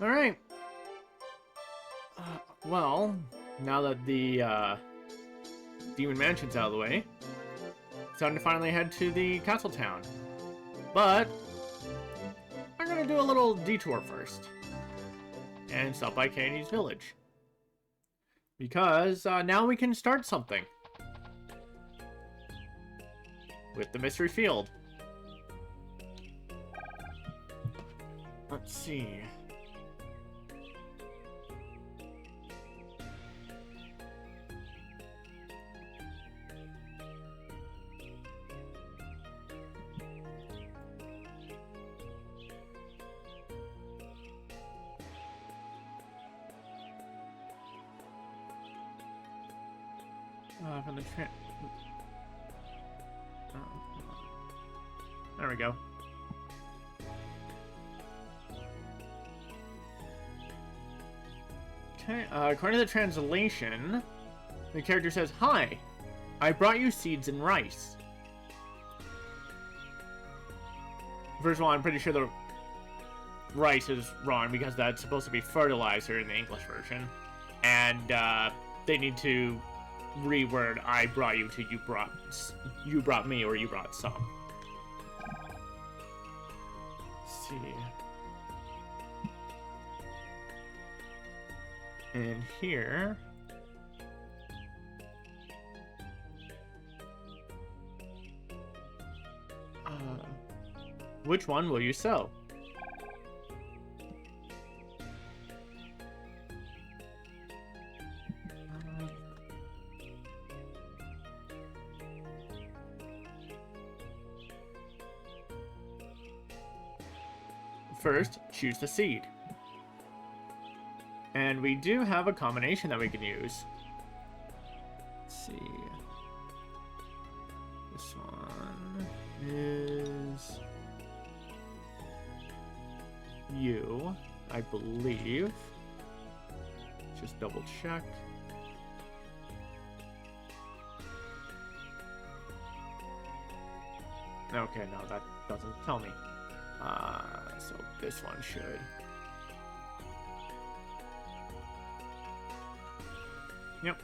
Alright. Well, now that the Demon Mansion's out of the way, it's time to finally head to the Castle Town. But I'm gonna do a little detour first and stop by Katie's village. Because now we can start something with the mystery field. Let's see. From the there we go. Okay, according to the translation, the character says, "Hi, I brought you seeds and rice." First of all, I'm pretty sure the rice is wrong because that's supposed to be fertilizer in the English version. And they need to reword "I brought you" to you brought me, or you brought some. Let's see. And here, which one will you sow? First, choose the seed. And we do have a combination that we can use. Let's see. This one is you, I believe. Just double check. Okay, no, that doesn't tell me. So this one should. Yep.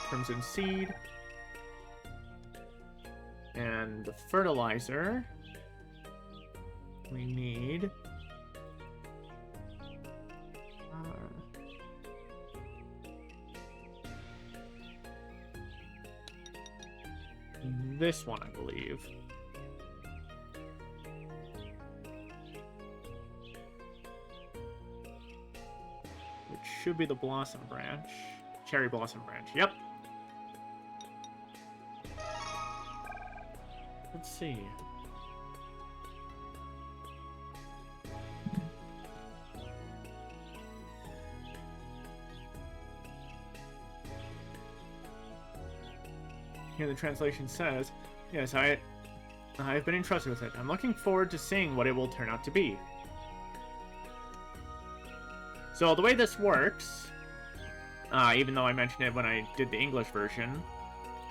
Crimson seed. And the fertilizer we need. This one, I believe. Which should be the blossom branch. Cherry blossom branch, yep. Let's see. Here the translation says, "Yes, I've been entrusted with it. I'm looking forward to seeing what it will turn out to be." So the way this works, even though I mentioned it when I did the English version,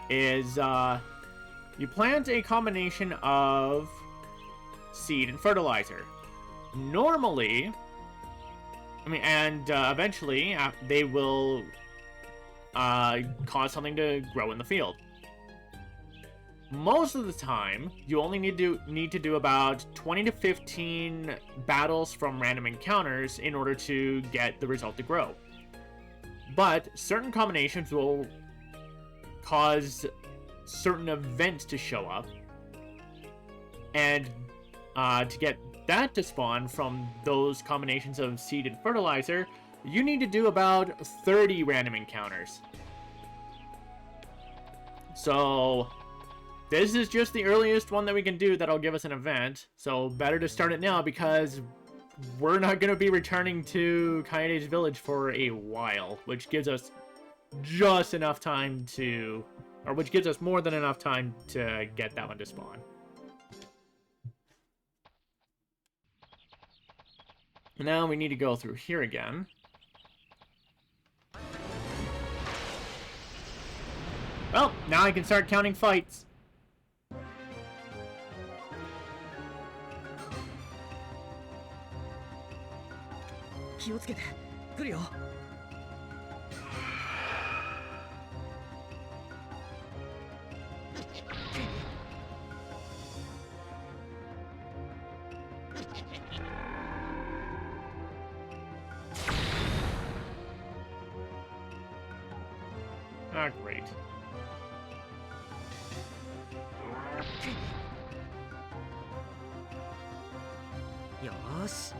is you plant a combination of seed and fertilizer. Normally, and eventually they will cause something to grow in the field. Most of the time, you only need to do about 20 to 15 battles from random encounters in order to get the result to grow. But certain combinations will cause certain events to show up, and to get that to spawn from those combinations of seed and fertilizer, you need to do about 30 random encounters. So this is just the earliest one that we can do that'll give us an event, so better to start it now because we're not going to be returning to Kaede's village for a while, which gives us just enough time to, or which gives us more than enough time to get that one to spawn. Now we need to go through here again. Well, now I can start counting fights. 気をつけて来るよ。Ah, great. Yosh.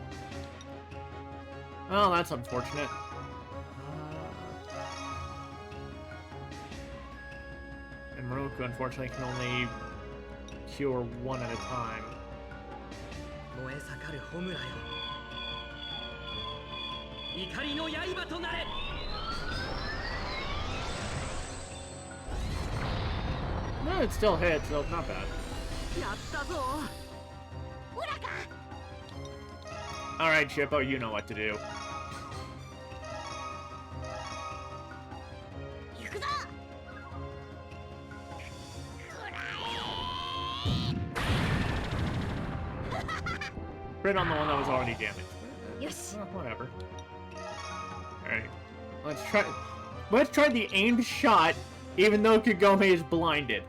Well, that's unfortunate. And Moroku, unfortunately, can only cure one at a time. 燃え盛る炎よ。怒りの刃となれ。 No, it still hits, so not bad. やったぞ。 Alright, Shippo, you know what to do. Crit on the one that was already damaged. Yes. Whatever. Alright. Let's try the aimed shot, even though Kagome is blinded.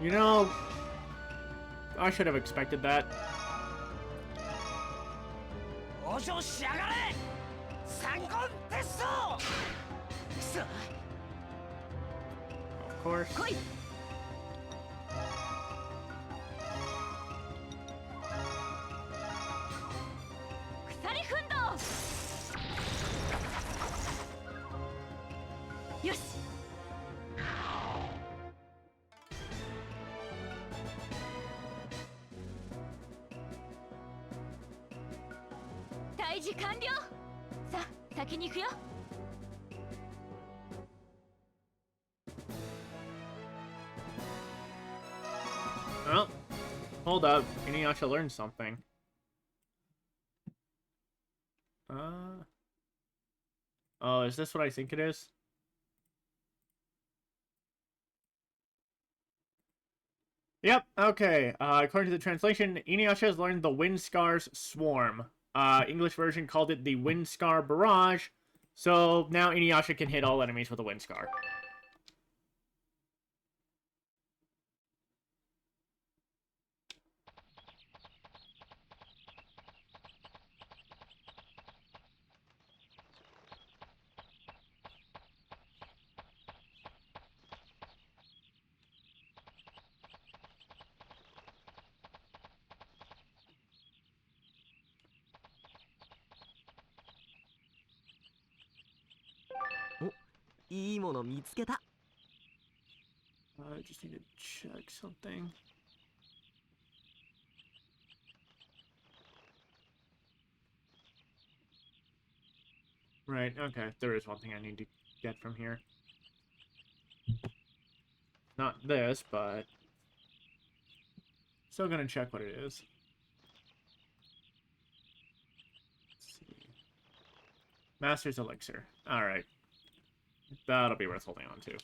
You know, I should have expected that. Of course. Yes. Well, hold up. InuYasha learned something. Oh, is this what I think it is? Yep, okay. According to the translation, InuYasha has learned the Windscar's Swarm. English version called it the Windscar Barrage. So now InuYasha can hit all enemies with a Windscar. I just need to check something. Right, okay. There is one thing I need to get from here. Not this, but... Still gonna check what it is. Let's see. Master's Elixir. Alright. That'll be worth holding on to.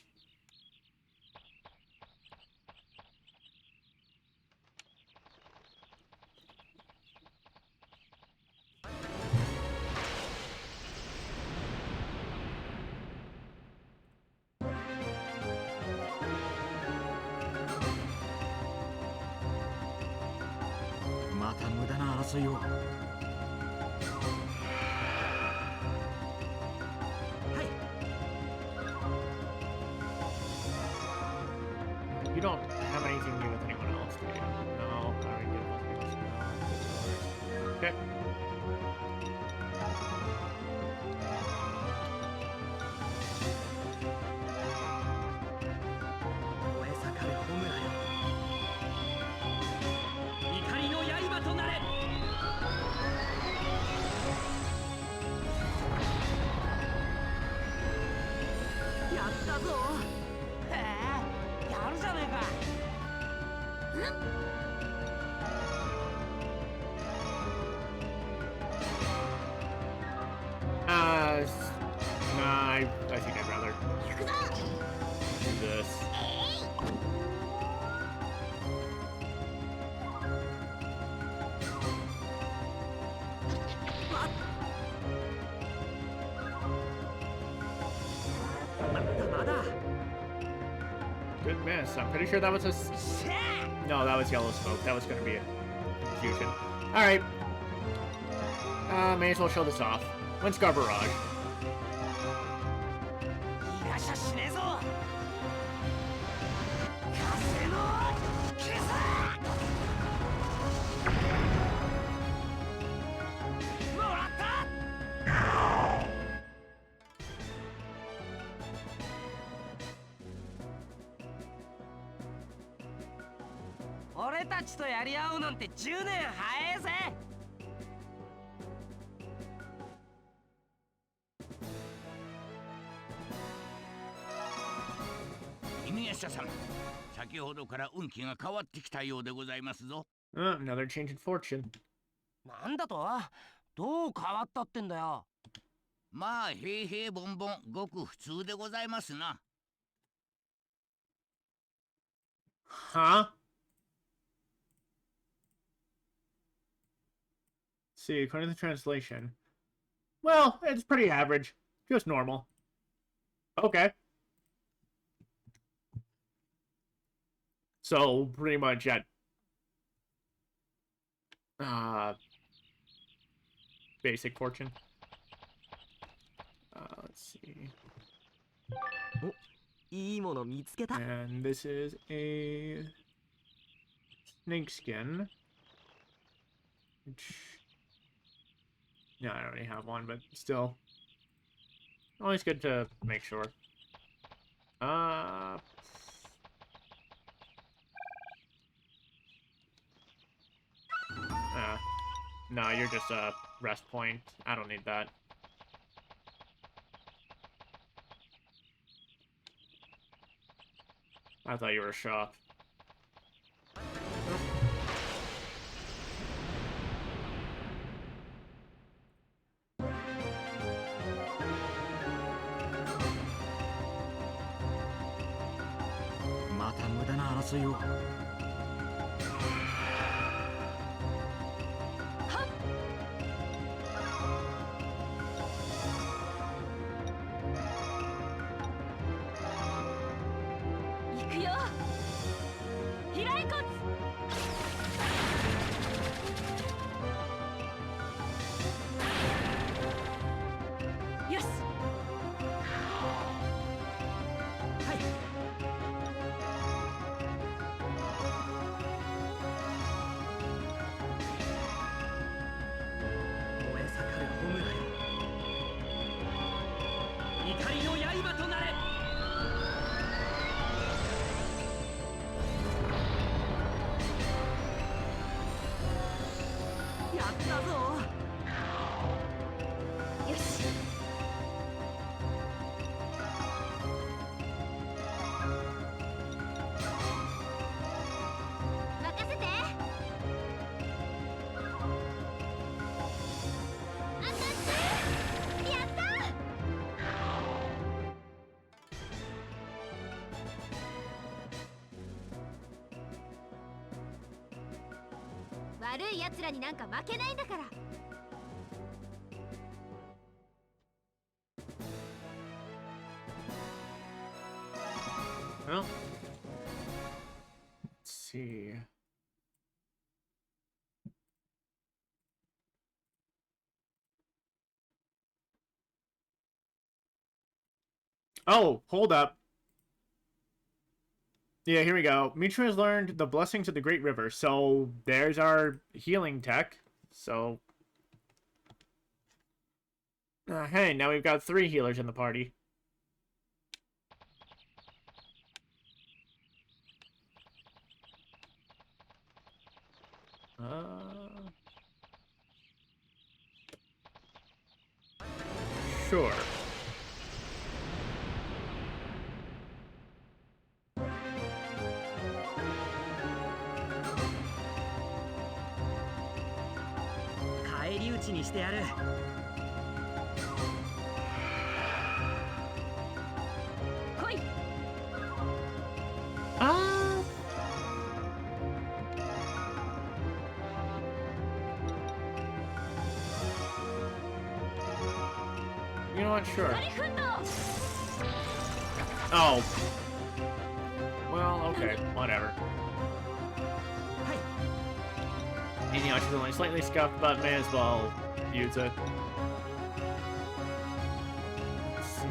You don't have anything new with anyone else, do you? No, alright, good. Okay. Nah, I think I'd rather do this. Good miss. I'm pretty sure that was a... No, that was yellow smoke. That was going to be a fusion. Alright. May as well show this off. Windscar Barrage. InuYasha さん、先ほどから運気が変わってきたようでございますぞ。Another change in fortune. なんだと？どう変わったってんだよ。まあ、平々凡々、ごく普通でございますな。Huh? See, according to the translation. Well, it's pretty average. Just normal. Okay. So, pretty much at... basic fortune. Let's see. And this is a... snakeskin. Which... No, I don't really have one, but still. Always good to make sure. No, you're just a rest point. I don't need that. I thought you were a shop. Well, let's see. Oh, hold up. Yeah, here we go. Michiru has learned the blessings of the Great River, so there's our healing tech. So, hey, now we've got 3 healers in the party. Sure. しにしてやる。来い。You know what? Sure. Oh. Well, okay, whatever. InuYasha's only slightly scuffed, but may as well use it. Let's see.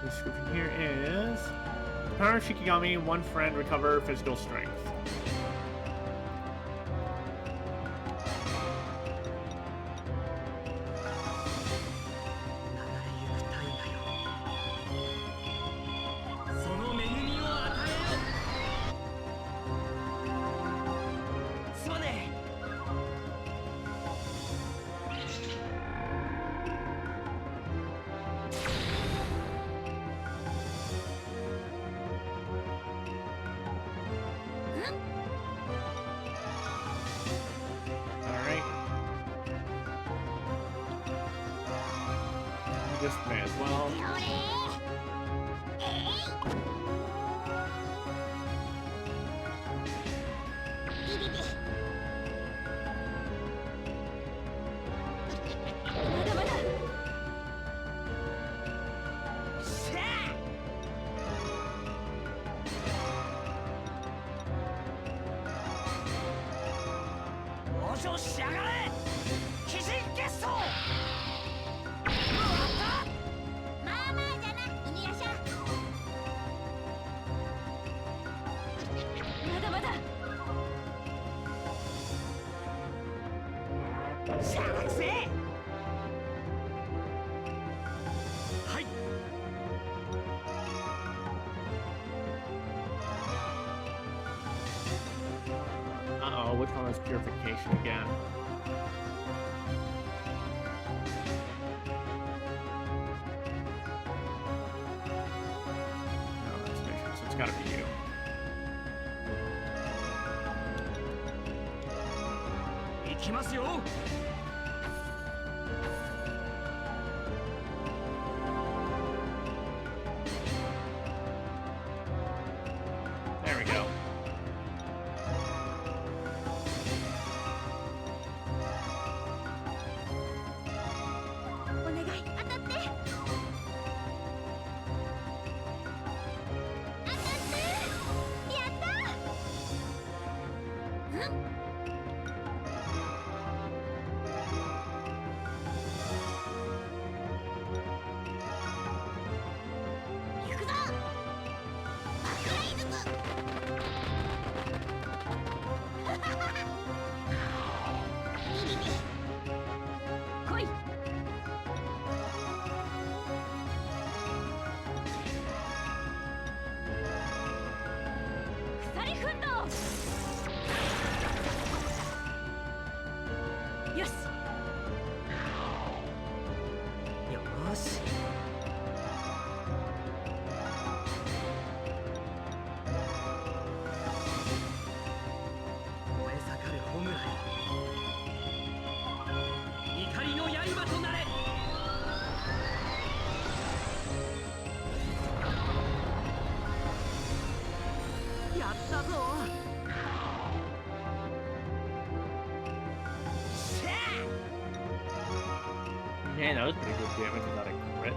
The description here is: Power of Shikigami, one friend, recover physical strength. Just may as well. Uh-oh, which one was purification again? No, that's mission, so it's gotta be you. There we go. Man, that was pretty good damage without a crit.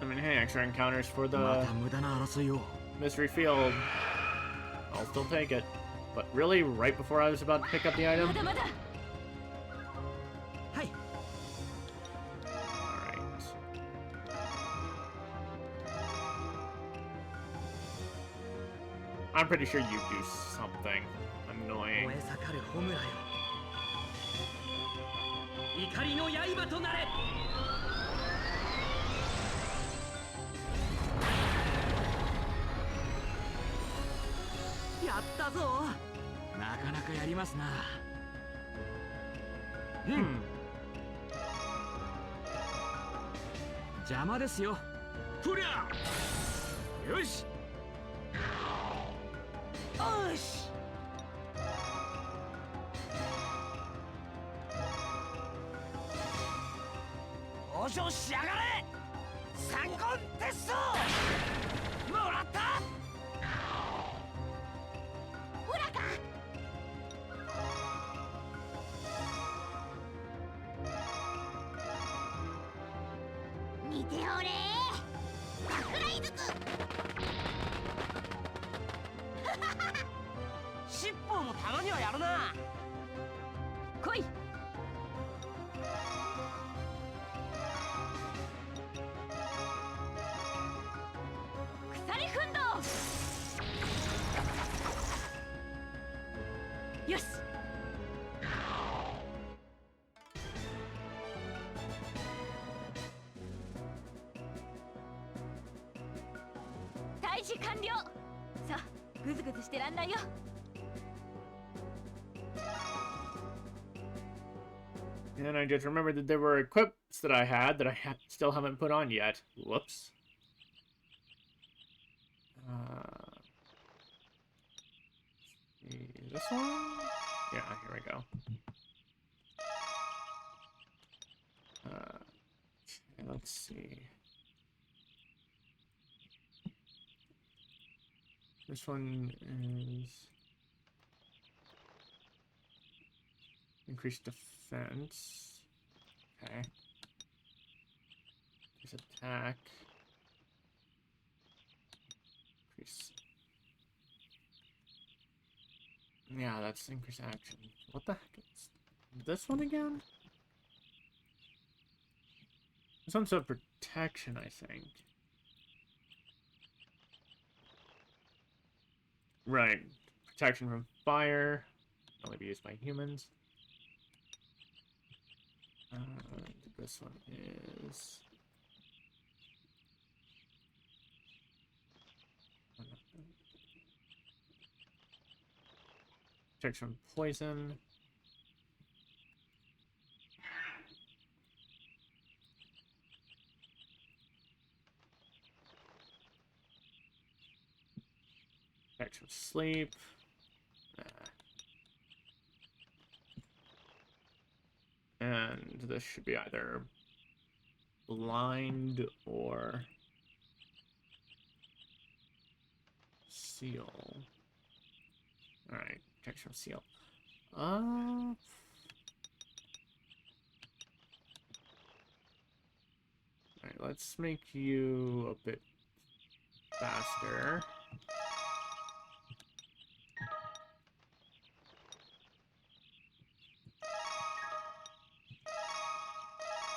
I mean, hey, extra encounters for the mystery field. I'll still take it. But really, right before I was about to pick up the item? まだまだ。はい。 Alright. I'm pretty sure you do something annoying. 燃え盛る炎よ。怒りの刃となれ。やったぞ。なかなかやりますな。邪魔ですよ。とりゃ。よし。よし。往生しやがれ。三言テスト。もらった。ほらか。見ておれ。桜井ずく。尻尾もたまにはやるな。来い。鎖奮闘。よし。退治完了。さあ、グズグズしてらんないよ。And I just remembered that there were equips that I had that I still haven't put on yet. Whoops. This one? Yeah, here we go. Okay, let's see. This one is increased defense. Okay. Increase attack. Increase. Yeah, that's increase action. What the heck is this one again? This one's a protection, I think. Right. Protection from fire. Can only be used by humans. This one is... Protection from poison. Protection from sleep. And this should be either blind or seal. Alright, protection from seal. Alright, let's make you a bit faster.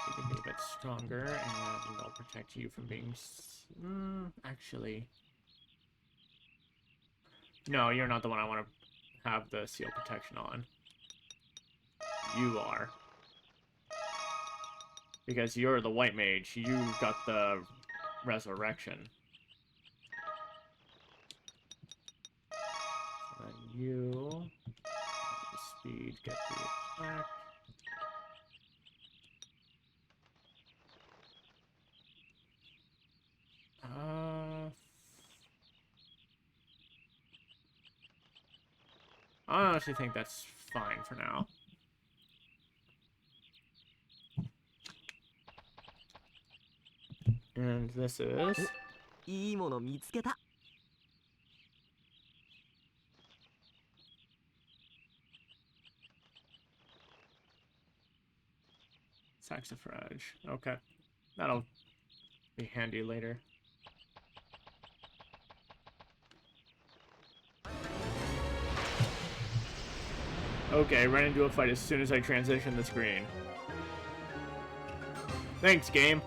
You can be a bit stronger, and I'll protect you from being... actually... No, you're not the one I want to have the seal protection on. You are. Because you're the white mage. You got the resurrection. So then you... The speed, get the attack. I honestly think that's fine for now. And this is... いいもの見つけた。Saxifrage. Okay. That'll be handy later. Okay, ran into a fight as soon as I transitioned the screen. Thanks, game.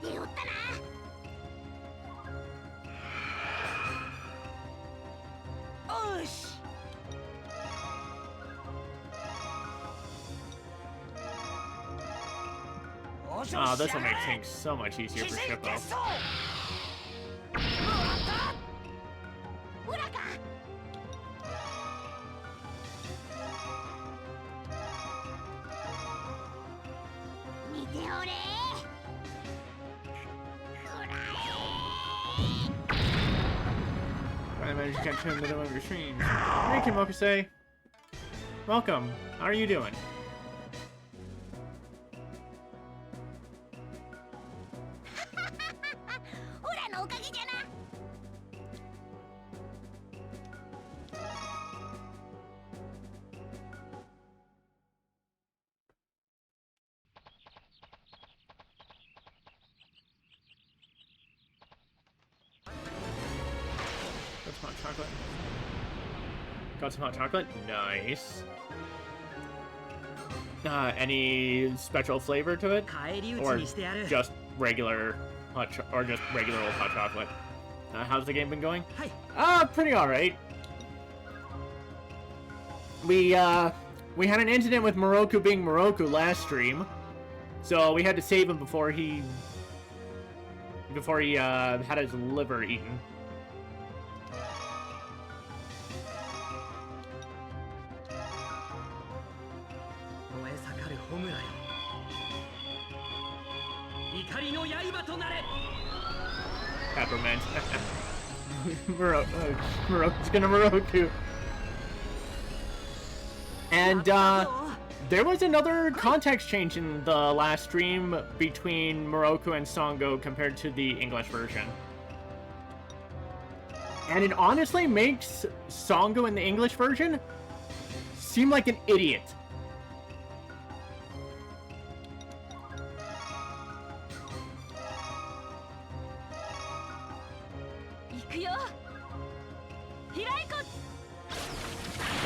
手を打ったな。おし。Oh, this will make things so much easier for Shippo. 見ておれ。 I managed to catch him in the middle of your stream. Hey, Kimokase. Welcome. How are you doing? Got some hot chocolate. Got some hot chocolate? Nice. Any special flavor to it? Or just regular or just regular old hot chocolate? How's the game been going? Pretty alright. We had an incident with Moroku being Moroku last stream. So we had to save him before he had his liver eaten. Peppermint. Moroku's gonna Moroku. And there was another context change in the last stream between Moroku and Sango compared to the English version. And it honestly makes Sango in the English version seem like an idiot.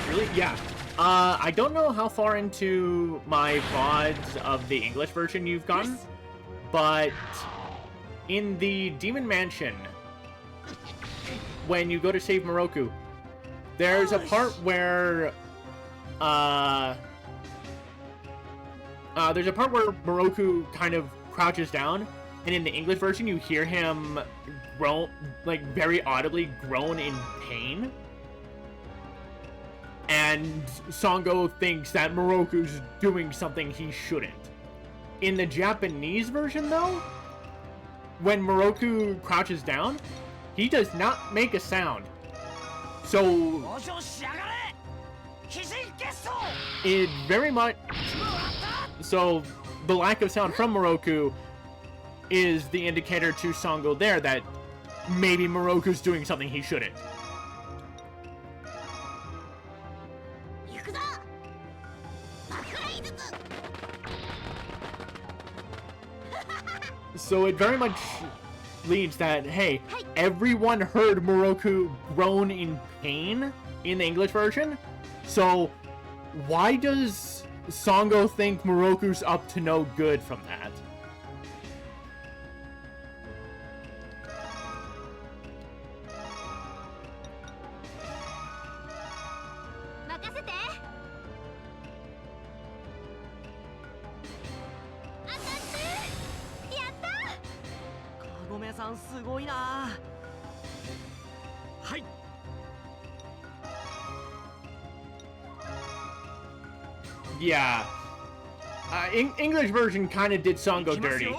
Really? Yeah. I don't know how far into my VODs of the English version you've gotten, but in the Demon Mansion, when you go to save Moroku, there's a part where Moroku kind of crouches down, and in the English version you hear him groan, like very audibly groan in pain. And Sango thinks that Moroku's doing something he shouldn't. In the Japanese version, though, when Moroku crouches down, he does not make a sound. So, it very much... So, the lack of sound from Moroku is the indicator to Sango there that maybe Moroku's doing something he shouldn't. So it very much leads that, hey, everyone heard Moroku groan in pain in the English version, so why does Sango think Moroku's up to no good from that? Yeah. English version kind of did Sango dirty.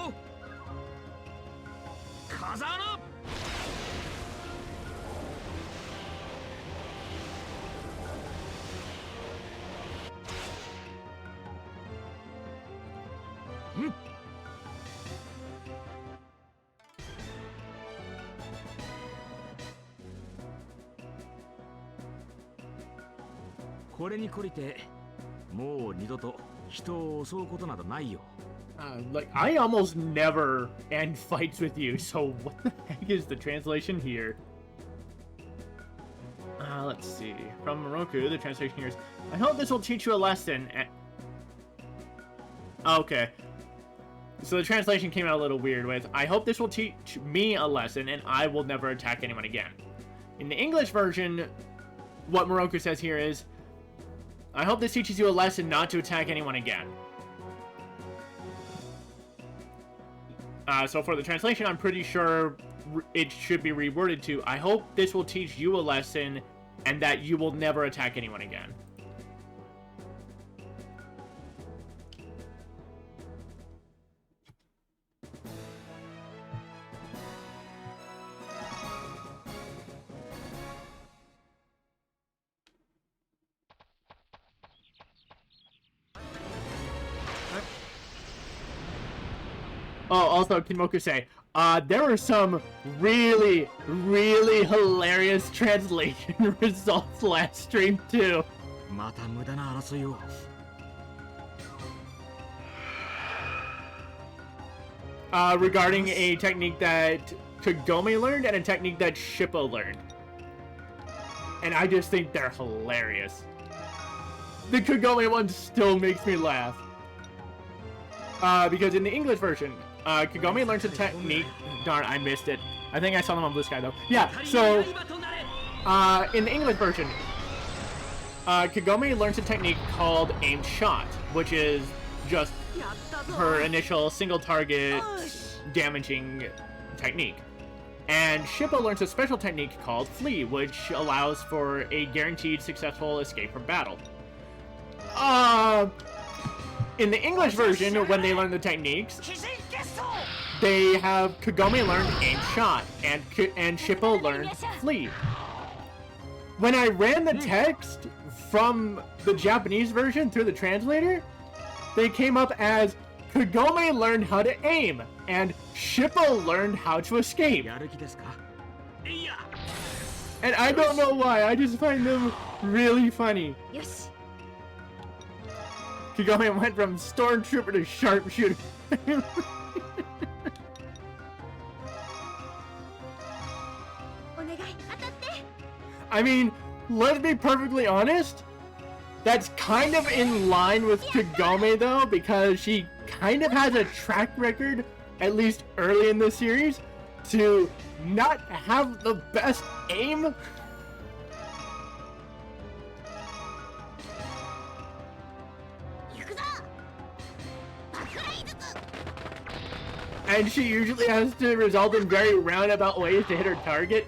Like, I almost never end fights with you, so what the heck is the translation here? Let's see. From Moroku, the translation here is, I hope this will teach you a lesson. Okay. So the translation came out a little weird with, I hope this will teach me a lesson and I will never attack anyone again. In the English version, what Moroku says here is, I hope this teaches you a lesson not to attack anyone again. So for the translation, I'm pretty sure it should be reworded to, I hope this will teach you a lesson and that you will never attack anyone again. Oh, also, Kinmoku say, there were some really, really hilarious translation results last stream, too. Regarding a technique that Kagome learned and a technique that Shippo learned. And I just think they're hilarious. The Kagome one still makes me laugh. Because in the English version, Kagome learns a technique. Darn, I missed it. I think I saw them on Blue Sky though. Yeah, so in the English version, Kagome learns a technique called aimed shot, which is just her initial single target damaging technique. And Shippo learns a special technique called flee, which allows for a guaranteed successful escape from battle. In the English version, when they learn the techniques, they have Kagome learn aim shot, and Shippo learned flee. When I ran the text from the Japanese version through the translator, they came up as Kagome learned how to aim, and Shippo learned how to escape. And I don't know why, I just find them really funny. Kagome went from stormtrooper to sharpshooter. I mean, let's be perfectly honest. That's kind of in line with Kagome though, because she kind of has a track record, at least early in the series, to not have the best aim. And she usually has to result in very roundabout ways to hit her target.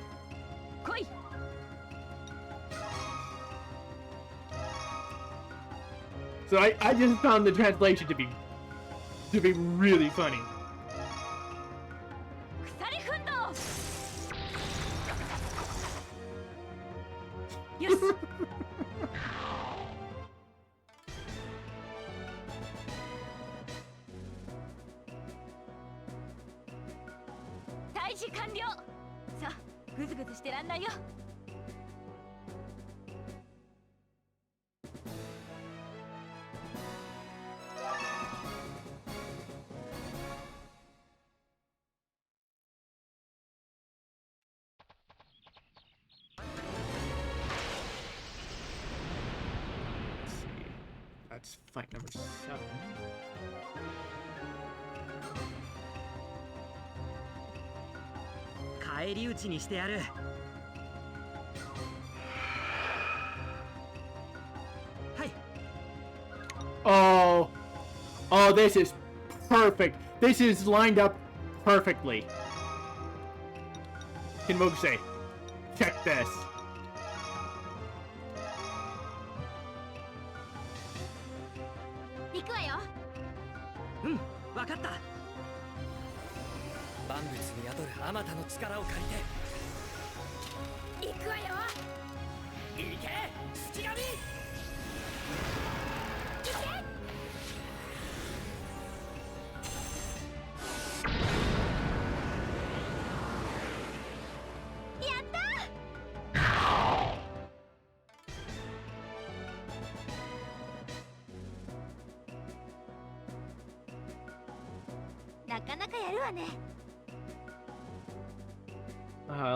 So I just found the translation to be really funny. Yes. That's fight number 7. Oh, this is perfect. This is lined up perfectly. Kinmoku say, check this.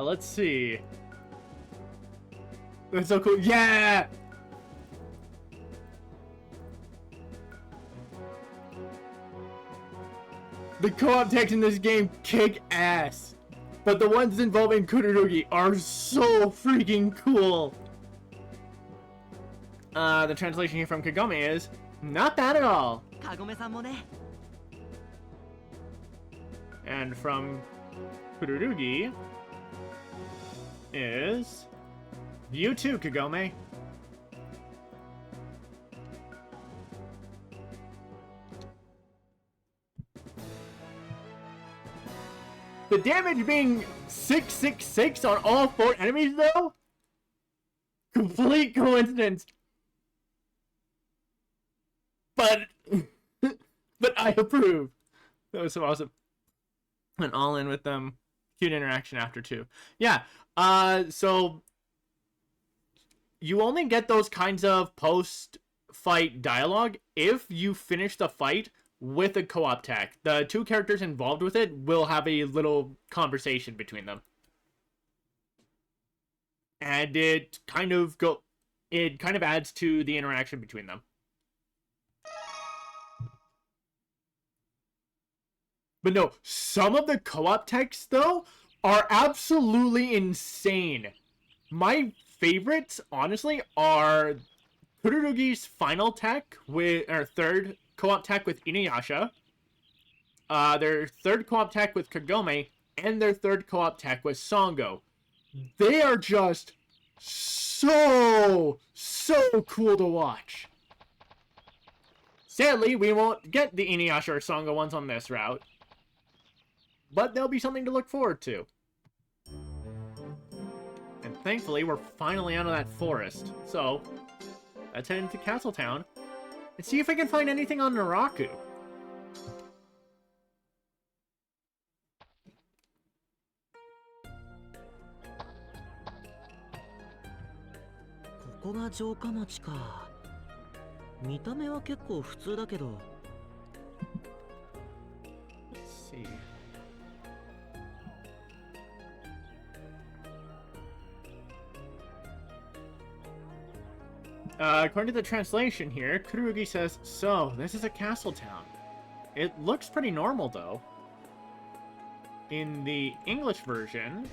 Let's see. That's so cool. Yeah! The co-op techs in this game kick ass. But the ones involving Kururugi are so freaking cool. The translation here from Kagome is, not bad at all. Kagome-san mo ne. And from Kururugi is, you too, Kagome. The damage being 666 on all 4 enemies, though? Complete coincidence. But, but I approve. That was so awesome. Went all in with them. Cute interaction after too. Yeah. So you only get those kinds of post-fight dialogue if you finish the fight with a co-op tech. The 2 characters involved with it will have a little conversation between them. And it kind of adds to the interaction between them. But no, some of the co-op techs though are absolutely insane. My favorites, honestly, are Kururugi's final tech with, or third co-op tech with InuYasha, their third co-op tech with Kagome, and their third co-op tech with Songo. They are just so cool to watch. Sadly, we won't get the InuYasha or Songo ones on this route, but there'll be something to look forward to. And thankfully, we're finally out of that forest. So, let's head into Castletown and see if I can find anything on Naraku. This is 城下町か。見た目は結構普通だけど。Let's see. According to the translation here, Kururugi says, so, this is a castle town. It looks pretty normal, though. In the English version,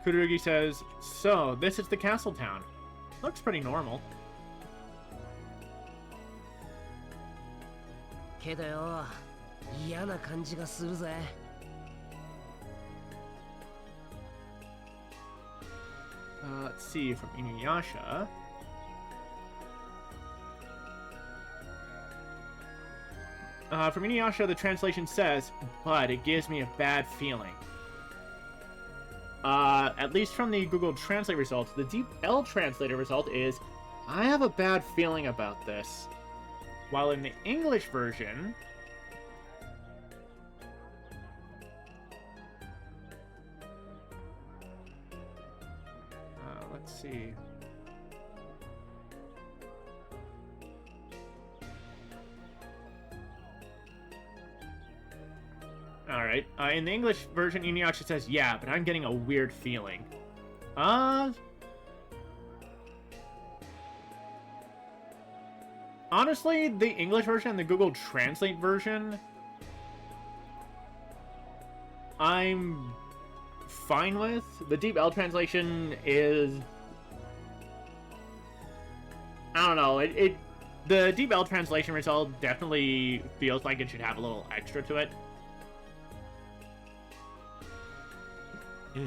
Kururugi says, so, this is the castle town. Looks pretty normal. けどよ、嫌な感じがするぜ。Let's see, from InuYasha. From InuYasha, the translation says, but it gives me a bad feeling. At least from the Google Translate results, the Deep L translator result is, I have a bad feeling about this. While in the English version, let's see. Alright, in the English version, InuYasha says, yeah, but I'm getting a weird feeling. Honestly, the English version and the Google Translate version, I'm fine with. The Deep L translation is, I don't know, the Deep L translation result definitely feels like it should have a little extra to it. ええ、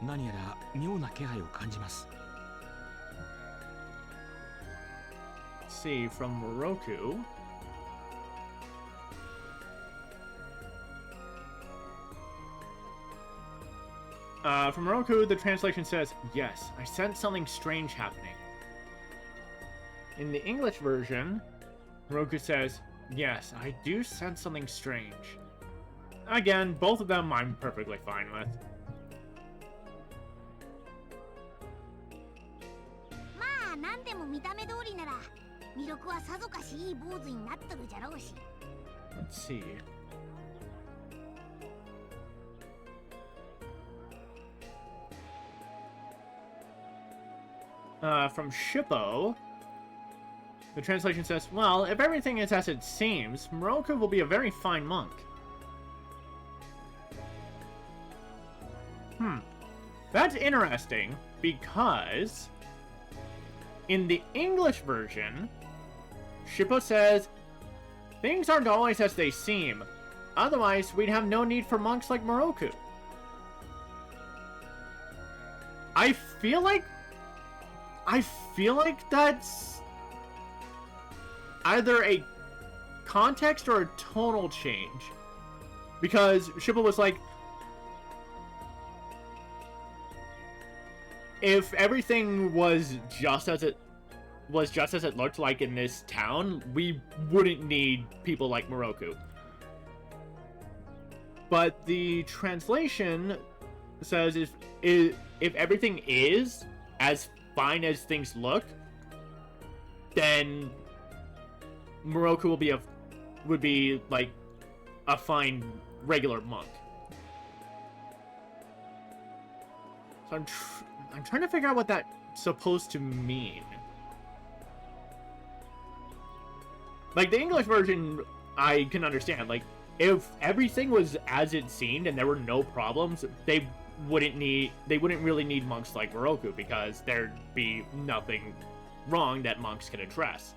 何やら妙な気配を感じます。Let's see, from Moroku. From Moroku, the translation says, yes, I sense something strange happening. In the English version, Moroku says, yes, I do sense something strange. Again, both of them I'm perfectly fine with. まあ、なんでも見た目通りなら、魅力はさぞかしいい坊主になっとるじゃろうし。Let's see. from Shippo. The translation says, well, if everything is as it seems, Moroku will be a very fine monk. That's interesting, because in the English version, Shippo says, things aren't always as they seem. Otherwise, we'd have no need for monks like Moroku. I feel like that's either a context or a tonal change. Because Shippo was like, if everything was just as it looked like in this town, we wouldn't need people like Moroku. But the translation says if everything is as fine as things look, then Moroku would be like a fine regular monk. So I'm trying to figure out what that's supposed to mean. Like, the English version, I can understand. Like, if everything was as it seemed and there were no problems, they wouldn't really need monks like Moroku, because there'd be nothing wrong that monks can address.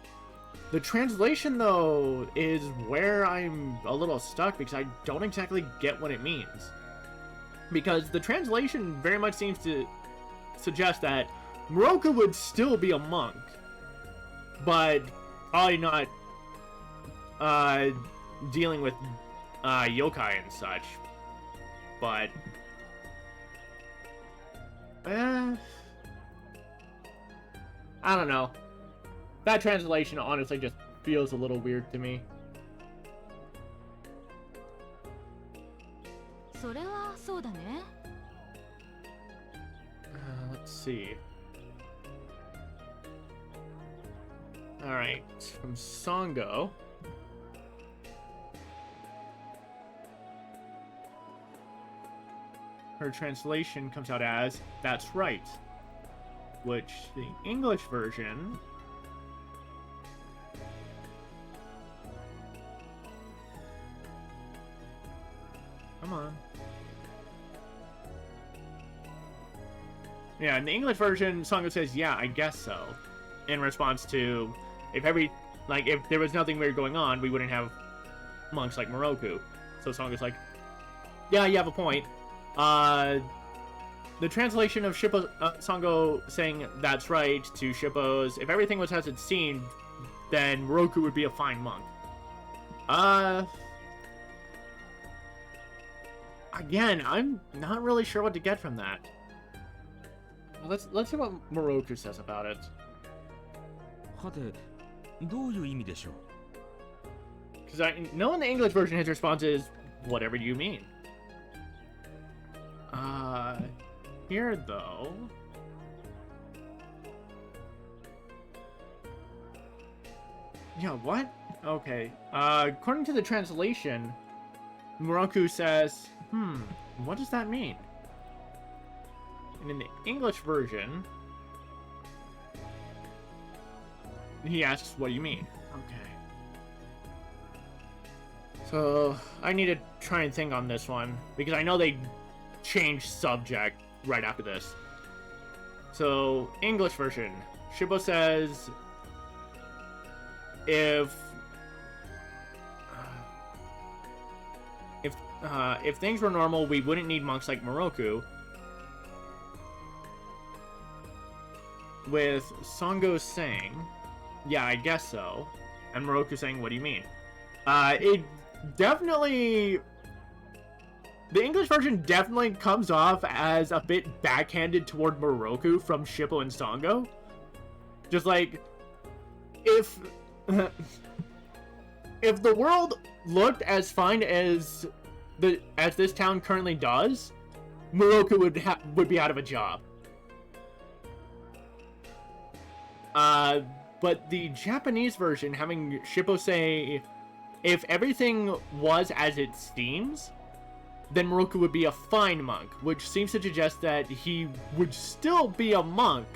The translation, though, is where I'm a little stuck, because I don't exactly get what it means. Because the translation very much seems to suggest that Moroku would still be a monk, but probably not dealing with yokai and such. But I don't know. That translation honestly just feels a little weird to me. それはそうだね。 Let's see. Alright, from Songo. Her translation comes out as, that's right. Which, the English version... Come on. Yeah, in the English version, Songo says, yeah, I guess so. In response to, if there was nothing weird going on, we wouldn't have monks like Moroku. So Songo's like, yeah, you have a point. The translation of Songo saying, that's right, to Shippo's, if everything was as it seemed, then Moroku would be a fine monk. Again, I'm not really sure what to get from that. Let's see what Moroku says about it. はて、どういう意味でしょう? Because I know in the English version his response is, whatever you mean. Here though... Yeah, what? Okay. According to the translation, Moroku says, what does that mean? And in the English version, he asks, what do you mean? Okay. So, I need to try and think on this one, because I know they changed subject right after this. So, English version. Shippo says, if things were normal, we wouldn't need monks like Moroku. With Songo saying, yeah, I guess so. And Moroku saying, what do you mean? It definitely... The English version definitely comes off as a bit backhanded toward Moroku from Shippo and Songo. Just like, if the world looked as fine as this town currently does, Moroku would be out of a job. But the Japanese version, having Shippo say, if everything was as it seems, then Moroku would be a fine monk, which seems to suggest that he would still be a monk,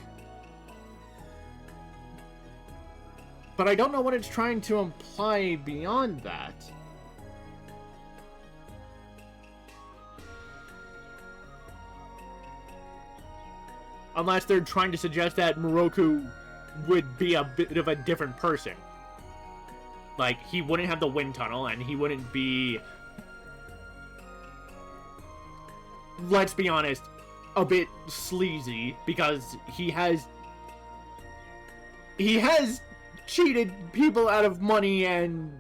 But I don't know what it's trying to imply beyond that. Unless they're trying to suggest that Moroku would be a bit of a different person. Like, he wouldn't have the wind tunnel, and he wouldn't be... Let's be honest, a bit sleazy, because he has cheated people out of money and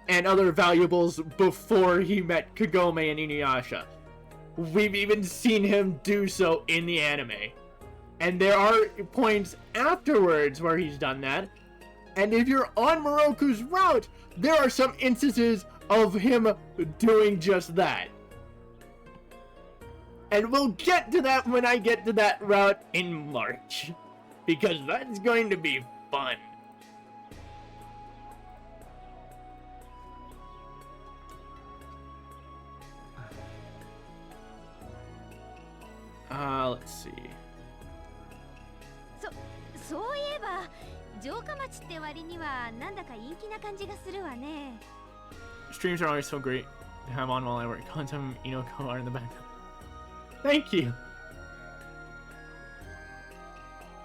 other valuables before he met Kagome and InuYasha. We've even seen him do so in the anime. And there are points afterwards where he's done that. And if you're on Moroku's route, there are some instances of him doing just that. And we'll get to that when I get to that route in March. Because that's going to be fun. Let's see. そういえば城下町って割にはなんだか陰気な感じがするわね。 Streams are always so great to have on while I work. Content Inoko are in the background. Thank you.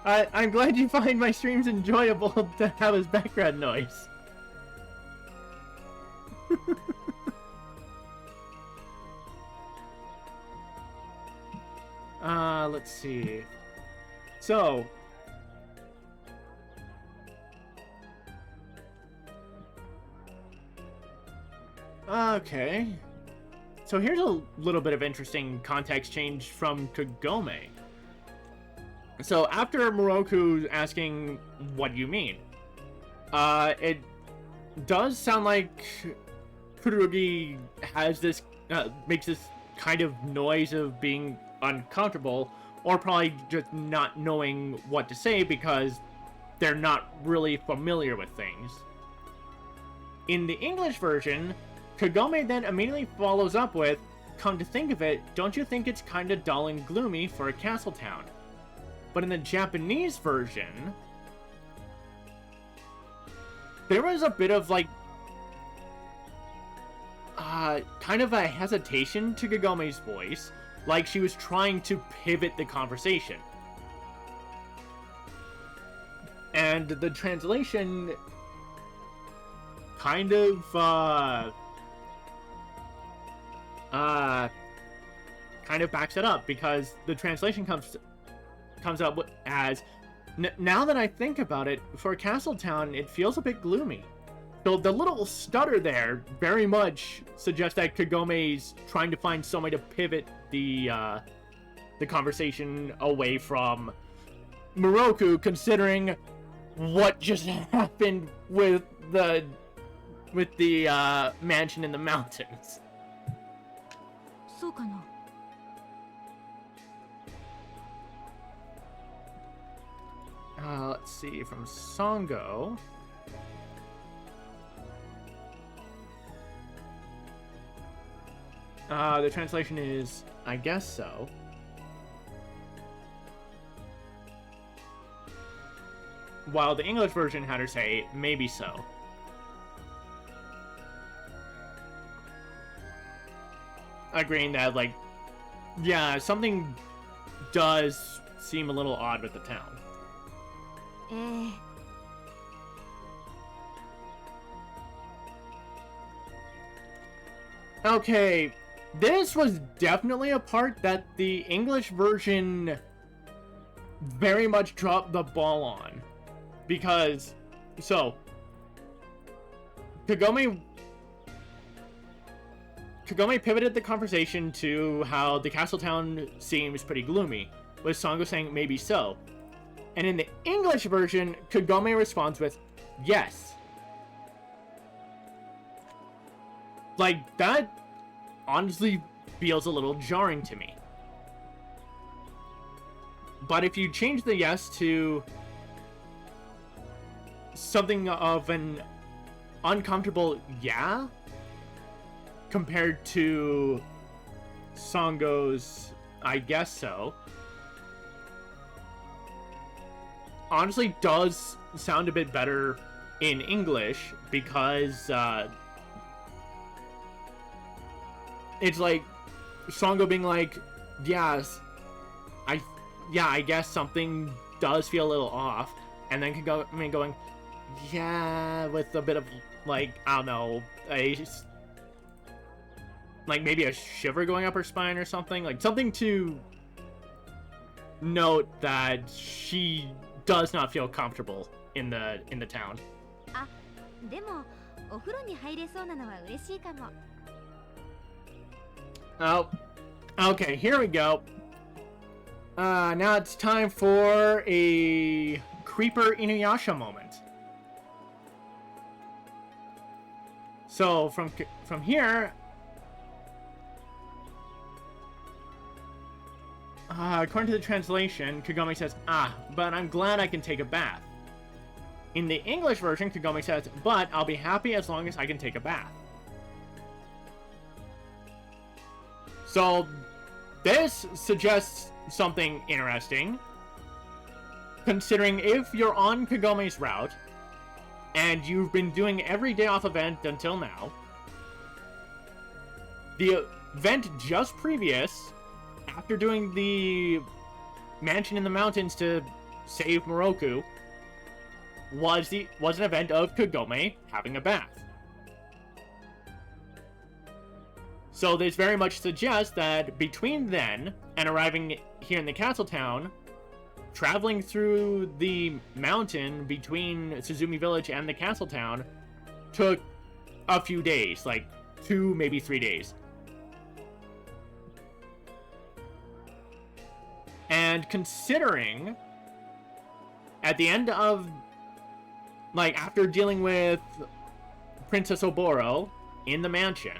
I'm glad you find my streams enjoyable to have as background noise. Let's see. So, okay. So here's a little bit of interesting context change from Kagome. So after Moroku asking, what do you mean? It does sound like Kururugi has this, makes this kind of noise of being uncomfortable, or probably just not knowing what to say because they're not really familiar with things. In the English version, Kagome then immediately follows up with, come to think of it, don't you think it's kinda dull and gloomy for a castle town? But in the Japanese version, there was a bit of like, kind of a hesitation to Kagome's voice, like she was trying to pivot the conversation. And the translation kind of, kind of backs it up, because the translation comes up as, now that I think about it, for Castletown, it feels a bit gloomy. So the little stutter there very much suggests that Kagome's trying to find some way to pivot the conversation away from Moroku, considering what just happened with the mansion in the mountains. そうかな。 Let's see, from Songo. The translation is, I guess so. While the English version had her say, maybe so. Agreeing that, like, yeah, something does seem a little odd with the town. Okay, this was definitely a part that the English version very much dropped the ball on. Because, so, Kagome pivoted the conversation to how the castle town seems pretty gloomy, with Songo saying maybe so. And in the English version, Kagome responds with, yes. Like, that honestly feels a little jarring to me. But if you change the yes to something of an uncomfortable yeah, compared to Songo's I guess so, honestly does sound a bit better in English because it's like Songo being like, yes, I guess something does feel a little off, and then Kagome going, yeah, with a bit of like, I don't know, like maybe a shiver going up her spine or something, like something to note that she does not feel comfortable in the town. あ、でもお風呂に入れそうなのは嬉しいかも。Oh, okay, here we go. Now it's time for a creeper InuYasha moment. So from here, according to the translation, Kagome says, but I'm glad I can take a bath. In the English version, Kagome says, but I'll be happy as long as I can take a bath. So this suggests something interesting, considering if you're on Kagome's route, and you've been doing every day off event until now, the event just previous, after doing the mansion in the mountains to save Moroku, was an event of Kagome having a bath. So this very much suggests that between then and arriving here in the castle town, traveling through the mountain between Suzumi Village and the castle town took a few days, like 2, maybe 3 days. And considering at the end of, like, after dealing with Princess Oboro in the mansion,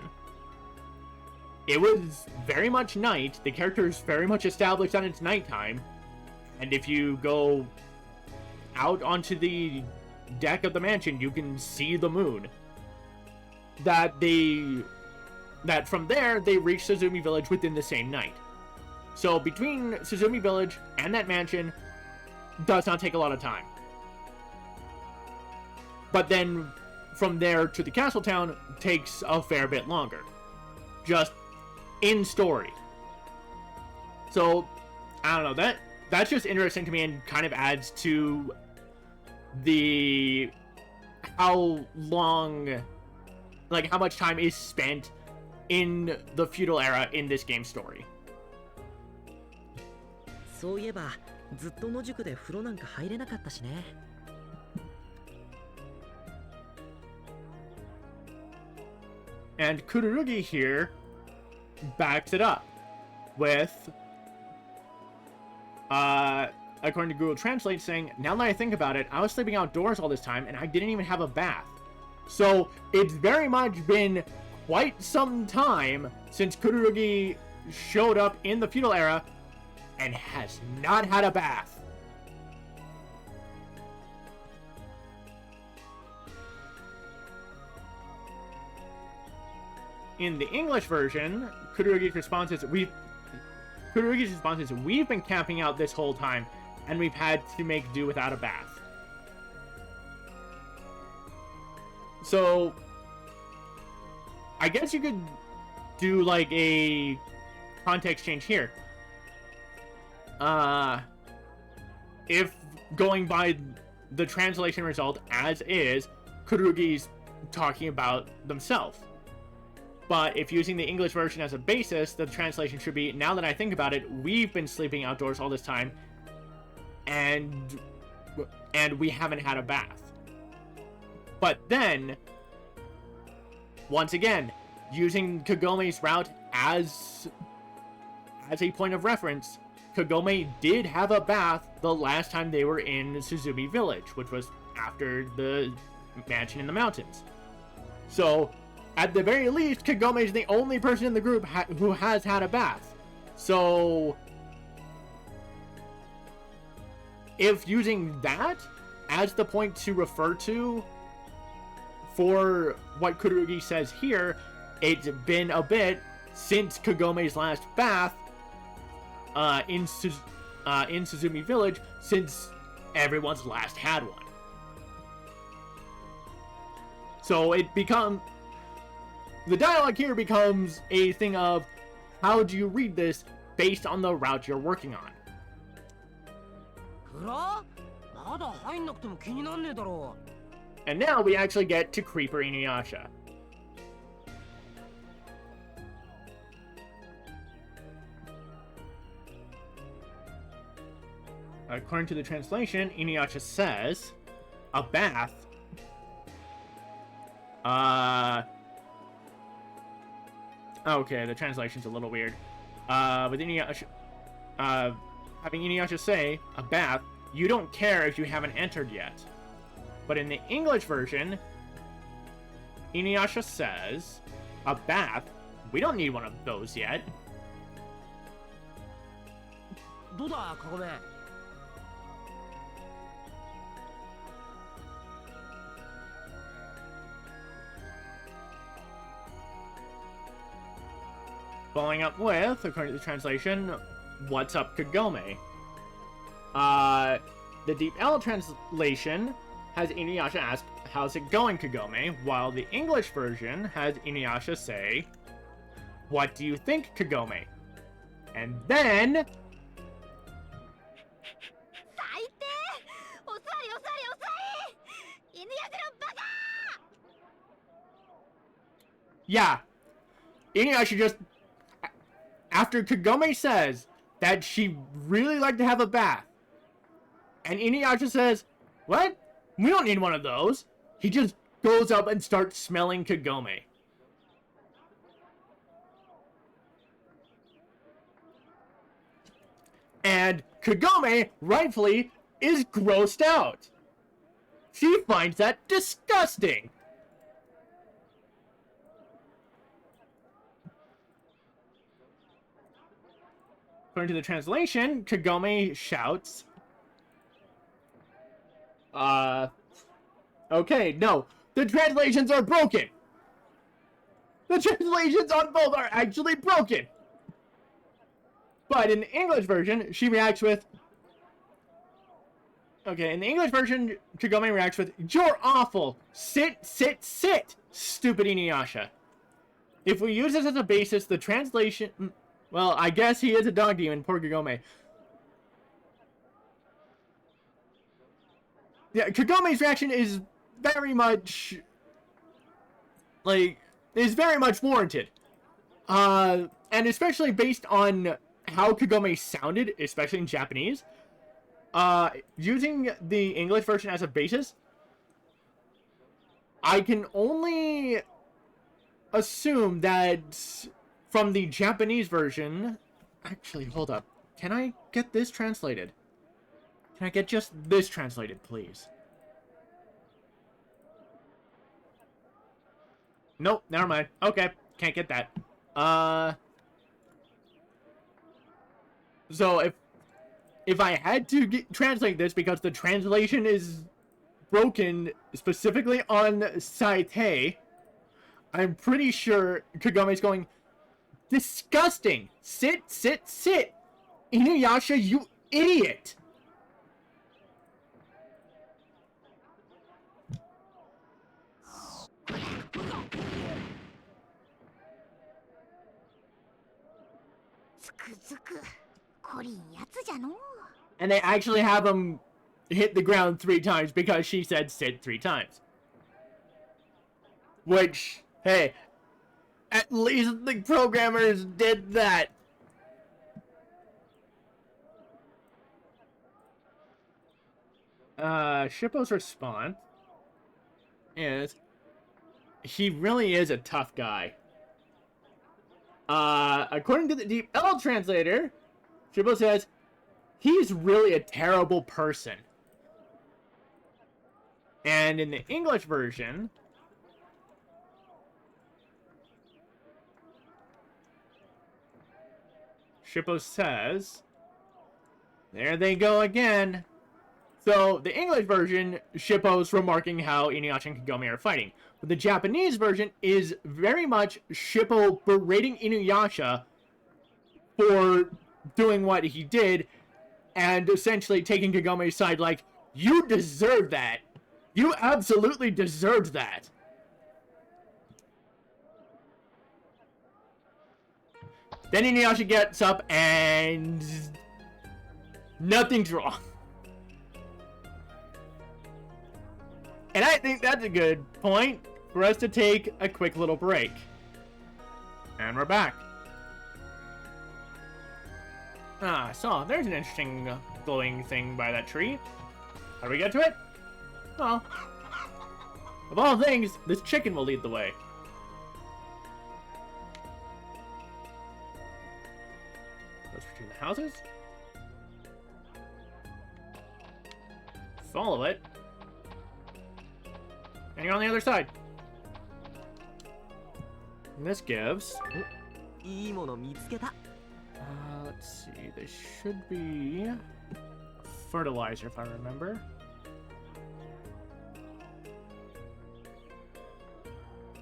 it was very much night. The character is very much established on its nighttime. And if you go out onto the deck of the mansion, you can see the moon. That from there, they reach Suzumi Village within the same night. So between Suzumi Village and that mansion does not take a lot of time. But then from there to the castle town takes a fair bit longer. Just in story. So, I don't know, that's just interesting to me and kind of adds to the how long, like how much time is spent in the feudal era in this game's story. そういえばずっと野宿で風呂なんか入れなかったしね。And Kururugi here backs it up with, according to Google Translate, saying, now that I think about it, I was sleeping outdoors all this time and I didn't even have a bath. So it's very much been quite some time since Kururugi showed up in the feudal era and has not had a bath. In the English version, Kururugi's response is, we've been camping out this whole time, and we've had to make do without a bath. So, I guess you could do, like, a context change here. If going by the translation result as is, Kururugi's talking about themselves. But if using the English version as a basis, the translation should be, now that I think about it, we've been sleeping outdoors all this time, and we haven't had a bath. But then, once again, using Kagome's route as a point of reference, Kagome did have a bath the last time they were in Suzumi Village, which was after the mansion in the mountains. So, at the very least, Kagome is the only person in the group who has had a bath. So, if using that as the point to refer to for what Kururugi says here, it's been a bit since Kagome's last bath in Suzumi Village, everyone's last had one. So the dialogue here becomes a thing of, how do you read this based on the route you're working on? 蔵まだ入んなくても気になんねえだろ And now we actually get to Creeper InuYasha. According to the translation, InuYasha says, a bath. Okay, the translation's a little weird. With InuYasha, having InuYasha say, a bath, you don't care if you haven't entered yet. But in the English version, InuYasha says, a bath, we don't need one of those yet. どうだカゴメ Following up with, according to the translation, what's up Kagome? The Deep L translation has InuYasha ask, how's it going Kagome? While the English version has InuYasha say, what do you think Kagome? And then... 最低お座りお座りお座り犬やのバカ Yeah, InuYasha just... After Kagome says that she really liked to have a bath, and InuYasha says, what? We don't need one of those. He just goes up and starts smelling Kagome. And Kagome, rightfully, is grossed out. She finds that disgusting. According to the translation, Kagome shouts, okay, no. The translations are broken. The translations on both are actually broken. But in the English version, she reacts with... Okay, in the English version, Kagome reacts with, you're awful. Sit, sit, sit, stupid InuYasha. If we use this as a basis, the translation... Well, I guess he is a dog demon, poor Kagome. Yeah, Kagome's reaction is very much... is very much warranted. And especially based on how Kagome sounded, especially in Japanese. Using the English version as a basis, I can only assume that from the Japanese version... Actually, hold up. Can I get this translated? Can I get just this translated, please? Nope, never mind. Okay, can't get that. So if I had to translate this because the translation is broken specifically on Saite, I'm pretty sure Kagome's going, disgusting! Sit, sit, sit! InuYasha, you idiot! And they actually have him hit the ground 3 times because she said sit 3 times. Which, hey, at least the programmers did that. Shippo's response is, he really is a tough guy. According to the Deep L translator, Shippo says, he's really a terrible person. And in the English version, Shippo says, there they go again. So, the English version, Shippo's remarking how InuYasha and Kagome are fighting. But the Japanese version is very much Shippo berating InuYasha for doing what he did, and essentially taking Kagome's side like, You deserve that. You absolutely deserved that. Then InuYasha gets up and nothing's wrong. And I think that's a good point for us to take a quick little break. And we're back. So there's an interesting glowing thing by that tree. How do we get to it? Well, of all things, this chicken will lead the way. Goes between the houses. Follow it. And you're on the other side. And this gives...いいもの見つけた。 let's see. This should be fertilizer, if I remember.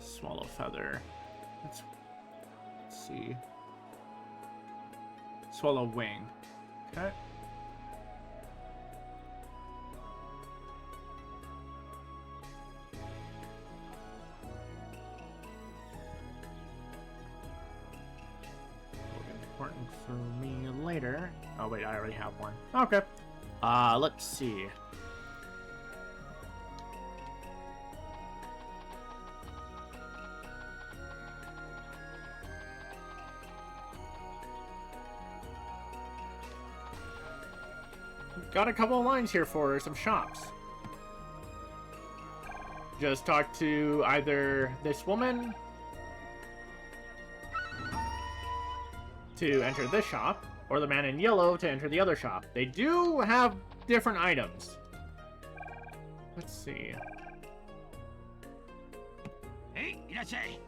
Swallow feather. Let's see. Swallow wing. Okay. Important for me later. Oh wait, I already have one. Okay. Let's see. Got a couple of lines here for some shops. Just talk to either this woman to enter this shop, or the man in yellow to enter the other shop. They do have different items. Let's see. Hey, いらっしゃい。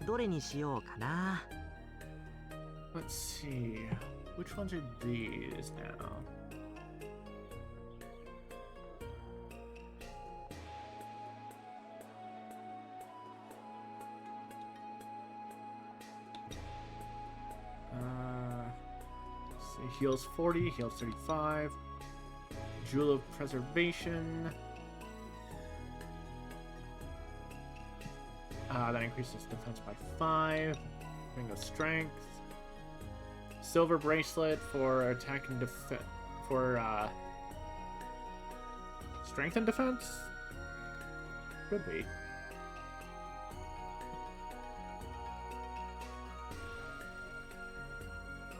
どれにしようかな。 Let's see. Which ones are these now? Let's see. Heals 40, heals 35. Jewel of Preservation. That increases defense by 5. Ring of Strength. Silver bracelet for attack and defense. For strength and defense? Could be.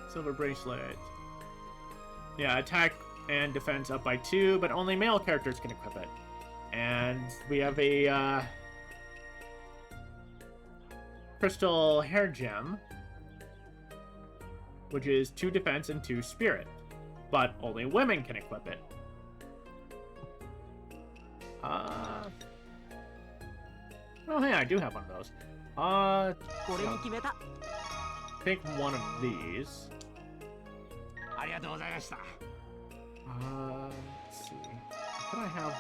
Silver bracelet. Yeah, attack and defense up by 2, but only male characters can equip it. And we have a crystal hair gem, which is 2 defense and 2 spirit, but only women can equip it. Oh hey, I do have one of those. Pick one of these. ありがとうございました。 Let's see. What do I have?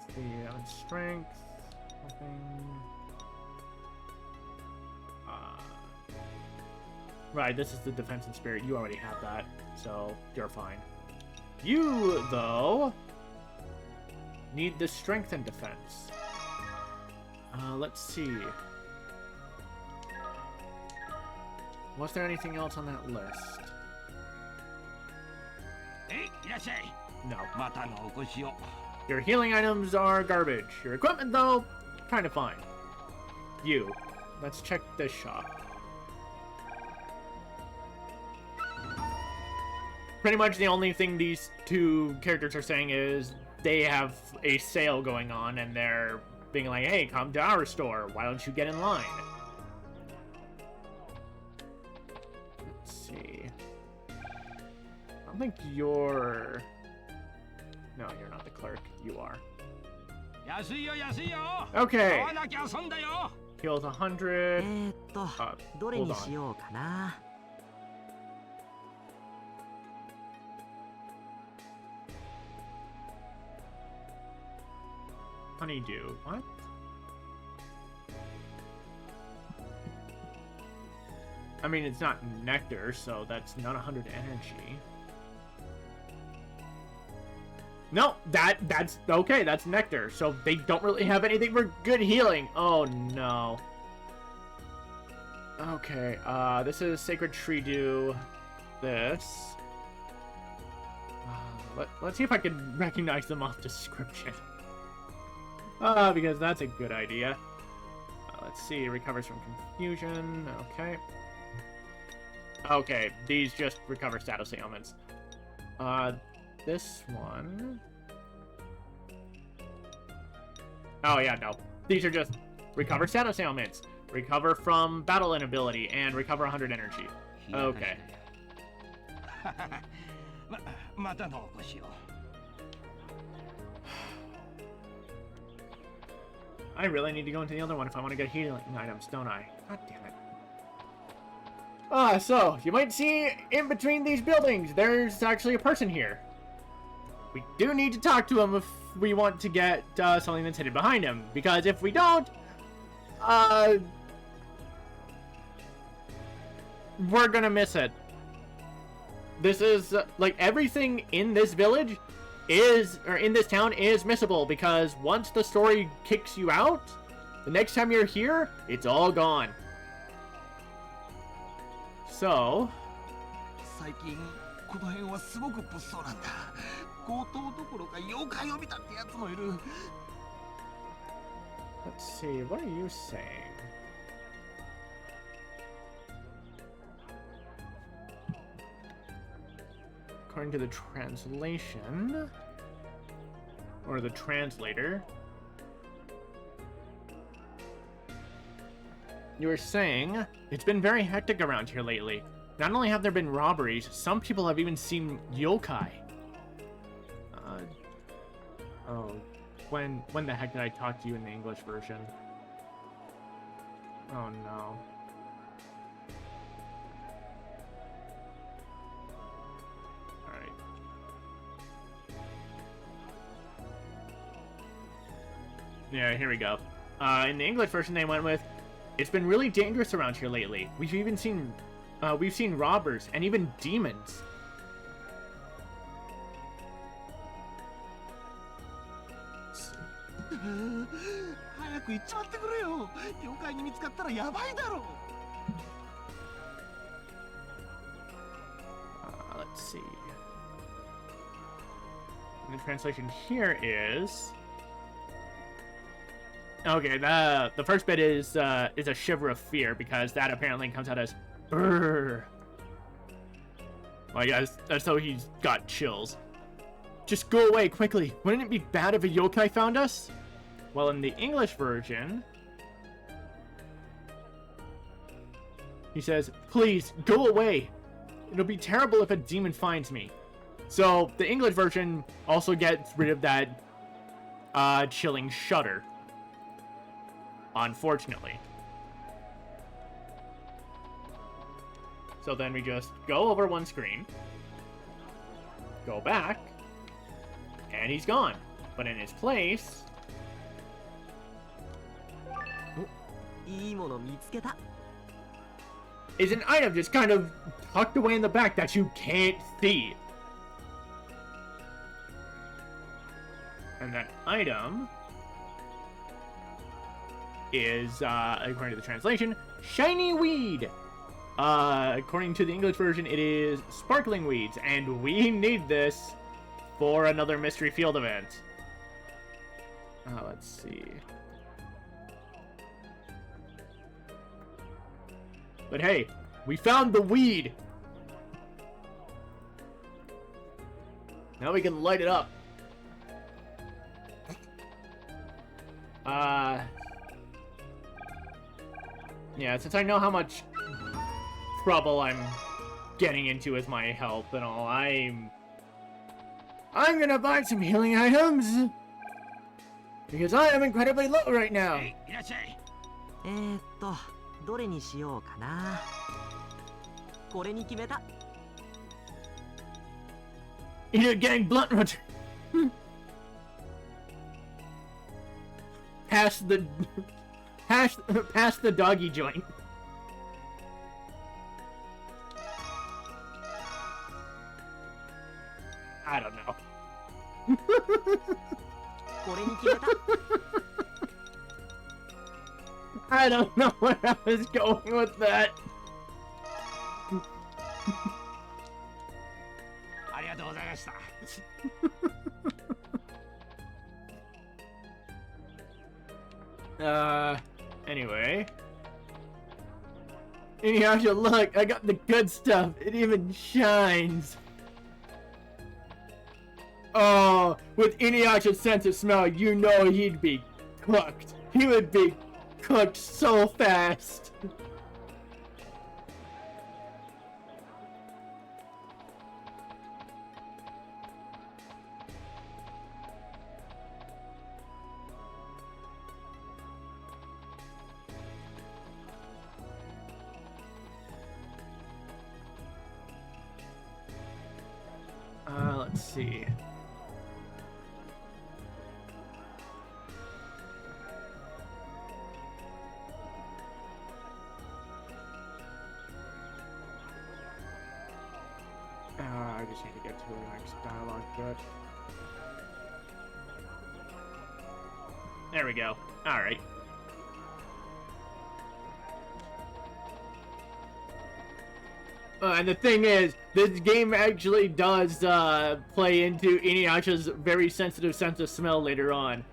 Let's see, I have strength, something. Right, this is the defense and spirit. You already have that, so you're fine. You, though, need the strength and defense. Let's see. Was there anything else on that list? えい、いらっしゃい。 No. またのお越しを。 Your healing items are garbage. Your equipment, though, kind of fine. You. Let's check this shop. Pretty much the only thing these two characters are saying is they have a sale going on and they're being like, hey, come to our store. Why don't you get in line? Let's see. I don't think you're... No, you're not the clerk. You are. 安いよ、安いよ。 Okay. 買わなきゃ損だよ。 Heals 100. どれにしようかな。 Honeydew. What? I mean, it's not nectar, so that's not 100 energy. No, that's okay, that's nectar. So they don't really have anything for good healing. Oh no. Okay, this is Sacred Tree Dew. This. Let's see if I can recognize them off description. Because that's a good idea. Let's see, recovers from confusion. Okay. Okay, these just recover status ailments. This one. Oh yeah, no. These are just recover status ailments, recover from battle inability, and recover 100 energy. Okay. またのお越しを。I really need to go into the other one if I want to get healing items, don't I? God damn it. So, you might see in between these buildings, there's actually a person here. We do need to talk to him if we want to get something that's hidden behind him. Because if we don't, we're gonna miss it. This is, like, everything in this village or in this town is missable, because once the story kicks you out, the next time you're here, it's all gone. So... 最近この辺はすごく物騒なんだ。強盗どころか妖怪を見たってやつもいる。 Let's see, what are you saying? According to the translation, or the translator, you were saying it's been very hectic around here lately. Not only have there been robberies, some people have even seen yokai. Oh, when the heck did I talk to you in the English version? Oh no. Alright. Yeah, here we go. In the English version they went with, it's been really dangerous around here lately. We've seen robbers and even demons. Let's see. And the translation here is... Okay, the first bit is a shiver of fear, because that apparently comes out as brrr. Well, yeah, that's how he's got chills. Just go away quickly. Wouldn't it be bad if a yokai found us? Well, in the English version, he says, please, go away. It'll be terrible if a demon finds me. So, the English version also gets rid of that chilling shudder. Unfortunately. So then we just go over one screen, go back, and he's gone. But in his place... is an item just kind of tucked away in the back that you can't see. And that item is, according to the translation, shiny weed. According to the English version, it is sparkling weeds, and we need this for another mystery field event. Let's see. But hey, we found the weed. Now we can light it up. Yeah, since I know how much trouble I'm getting into with my health and all, I'm gonna buy some healing items, because I am incredibly low right now. いらっしゃい。どれにしようかな。これに決めた。You're getting blunt roger. Pass the doggy joint. I don't know where I was going with that. ありがとうございました。Anyway. InuYasha, look, I got the good stuff. It even shines. Oh, with InuYasha's sense of smell, you know he'd be cooked. He would be cooked so fast. Let's see. I just need to get to the next dialogue bit. There we go. Alright. And the thing is, this game actually does play into InuYasha's very sensitive sense of smell later on.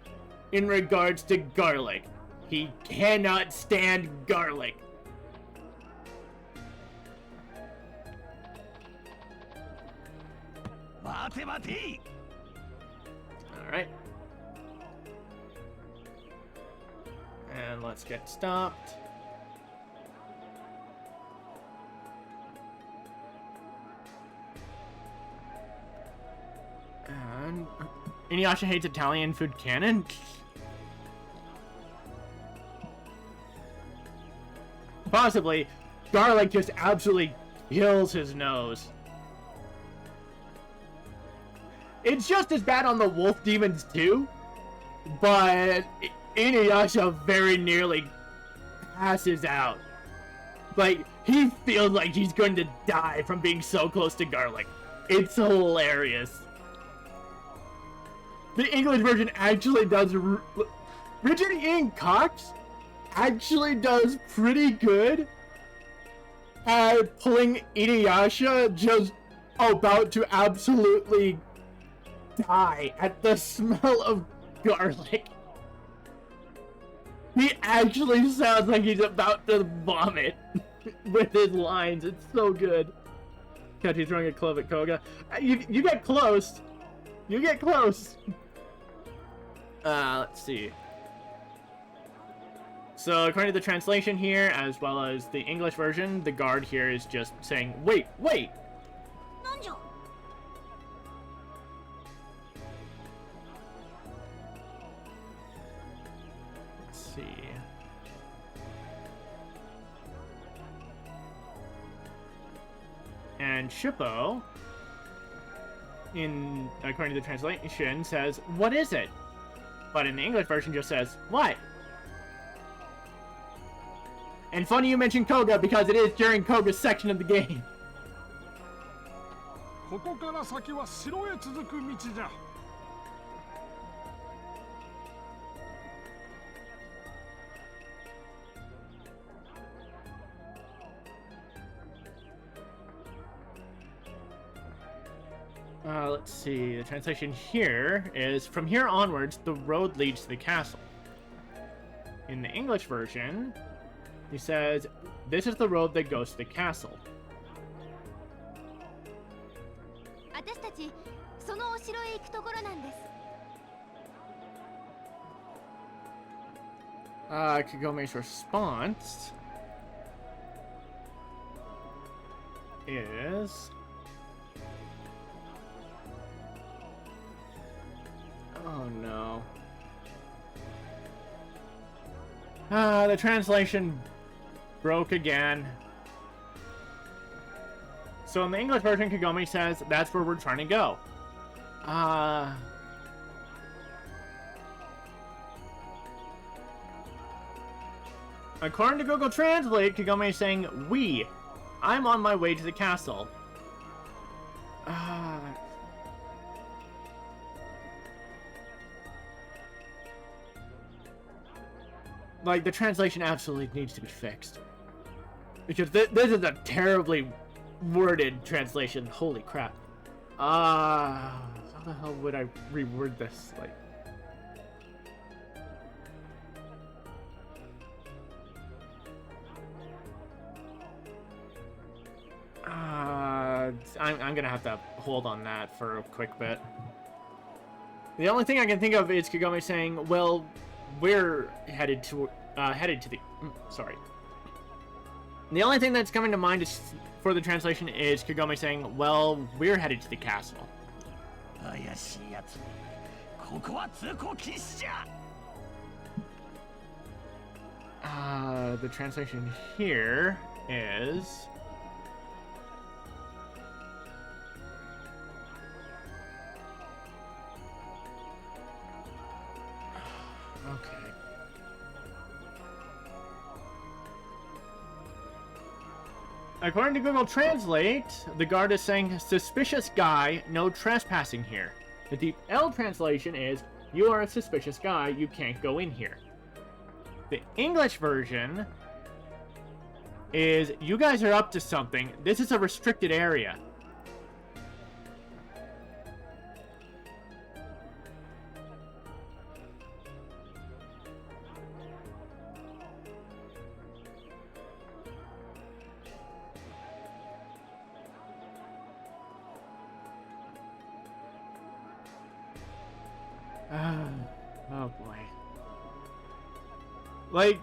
In regards to garlic. He cannot stand garlic. Alright. And let's get stopped. And InuYasha hates Italian food canon? Possibly. Garlic just absolutely kills his nose. It's just as bad on the wolf demons too, but InuYasha very nearly passes out. Like, he feels like he's going to die from being so close to garlic. It's hilarious. The English version actually does... Richard Ian Cox actually does pretty good at pulling InuYasha just about to absolutely die at the smell of garlic. He actually sounds like he's about to vomit with his lines. It's so good. Catchy throwing a club at Koga. You get close. You get close. Let's see. So, according to the translation here, as well as the English version, the guard here is just saying, wait, wait! Let's see. And Shippo, according to the translation, says, what is it? But in the English version just says, what? And funny you mentioned Koga because it is during Koga's section of the game. Let's see, the translation here is, from here onwards, the road leads to the castle. In the English version, he says, this is the road that goes to the castle. Kagome's response is... Oh no. The translation broke again. So in the English version, Kagome says, that's where we're trying to go. According to Google Translate, Kagome is saying, I'm on my way to the castle. like, the translation absolutely needs to be fixed. Because this is a terribly worded translation. Holy crap. How the hell would I reword this? Like, I'm gonna have to hold on that for a quick bit. The only thing I can think of is Kagome saying, well, we're headed to the... sorry. The only thing that's coming to mind is, for the translation is Kagome saying, well, we're headed to the castle. 怪しいやつ。ここは通行禁止じゃ。The translation here is... Okay. According to Google Translate, the guard is saying, suspicious guy, no trespassing here. The deep L translation is, you are a suspicious guy, you can't go in here. The English version is, you guys are up to something, this is a restricted area. Oh boy. Like,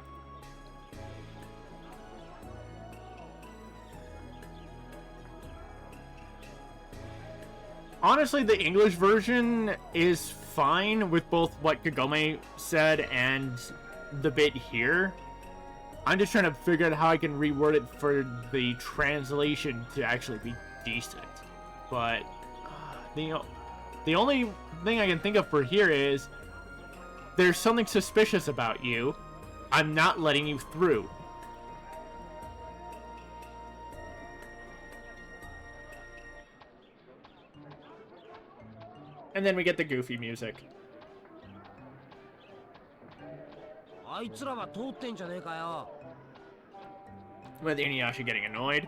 honestly, the English version is fine with both what Kagome said and the bit here. I'm just trying to figure out how I can reword it for the translation to actually be decent. But the only thing I can think of for here is, there's something suspicious about you. I'm not letting you through. And then we get the goofy music. あいつらは通ってんじゃねえかよ。 With InuYasha getting annoyed.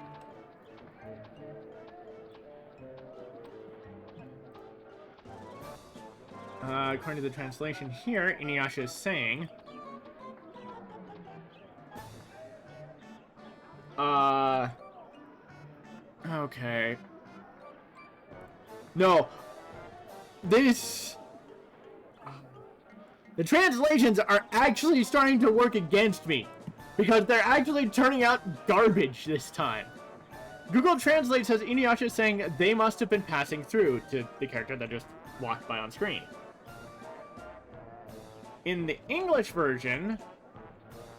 According to the translation here, InuYasha is saying... Okay. No. This... The translations are actually starting to work against me. Because they're actually turning out garbage this time. Google Translate says InuYasha is saying they must have been passing through to the character that just walked by on screen. In the English version,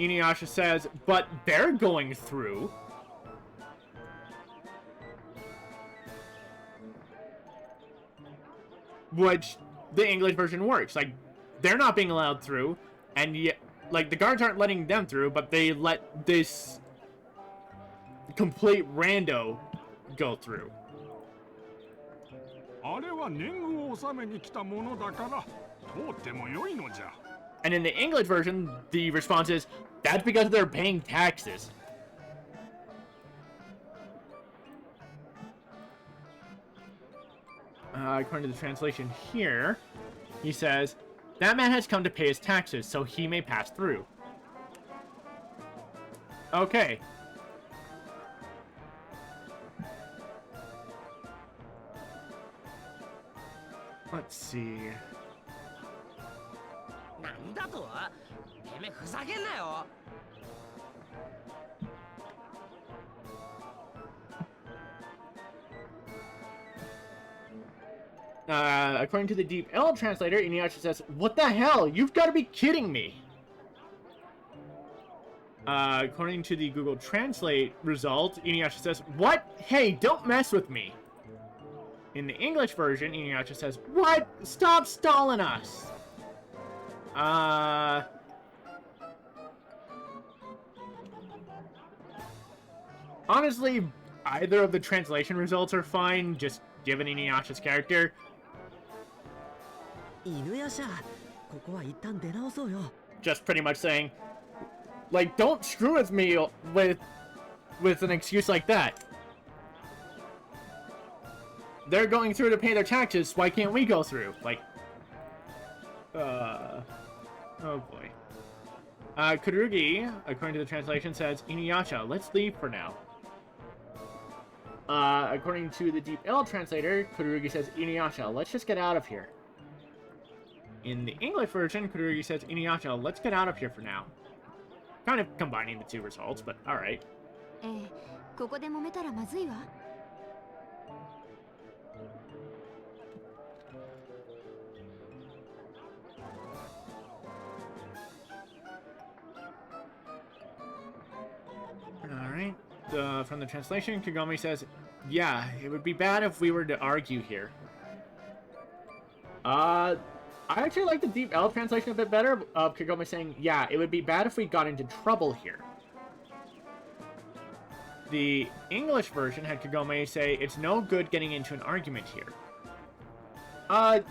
InuYasha says, but they're going through. Which, the English version works. Like, they're not being allowed through, and yet, like, the guards aren't letting them through, but they let this complete rando go through. あれは年貢を納めに来たものだから通ってもよいのじゃ。 And in the English version, the response is, that's because they're paying taxes. According to the translation here, he says, that man has come to pay his taxes, so he may pass through. Okay. Let's see. なんだと？てめえふざけんなよ。 According to the Deep L translator, InuYasha says, what the hell? You've got to be kidding me! According to the Google Translate result, InuYasha says, what? Hey, don't mess with me! In the English version, InuYasha says, what? Stop stalling us! Honestly, either of the translation results are fine, just given InuYasha's character. 犬夜叉、ここは一旦出直そうよ。 Just pretty much saying, Like, don't screw with me with an excuse like that. They're going through to pay their taxes, why can't we go through? Like, oh boy. Kururugi, according to the translation, says, InuYasha, let's leave for now. According to the Deep L translator, Kururugi says, InuYasha, let's just get out of here. In the English version, Kururugi says, InuYasha, let's get out of here for now. Kind of combining the two results, but alright. ここで揉めたらまずいわ。Alright. From the translation, Kagome says, yeah, it would be bad if we were to argue here. I actually like the Deep L translation a bit better, of Kagome saying, yeah, it would be bad if we got into trouble here. The English version had Kagome say, it's no good getting into an argument here.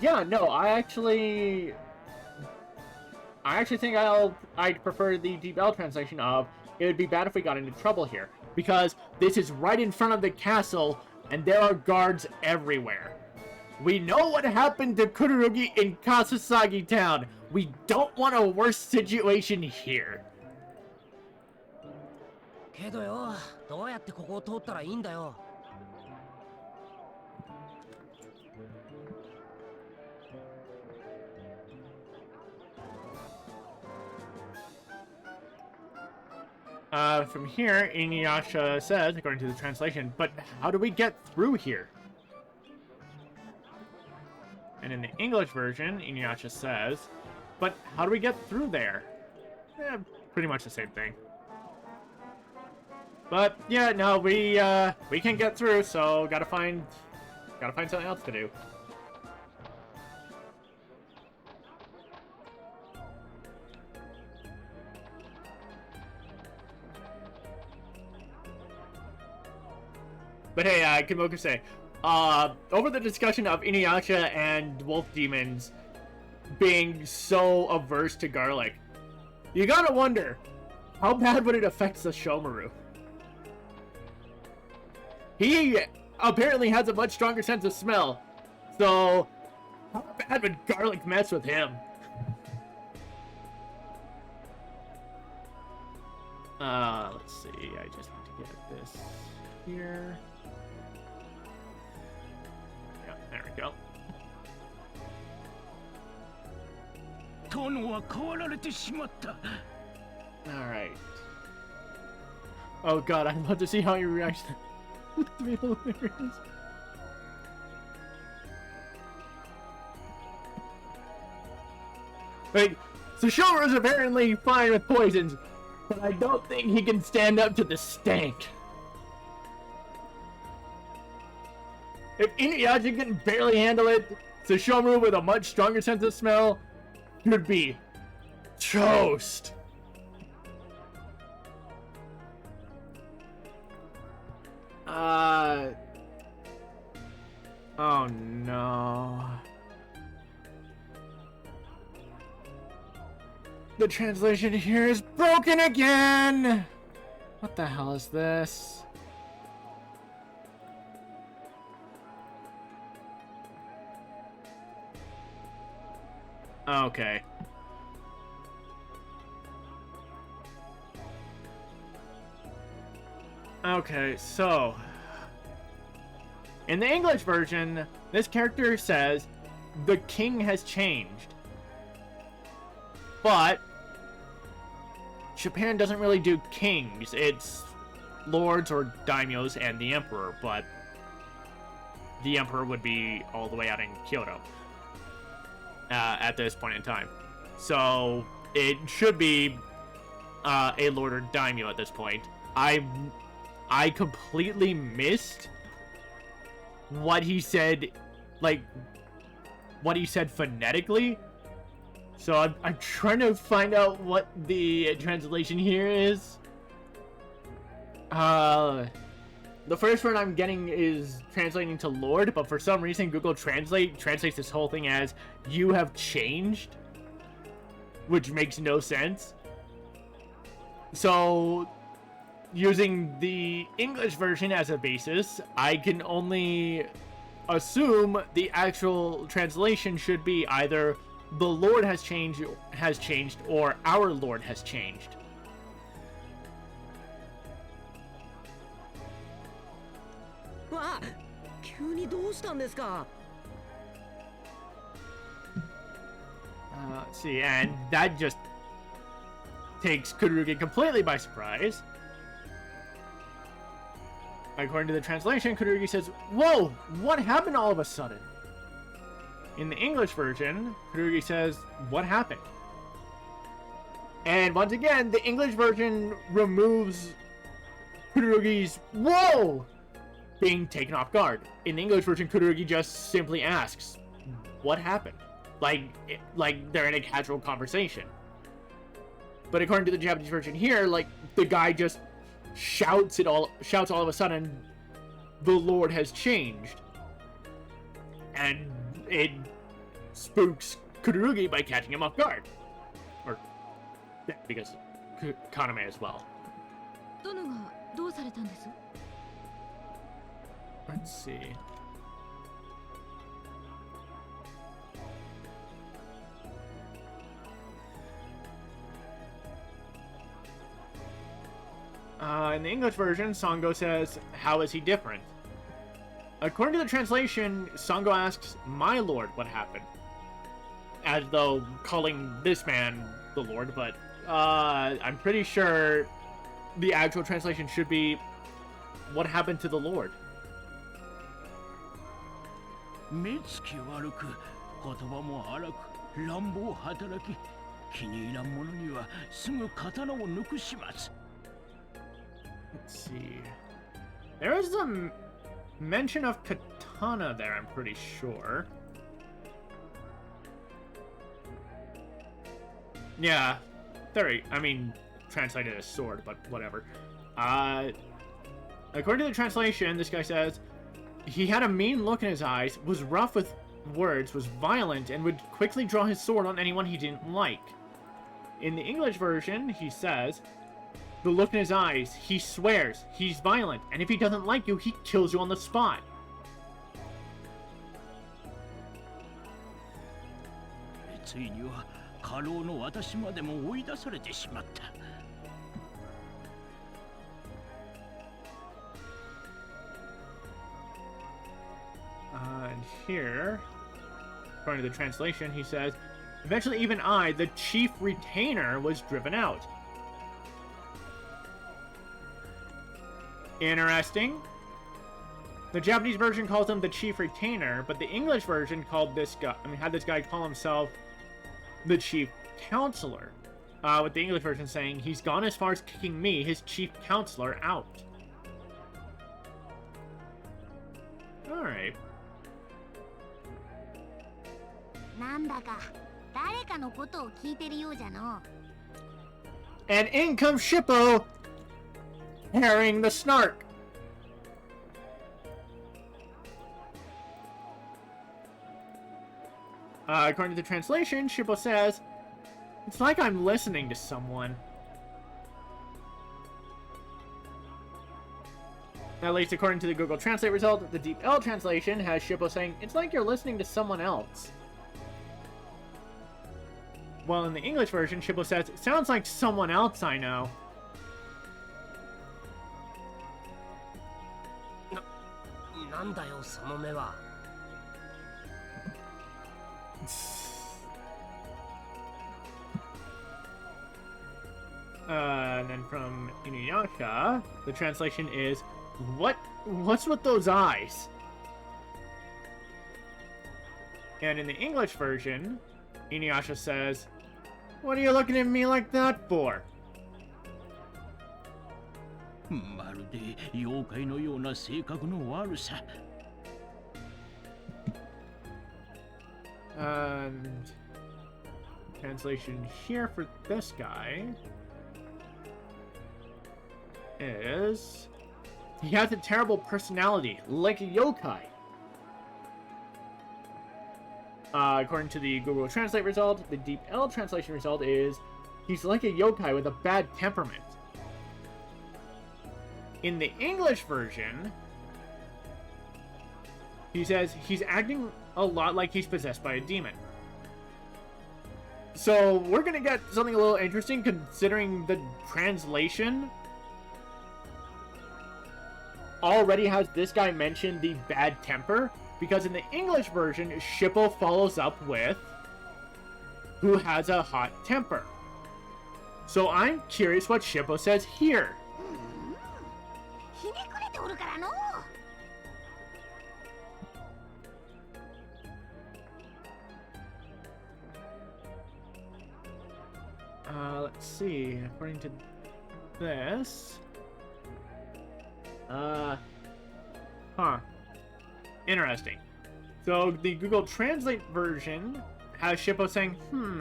Yeah, no, I actually think I'd prefer the Deep L translation of, it would be bad if we got into trouble here. Because this is right in front of the castle, and there are guards everywhere. We know what happened to Kururugi in Kasasagi Town. We don't want a worse situation here. けどよ、どうやってここを通ったらいいんだよ。From here, InuYasha says, according to the translation, but how do we get through here? And in the English version, InuYasha says, but how do we get through there? Pretty much the same thing. But yeah, no, we can get through, so gotta find something else to do. But hey, Kimoku say, over the discussion of InuYasha and wolf demons being so averse to garlic, you gotta wonder, how bad would it affect the Shomaru? He apparently has a much stronger sense of smell, so how bad would garlic mess with him? Let's see, I just need to get this here. Yeah, there we go. 殿は変わられてしまった。 Alright. Oh god, I'm about to see how he reacts. It's gonna be hilarious. Like, so Shomaru is apparently fine with poisons, but I don't think he can stand up to the stank. If InuYasha can barely handle it, Shomaru with a much stronger sense of smell should be toast. Oh no. The translation here is broken again! What the hell is this? Okay. Okay, so in the English version, this character says the king has changed. But Japan doesn't really do kings. It's lords or daimyos and the emperor, but the emperor would be all the way out in Kyoto at this point in time. So it should be a lord or daimyo at this point. I completely missed what he said, like, what he said phonetically. So I'm trying to find out what the translation here is. The first one I'm getting is translating to Lord, but for some reason Google Translate translates this whole thing as "you have changed," which makes no sense. So, using the English version as a basis, I can only assume the actual translation should be either the Lord has changed, or our Lord has changed. わあ、急にどうしたんですか。Let's see, and that just takes Kururugi completely by surprise. According to the translation, Kururugi says, "Whoa, what happened all of a sudden?" In the English version, Kururugi says, "What happened?" And once again, the English version removes Kururugi's "Whoa!" being taken off guard. In the English version, Kururugi just simply asks, "What happened?" Like they're in a casual conversation. But according to the Japanese version here, like, the guy just shouts all of a sudden, "The Lord has changed." And it spooks Kururugi by catching him off guard. Or, because Kagome as well. 殿がどうされたんです？ Let's see. In the English version, Sango says, "How is he different?" According to the translation, Sango asks, "My lord, what happened?" As though calling this man the lord, but I'm pretty sure the actual translation should be, "What happened to the lord?" 目つき悪く、言葉も荒く、乱暴働き、気に入らん者にはすぐ刀を抜く始末。 Let's see. There is a mention of katana there, I'm pretty sure. Yeah, translated as sword, but whatever. According to the translation, this guy says, he had a mean look in his eyes, was rough with words, was violent, and would quickly draw his sword on anyone he didn't like. In the English version, he says, the look in his eyes, he swears, he's violent, and if he doesn't like you, he kills you on the spot. And here, according to the translation, he says, eventually even I, the chief retainer, was driven out. Interesting. The Japanese version calls him the chief retainer, but the English version called this guy, had this guy call himself the chief counselor. With the English version saying he's gone as far as kicking me, his chief counselor, out. Alright. なんだか誰かのことを聞いてるようじゃの。 And in comes Shippo, carrying the snark. According to the translation, Shippo says, "It's like I'm listening to someone." At least according to the Google Translate result, the Deep L translation has Shippo saying, "It's like you're listening to someone else." While in the English version, Shippo says, "It sounds like someone else I know." なんだよその目は。And then from InuYasha, the translation is, What's with those eyes?" And in the English version, InuYasha says, "What are you looking at me like that for?" まるで妖怪のような性格の悪さ。And translation here for this guy is, he has a terrible personality, like a yokai. According to the Google Translate result, the Deep L translation result is, he's like a yokai with a bad temperament. In the English version, he says he's acting a lot like he's possessed by a demon. So we're gonna get something a little interesting considering the translation already has this guy mention the bad temper, because in the English version, Shippo follows up with who has a hot temper. So I'm curious what Shippo says here. Let's see. According to this, interesting. So the Google Translate version has Shippo saying,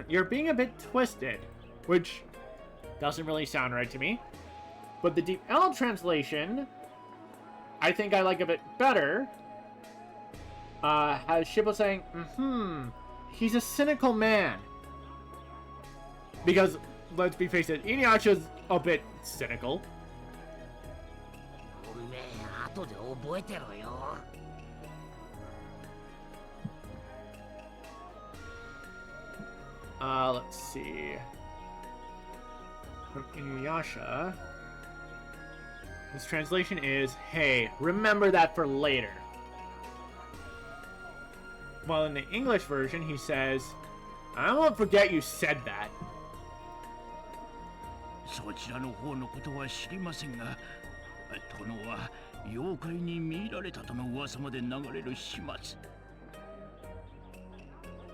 you're being a bit twisted, which doesn't really sound right to me. But the Deep L translation, I think I like a bit better, has Shippo saying, he's a cynical man. Because, let's be face it, InuYasha's a bit cynical. Let's see. From InuYasha, his translation is, hey, remember that for later. While in the English version, he says, I won't forget you said that. そちらの方のことは知りませんが、殿は妖怪に見入られたとの噂まで流れる始末。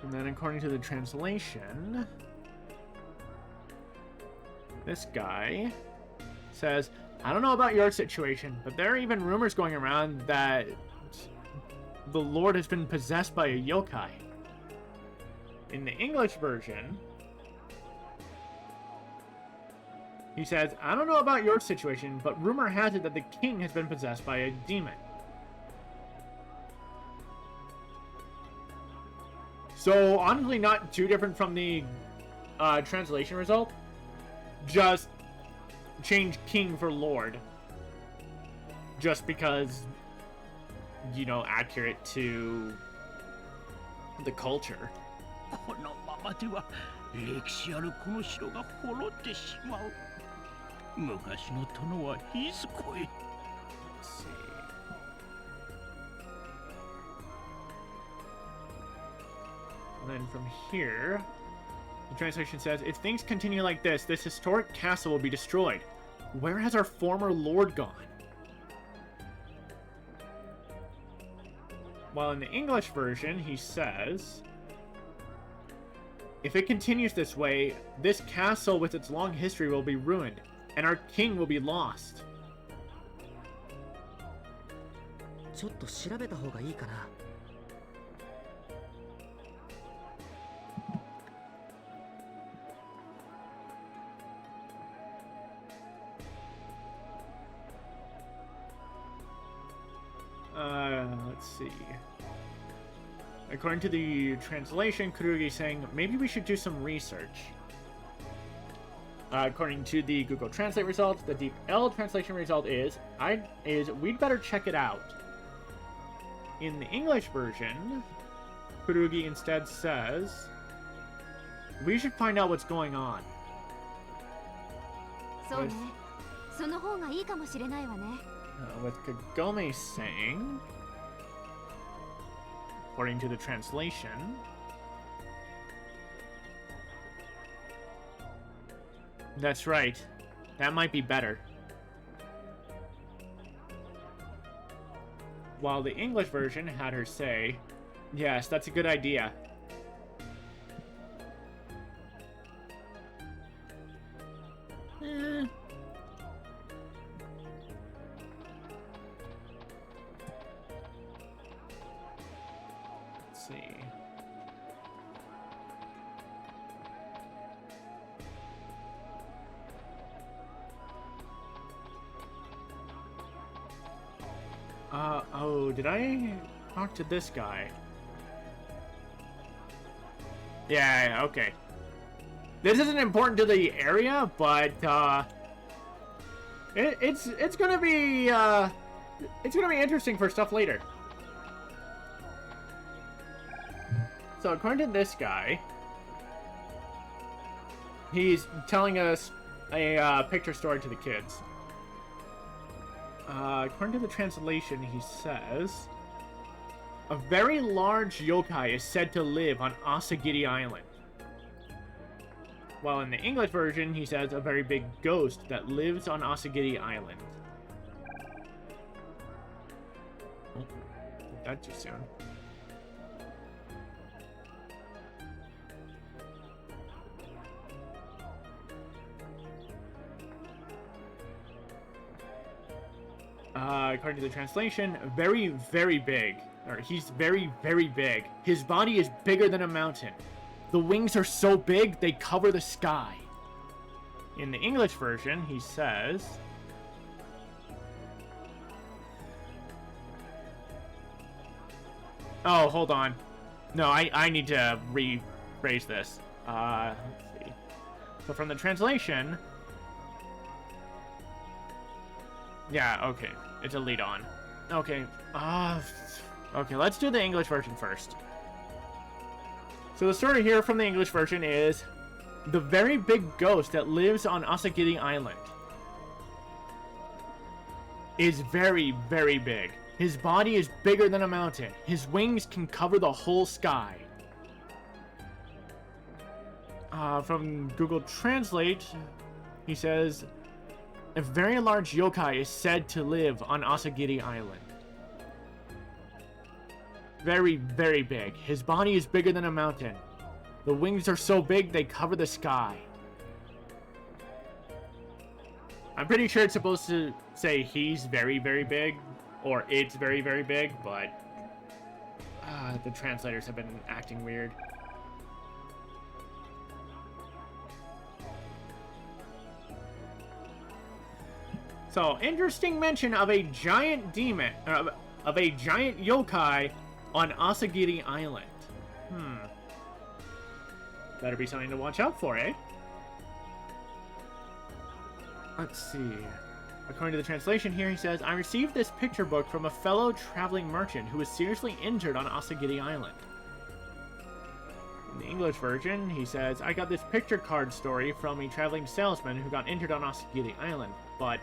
And then according to the translation, this guy says, I don't know about your situation, but there are even rumors going around that the Lord has been possessed by a yokai. In the English version, he says, I don't know about your situation, but rumor has it that the king has been possessed by a demon. So, honestly, not too different from the translation result. Just change king for lord. Just because, you know, accurate to the culture. このままでは歴史あるこの城が滅ってしまう。昔の殿はいずこへ。 Let's see. And then from here, the translation says, if things continue like this, this historic castle will be destroyed. Where has our former lord gone? While in the English version, he says, if it continues this way, this castle with its long history will be ruined, and our king will be lost. ちょっと調べた方がいいかな。Let's see. According to the translation, Kururugi is saying, maybe we should do some research. According to the Google Translate result, the Deep L translation result is we'd better check it out. In the English version, Kururugi instead says, we should find out what's going on. そうね。その方がいいかもしれないわね。With Kagome saying, according to the translation, that's right. That might be better. While the English version had her say, yes, that's a good idea. Let's see. Oh, did I talk to this guy? Yeah, okay. This isn't important to the area, but, It's gonna be interesting for stuff later. So according to this guy, he's telling us a picture story to the kids. According to the translation, he says, a very large yokai is said to live on Asagiri Island. While in the English version, he says a very big ghost that lives on Asagiri Island. Oh, that too soon. According to the translation, very, very big. Or he's very, very big. His body is bigger than a mountain. The wings are so big, they cover the sky. In the English version, he says... Oh, hold on. No, I need to rephrase this. Let's see. So from the translation... Yeah, okay. It's a lead on. Okay. Okay, let's do the English version first. So the story here from the English version is the very big ghost that lives on Asagiri Island is very, very big. His body is bigger than a mountain. His wings can cover the whole sky. From Google Translate, he says, a very large yokai is said to live on Asagiri Island. Very, very big. His body is bigger than a mountain. The wings are so big they cover the sky. I'm pretty sure it's supposed to say he's very, very big, or it's very, very big, but the translators have been acting weird. So, interesting mention of a giant demon, of a giant yokai on Asagiri Island. Better be something to watch out for, eh? Let's see. According to the translation here, he says, I received this picture book from a fellow traveling merchant who was seriously injured on Asagiri Island. In the English version, he says, I got this picture card story from a traveling salesman who got injured on Asagiri Island, but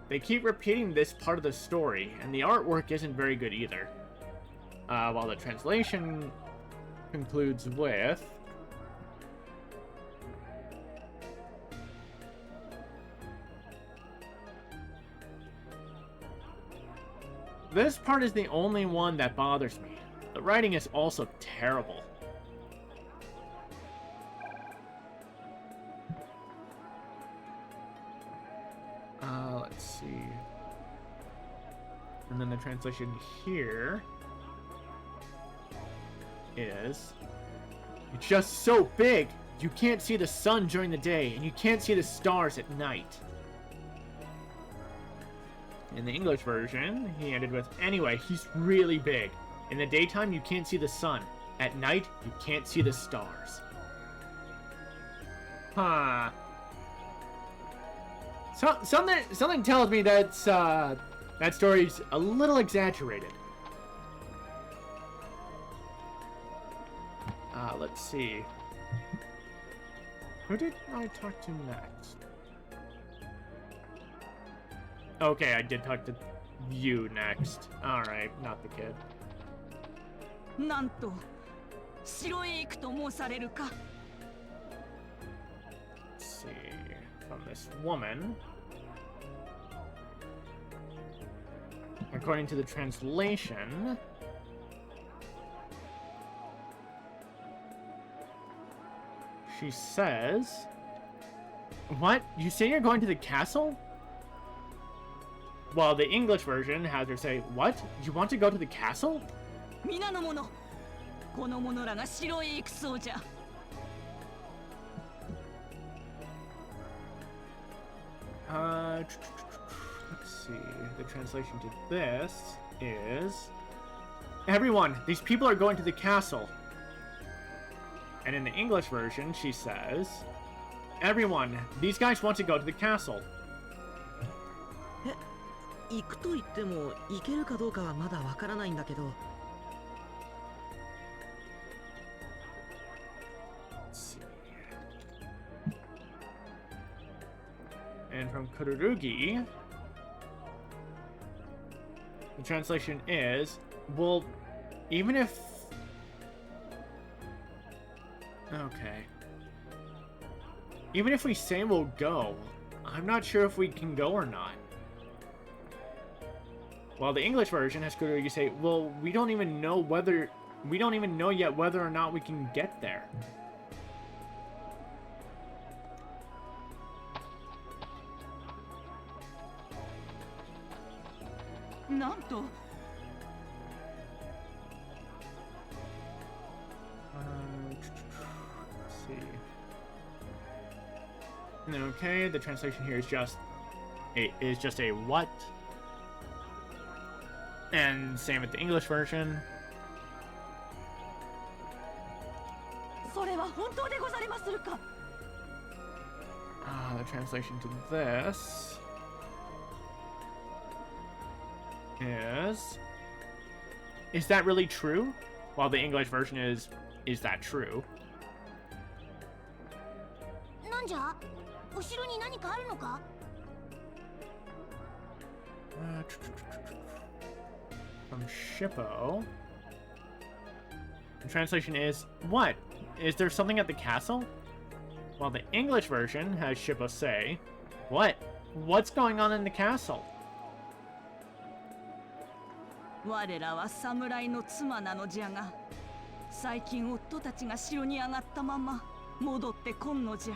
they keep repeating this part of the story, and the artwork isn't very good either. While the translation concludes with... This part is the only one that bothers me. The writing is also terrible. Let's see. And then the translation here is, it's just so big, you can't see the sun during the day, and you can't see the stars at night. In the English version, he ended with, anyway, he's really big. In the daytime, you can't see the sun. At night, you can't see the stars. Huh. Something tells me that's, that story's a little exaggerated. Let's see. Who did I talk to next? Okay, I did talk to you next. Alright, not the kid. なんと城へ行くと申されるか。 Let's see. From this woman. According to the translation, she says, what? You say you're going to the castle? Well, the English version has her say, what? You want to go to the castle? 皆の者、この者らが城へ行くそうじゃ。 Let's see. The translation to this is, everyone, these people are going to the castle. And in the English version, she says, everyone, these guys want to go to the castle. 行くと言っても行けるかどうかはまだわからないんだけど。Let's see. And from Kururugi, the translation is, well, even if... Okay. Even if we say we'll go, I'm not sure if we can go or not. While the English version has Kururugi say, well, we don't even know yet whether or not we can get there. Nanto. Let's see. Okay, the translation here is just a what? And same with the English version. それは本当でござりまするか。The translation to this is that really true? While the English version is that true? なんじゃ？後ろに何かあるのか？ From Shippo, the translation is, what? Is there something at the castle? While the English version has Shippo say, what? What's going on in the castle? 我らは侍の妻なのじゃが、最近夫たちが城に上がったまま戻ってこんのじゃ。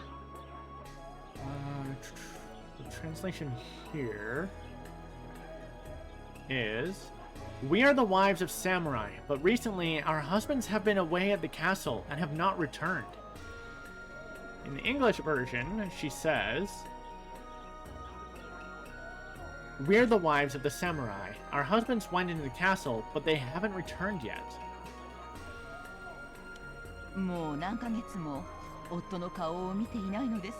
The translation here is, we are the wives of samurai, but recently our husbands have been away at the castle and have not returned. In the English version, she says, we're the wives of the samurai. Our husbands went into the castle, but they haven't returned yet. もう何ヶ月も夫の顔を見ていないのです。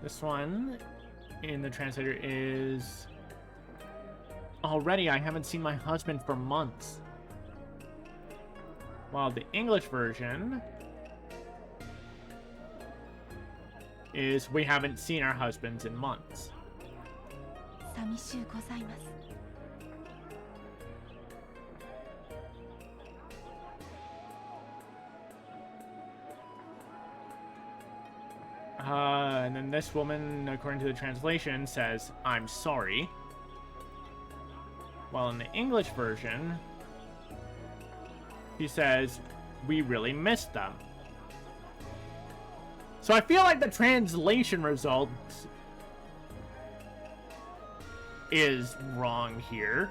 This one in the translator is, already I haven't seen my husband for months. While the English version is, we haven't seen our husbands in months. 寂しゅうございます。And then this woman, according to the translation, says, I'm sorry. While in the English version, he says, we really missed them. So I feel like the translation result is wrong here.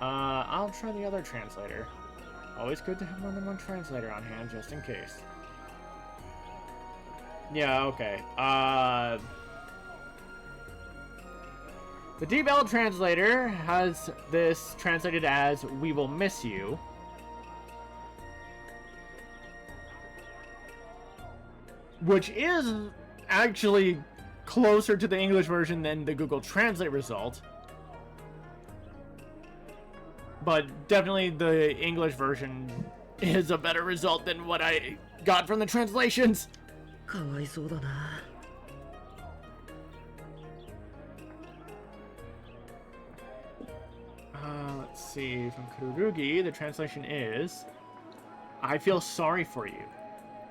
I'll try the other translator. Always good to have more than one translator on hand, just in case. Yeah, okay. The DeepL translator has this translated as, we will miss you. Which is actually closer to the English version than the Google Translate result. But definitely the English version is a better result than what I got from the translations. かわいそうだな。Let's see, from Kururugi, the translation is, I feel sorry for you.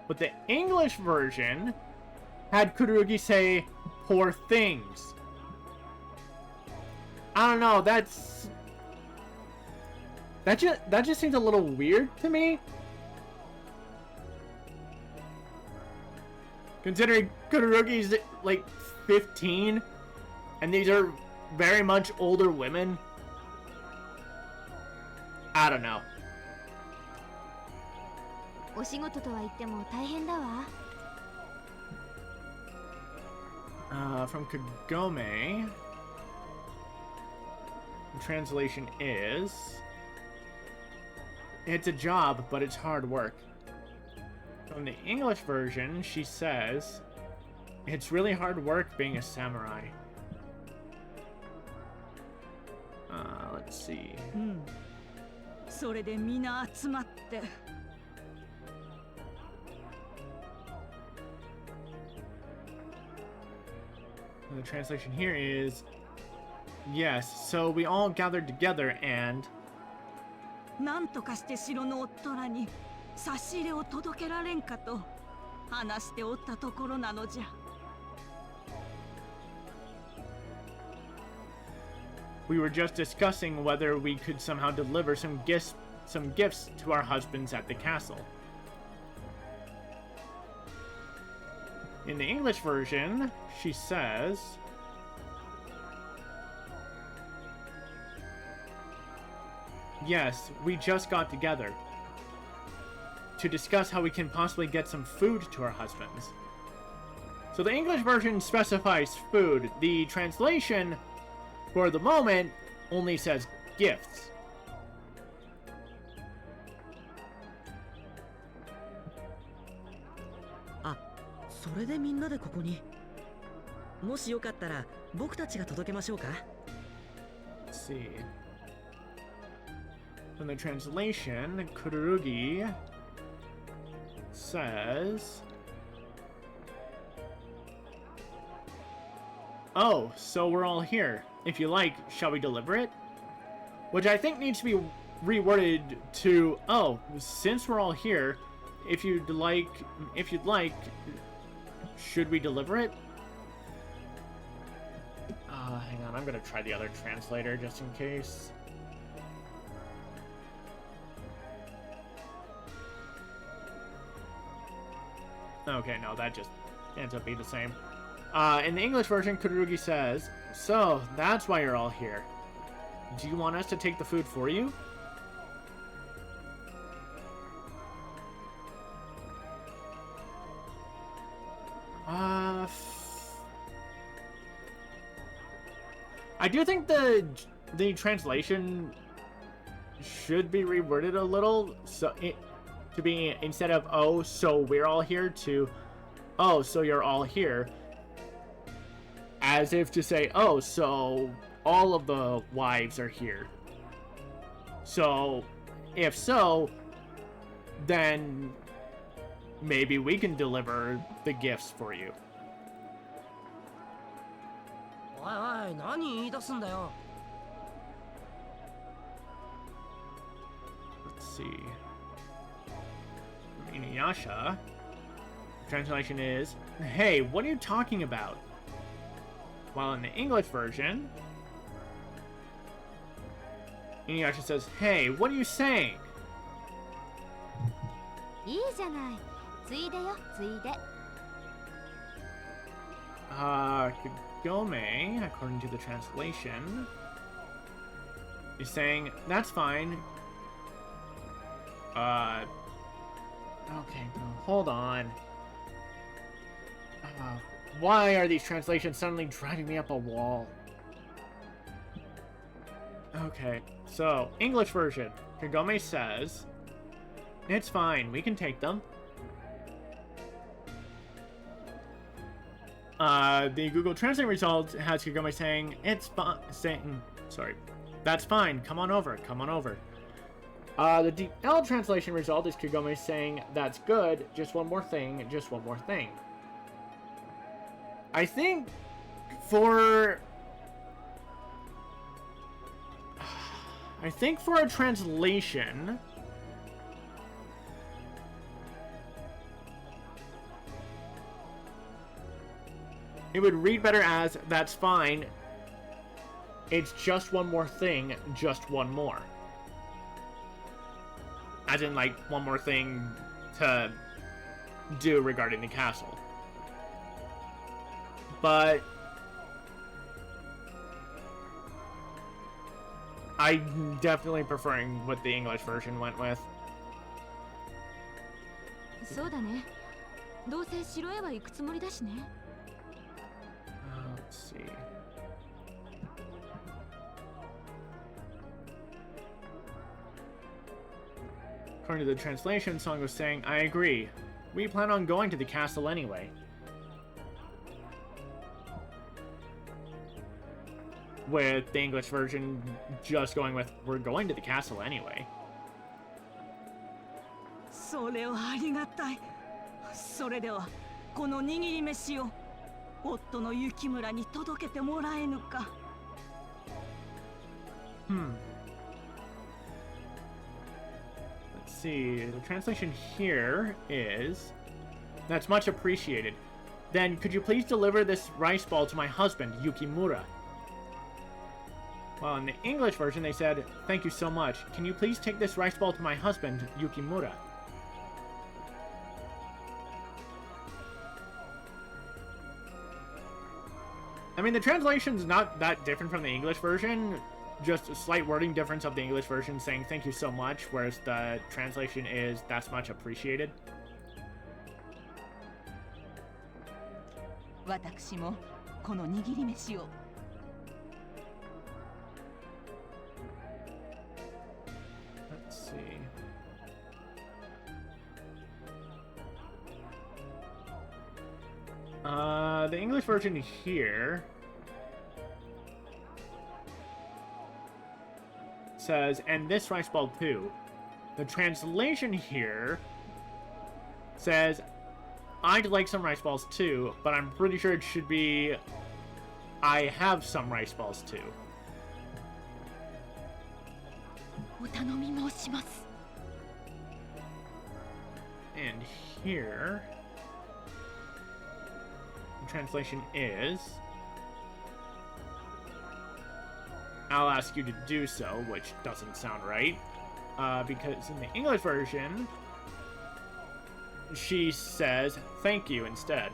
But the English version had Kururugi say, poor things. I don't know, that just seems a little weird to me. Considering Kururugi's like 15, and these are very much older women. I don't know. お仕事とは言っても大変だわ。From Kagome, the translation is, It's a job, but it's hard work. From the English version, she says, it's really hard work being a samurai. Let's see. それでみんな集まって。The translation here is, yes, so we all gathered together and... なんとかして城の夫らに差し入れを届けられんかと話しておったところなのじゃ。We were just discussing whether we could somehow deliver some gifts to our husbands at the castle. In the English version, she says, yes, we just got together to discuss how we can possibly get some food to our husbands. So the English version specifies food. The translation, for the moment, only says gifts. Ah, それでみんなでここに。もしよかったら僕たちが届けましょうか。Let's see. In the translation, Kururugi says, oh, so we're all here. If you like, shall we deliver it? Which I think needs to be reworded to, oh, since we're all here, if you'd like, should we deliver it? Hang on, I'm gonna try the other translator just in case. Okay, no, that just ends up being the same. In the English version, Kururugi says, so, that's why you're all here. Do you want us to take the food for you? I do think the translation should be reworded a little, so to be, instead of, oh, so we're all here, to, oh, so you're all here. As if to say, oh, so all of the wives are here. So, if so, then maybe we can deliver the gifts for you. おいおい、何言い出すんだよ。 Let's see. InuYasha. Translation is, hey, what are you talking about? While in the English version, InuYasha says, hey, what are you saying? いいじゃない。ついでよ、ついで。Kagome, according to the translation, is saying, that's fine. Okay, no, hold on. Why are these translations suddenly driving me up a wall? Okay, so, English version. Kagome says, it's fine, we can take them. The Google Translate result has Kagome saying, that's fine, come on over, come on over. The DL translation result is Kagome saying, that's good, just one more thing, just one more thing. I think for a translation, it would read better as, that's fine, it's just one more thing, just one more. As in, like, one more thing to do regarding the castle. But I'm definitely preferring what the English version went with. そうだね。どうせ城へは行くつもりだしね。Let's see. According to the translation, Song was saying, I agree. We plan on going to the castle anyway. With the English version just going with, we're going to the castle anyway. それはありがたい。それではこの握り飯を夫の雪村に届けてもらえぬか。Let's see, the translation here is, that's much appreciated. Then could you please deliver this rice ball to my husband, Yukimura? Well, in the English version they said, thank you so much. Can you please take this rice ball to my husband, Yukimura? I mean, the translation's not that different from the English version. Just a slight wording difference of the English version saying thank you so much, whereas the translation is that's much appreciated. 私もこの握り飯を。Let's see. The English version here says, and this rice ball too. The translation here says, I'd like some rice balls too, but I'm pretty sure it should be, I have some rice balls too. お頼み申します。 And here, the translation is, I'll ask you to do so, which doesn't sound right, because in the English version, she says thank you instead.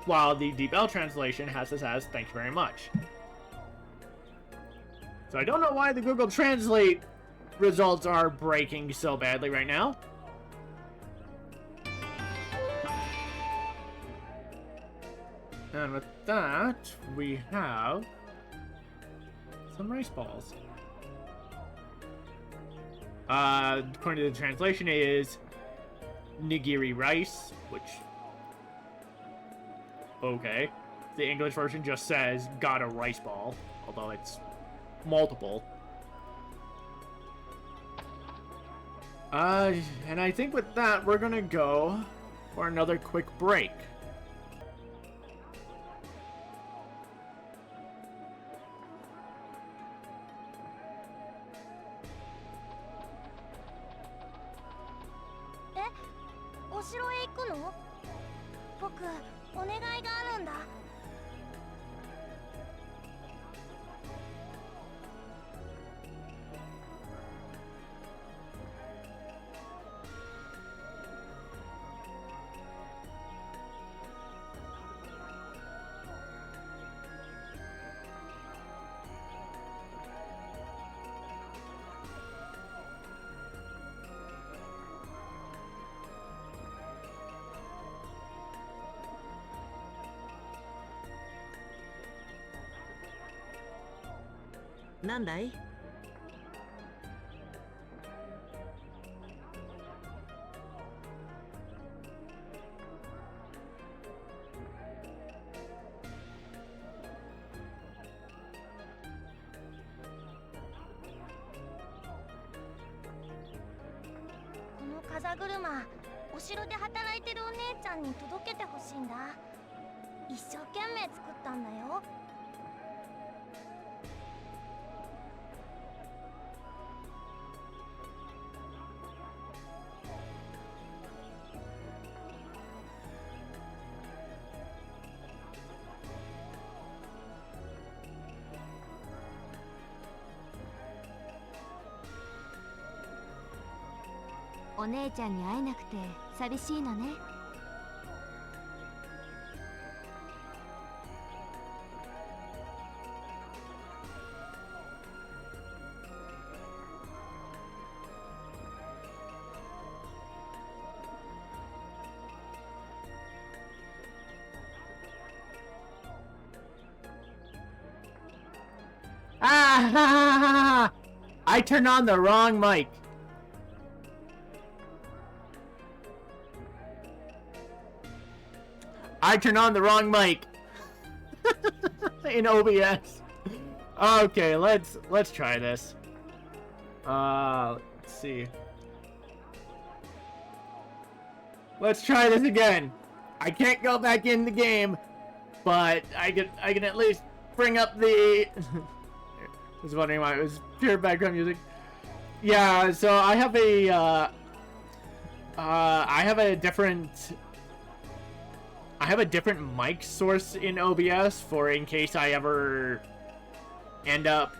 While the Deep L translation has this as thank you very much. So I don't know why the Google Translate results are breaking so badly right now. And with that, we have some rice balls. According to the translation is nigiri rice, which, okay. The English version just says got a rice ball, although it's multiple. And I think with that, we're gonna go for another quick break.なんだい？この風車、お城で働いてるお姉ちゃんに届けてほしいんだ。一生懸命作ったんだよ。お姉ちゃんに会えなくて寂しいのね。Ah, I turned on the wrong mic. I turned on the wrong mic. In OBS. Okay, let's try this. Let's see. Let's try this again. I can't go back in the game, but I can at least bring up the. I was wondering why it was pure background music. Yeah, so I have a different mic source in OBS for in case I ever end up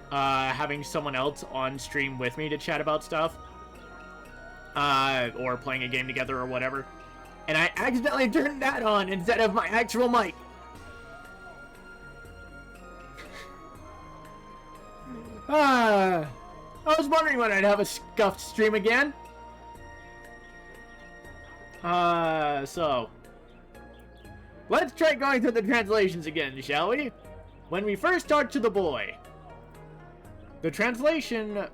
having someone else on stream with me to chat about stuff, or playing a game together or whatever. And I accidentally turned that on instead of my actual mic. I was wondering when I'd have a scuffed stream again. So let's try going through the translations again, shall we? When we first talked to the boy, the translation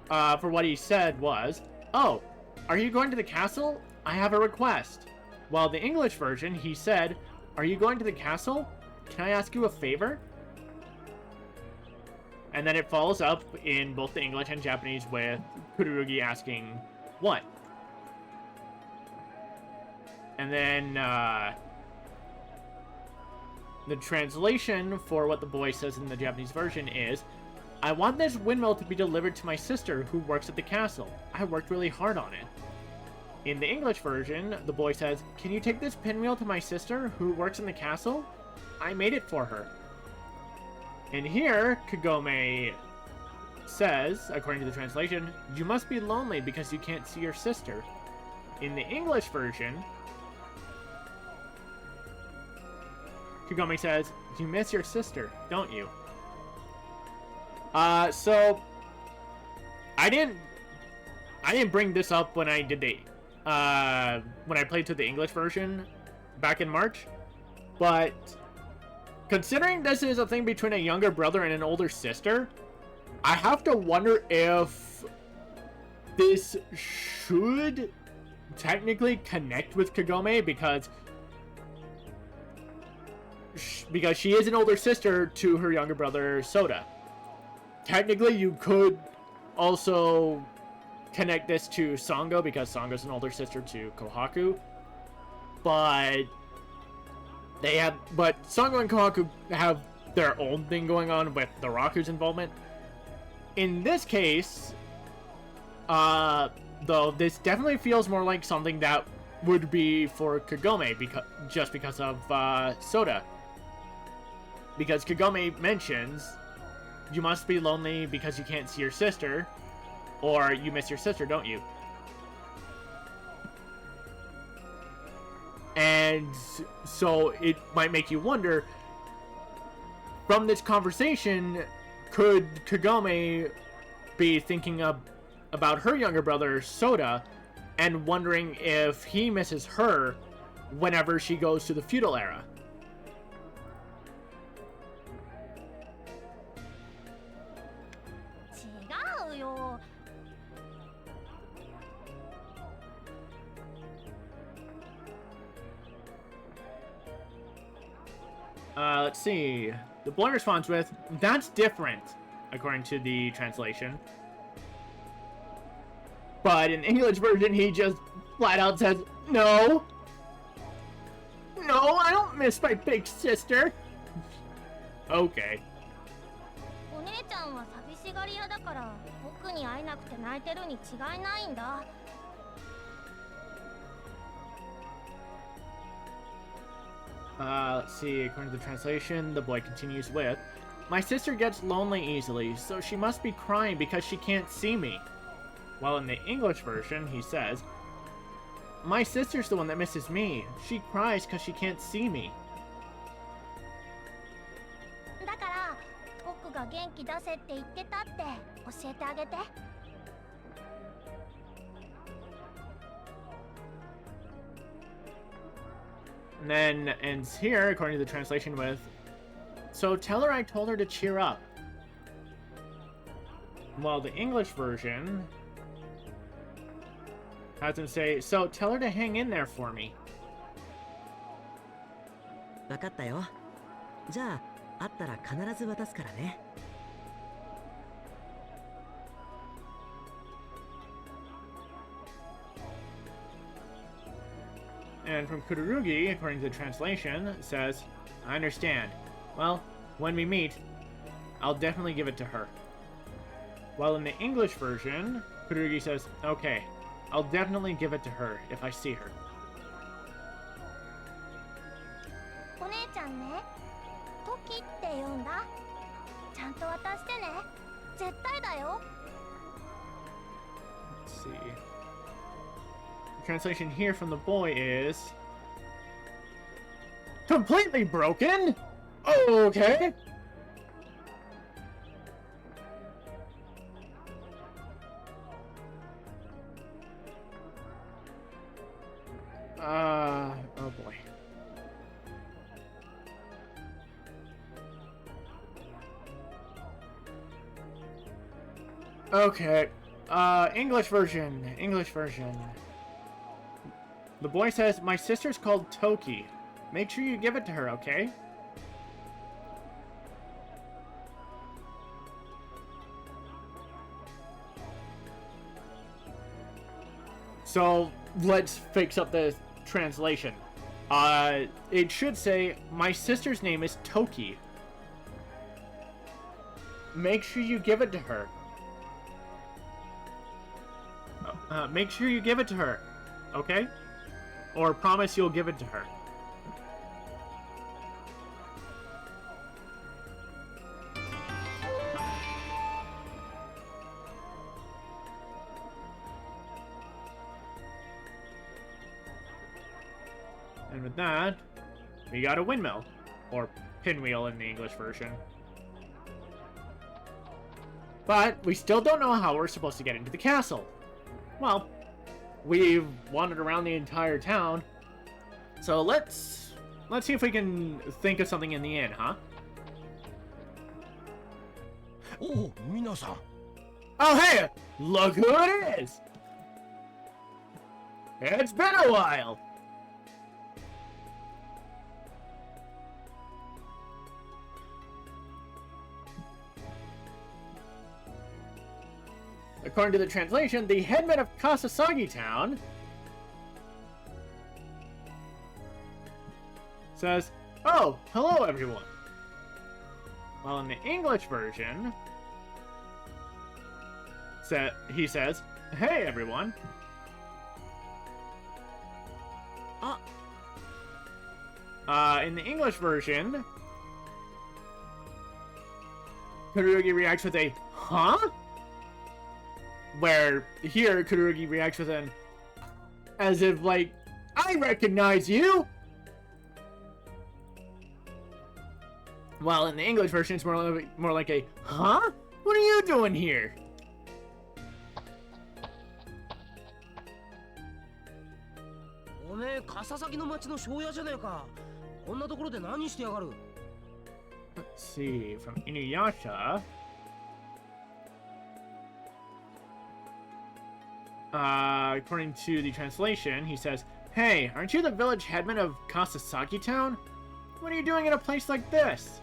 for what he said was, "Oh, are you going to the castle? I have a request." While the English version, he said, "Are you going to the castle? Can I ask you a favor?" And then it follows up in both the English and Japanese with Kururugi asking, "What?" And then the translation for what the boy says in the Japanese version is, "I want this windmill to be delivered to my sister who works at the castle. I worked really hard on it." In the English version, the boy says, "Can you take this pinwheel to my sister who works in the castle? I made it for her." And here, Kagome says, according to the translation, "You must be lonely because you can't see your sister." In the English version, Kagome says, "You miss your sister, don't you?" So I didn't bring this up when I did when I played through the English version back in March, but considering this is a thing between a younger brother and an older sister, I have to wonder if this should technically connect with Kagome because she is an older sister to her younger brother Soda. Technically, you could also connect this to Sango because Sango's an older sister to Kohaku, but Sango and Kohaku have their own thing going on with the Raku's involvement. In this case, though, this definitely feels more like something that would be for Kagome because of Soda. Because Kagome mentions, "You must be lonely because you can't see your sister," or "You miss your sister, don't you?" And so it might make you wonder, from this conversation, could Kagome be thinking about her younger brother, Soda, and wondering if he misses her whenever she goes to the feudal era? Let's see. The boy responds with, "That's different," according to the translation. But in the English version, he just flat out says, "No. No, I don't miss my big sister." Okay. お姉ちゃんは寂しがり屋だから僕に会えなくて泣いてるに違いないんだ。Let's see, according to the translation, the boy continues with, "My sister gets lonely easily, so she must be crying because she can't see me." While in the English version, he says, "My sister's the one that misses me. She cries because she can't see me." だから僕が元気出せって言ってたって教えてあげて。And then ends here, according to the translation, with, "So tell her I told her to cheer up." Well, the English version has him say, so tell her to hang in there for me. わかったよ。じゃあ、会ったら必ず渡すからね。And from Kururugi, according to the translation, says, I understand. Well, when we meet, I'll definitely give it to her. While in the English version, Kururugi says, okay, I'll definitely give it to her if I see her. お姉ちゃんね、トキって言うんだ。ちゃんと渡してね。絶対だよ。 Let's see. The translation here from the boy is completely broken? Okay. Oh boy. Okay. English version. English version. The boy says, my sister's called Toki. Make sure you give it to her, okay? So, let's fix up the translation. It should say, my sister's name is Toki. Make sure you give it to her. Make sure you give it to her, okay? Or promise you'll give it to her. And with that, we got a windmill. Or pinwheel in the English version. But we still don't know how we're supposed to get into the castle. Well, we've wandered around the entire town. So let's see if we can think of something in the end, huh? Oh, 皆さん。 Oh, hey! Look who it is! It's been a while! According to the translation, the headman of Kasasagi Town says, oh, hello everyone. While in the English version, he says, hey everyone. In the English version, Kururugi reacts with a, huh? Where here, Kururugi reacts with an, as if like, I recognize you! While in the English version, it's more like a, huh? What are you doing here? Let's see, from InuYasha. According to the translation, he says, hey, aren't you the village headman of Kasasagi Town? What are you doing in a place like this?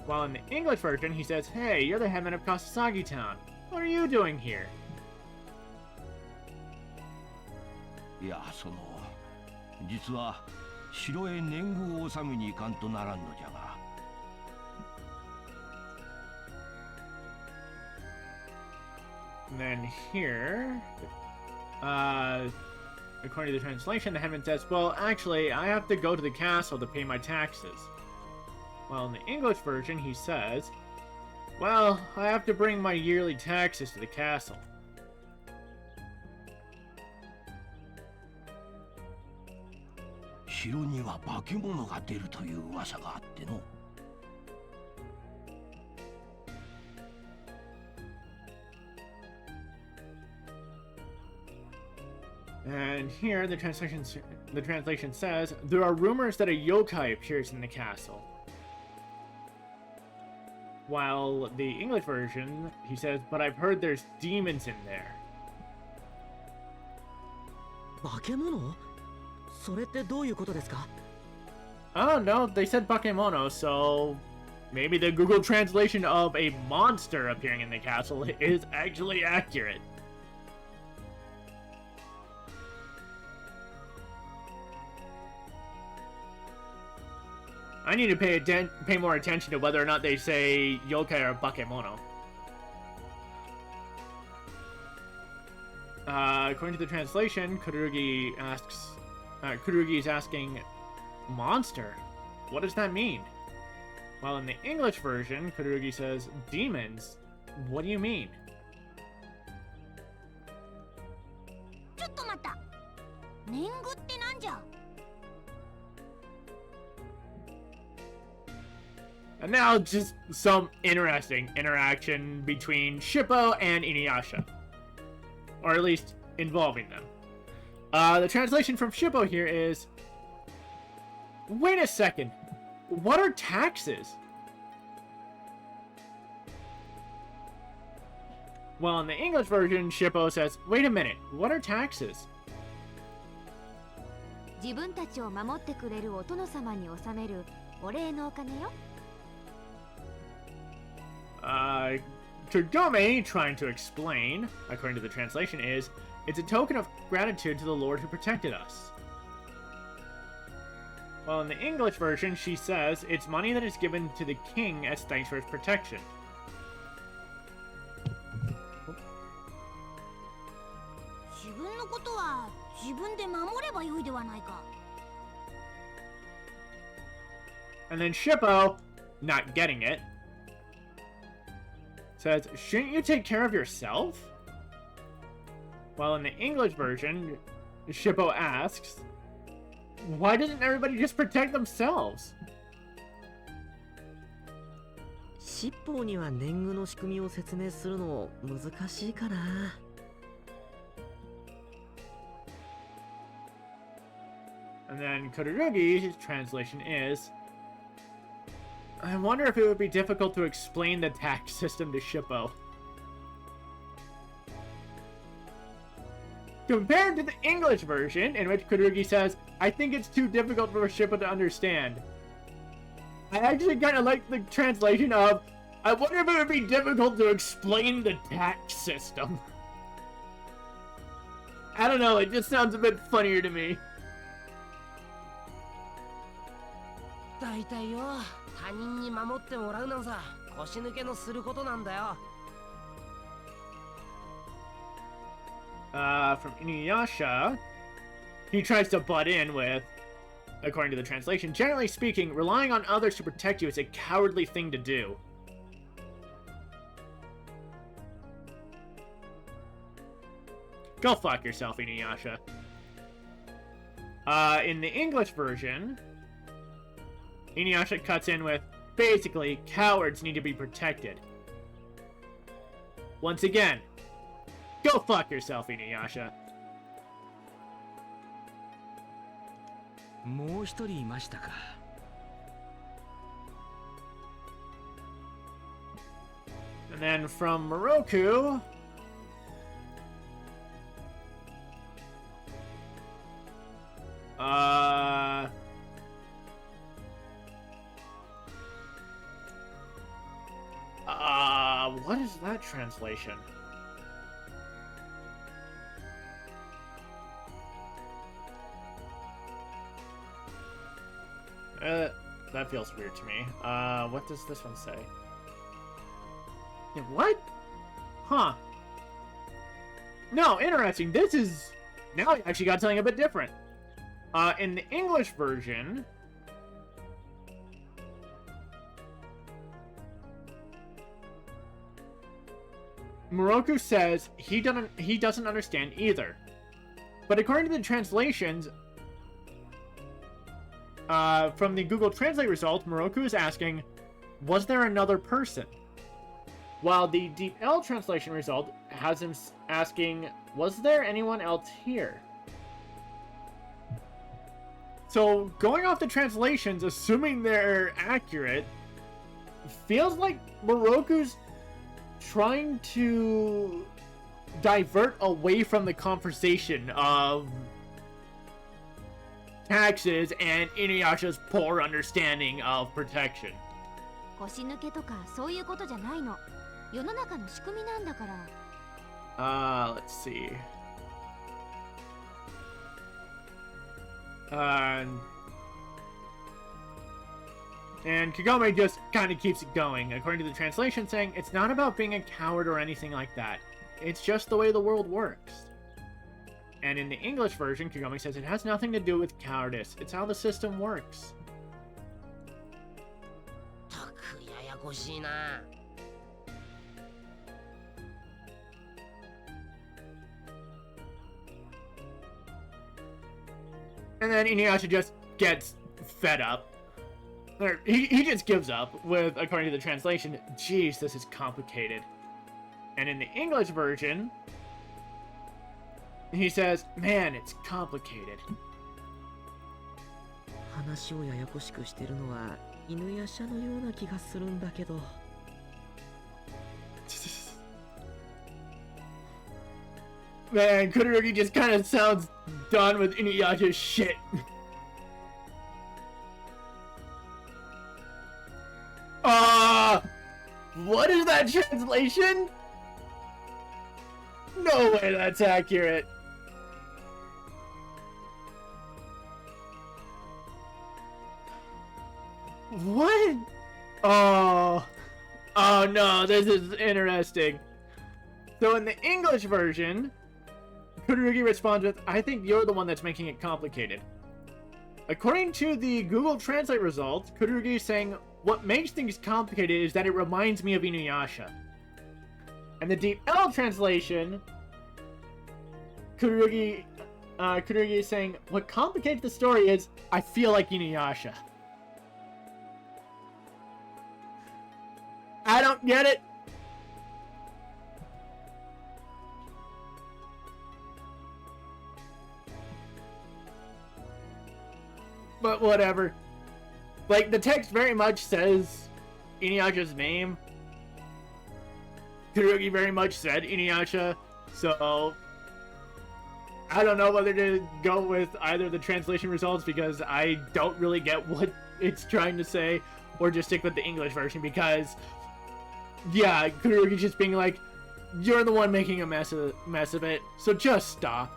While in the English version, he says, hey, you're the headman of Kasasagi Town. What are you doing here? いや、実は城へ年貢を納めに行かんとならんのじゃが。And then here, according to the translation, the headman says, well, actually, I have to go to the castle to pay my taxes. Well, in the English version, he says, well, I have to bring my yearly taxes to the castle. 城には化け物が出るという噂があっての。And here, the translation says, there are rumors that a yokai appears in the castle. While the English version, he says, but I've heard there's demons in there. 化け物？それってどういうことですか？ Oh no, they said bakemono, so maybe the Google translation of a monster appearing in the castle is actually accurate. I need to pay more attention to whether or not they say yokai or bakemono. According to the translation, Kururugi is asking, monster? What does that mean? While in the English version, Kururugi says, demons? What do you mean? ちょっと待った。年貢ってなんじゃ？ And now, just some interesting interaction between Shippo and InuYasha. Or at least, involving them. The translation from Shippo here is... Wait a second. What are taxes? Well, in the English version, Shippo says, wait a minute, what are taxes? 自分たちを守ってくれるお殿様に納めるお礼のお金よ。Kagome, trying to explain, according to the translation, is, it's a token of gratitude to the Lord who protected us. Well, in the English version, she says, it's money that is given to the king as thanks for his protection. 自分のことは自分で守ればよいではないか。 And then Shippo, not getting it, says, shouldn't you take care of yourself? While in the English version, Shippo asks, why doesn't everybody just protect themselves? 七宝には年貢の仕組みを説明するの難しいかな。 And then Kururugi's translation is, I wonder if it would be difficult to explain the tax system to Shippo. Compared to the English version, in which Kururugi says, I think it's too difficult for Shippo to understand. I actually kind of like the translation of, I wonder if it would be difficult to explain the tax system. I don't know, it just sounds a bit funnier to me. 大体よ、他人に守ってもらうなんさ、腰抜けのすることなんだよ。From InuYasha, he tries to butt in with, according to the translation, generally speaking, relying on others to protect you is a cowardly thing to do. Go fuck yourself, InuYasha. In the English version, InuYasha cuts in with, basically, cowards need to be protected. Once again, go fuck yourself, InuYasha. もう一人いましたか。And then from Moroku, what is that translation? That feels weird to me. What does this one say? What? Huh. No, interesting. This is... Now I actually got something a bit different. In the English version... Moroku says he doesn't understand either. But according to the translations, from the Google Translate result, Moroku is asking, was there another person? While the Deep L translation result has him asking, was there anyone else here? So, going off the translations, assuming they're accurate, feels like Moroku's trying to divert away from the conversation of taxes and InuYasha's poor understanding of protection. 腰抜けとかそういうことじゃないの。世の中の仕組みなんだから。Let's see. And Kagome just kind of keeps it going, according to the translation, saying, it's not about being a coward or anything like that. It's just the way the world works. And in the English version, Kagome says it has nothing to do with cowardice. It's how the system works. たくややこしいな。And then InuYasha just gets fed up. Or he just gives up with, according to the translation, geez, this is complicated. And in the English version, he says, man, it's complicated. 話をややこしくしてるのは犬や舎のような気がするんだけど。Man, Kururugi just kind of sounds done with InuYasha's shit. What is that translation? No way that's accurate. What? Oh no, this is interesting. So in the English version, Kururugi responds with, I think you're the one that's making it complicated. According to the Google Translate results, Kururugi is saying, what makes things complicated is that it reminds me of InuYasha. And the Deep L translation, Kururugi is saying, what complicates the story is, I feel like InuYasha. I don't get it. But whatever. Like, the text very much says InuYasha's name. Kururugi very much said InuYasha, so I don't know whether to go with either of the translation results because I don't really get what it's trying to say, or just stick with the English version because, yeah, Kururugi just being like, you're the one making a mess of it, so just stop.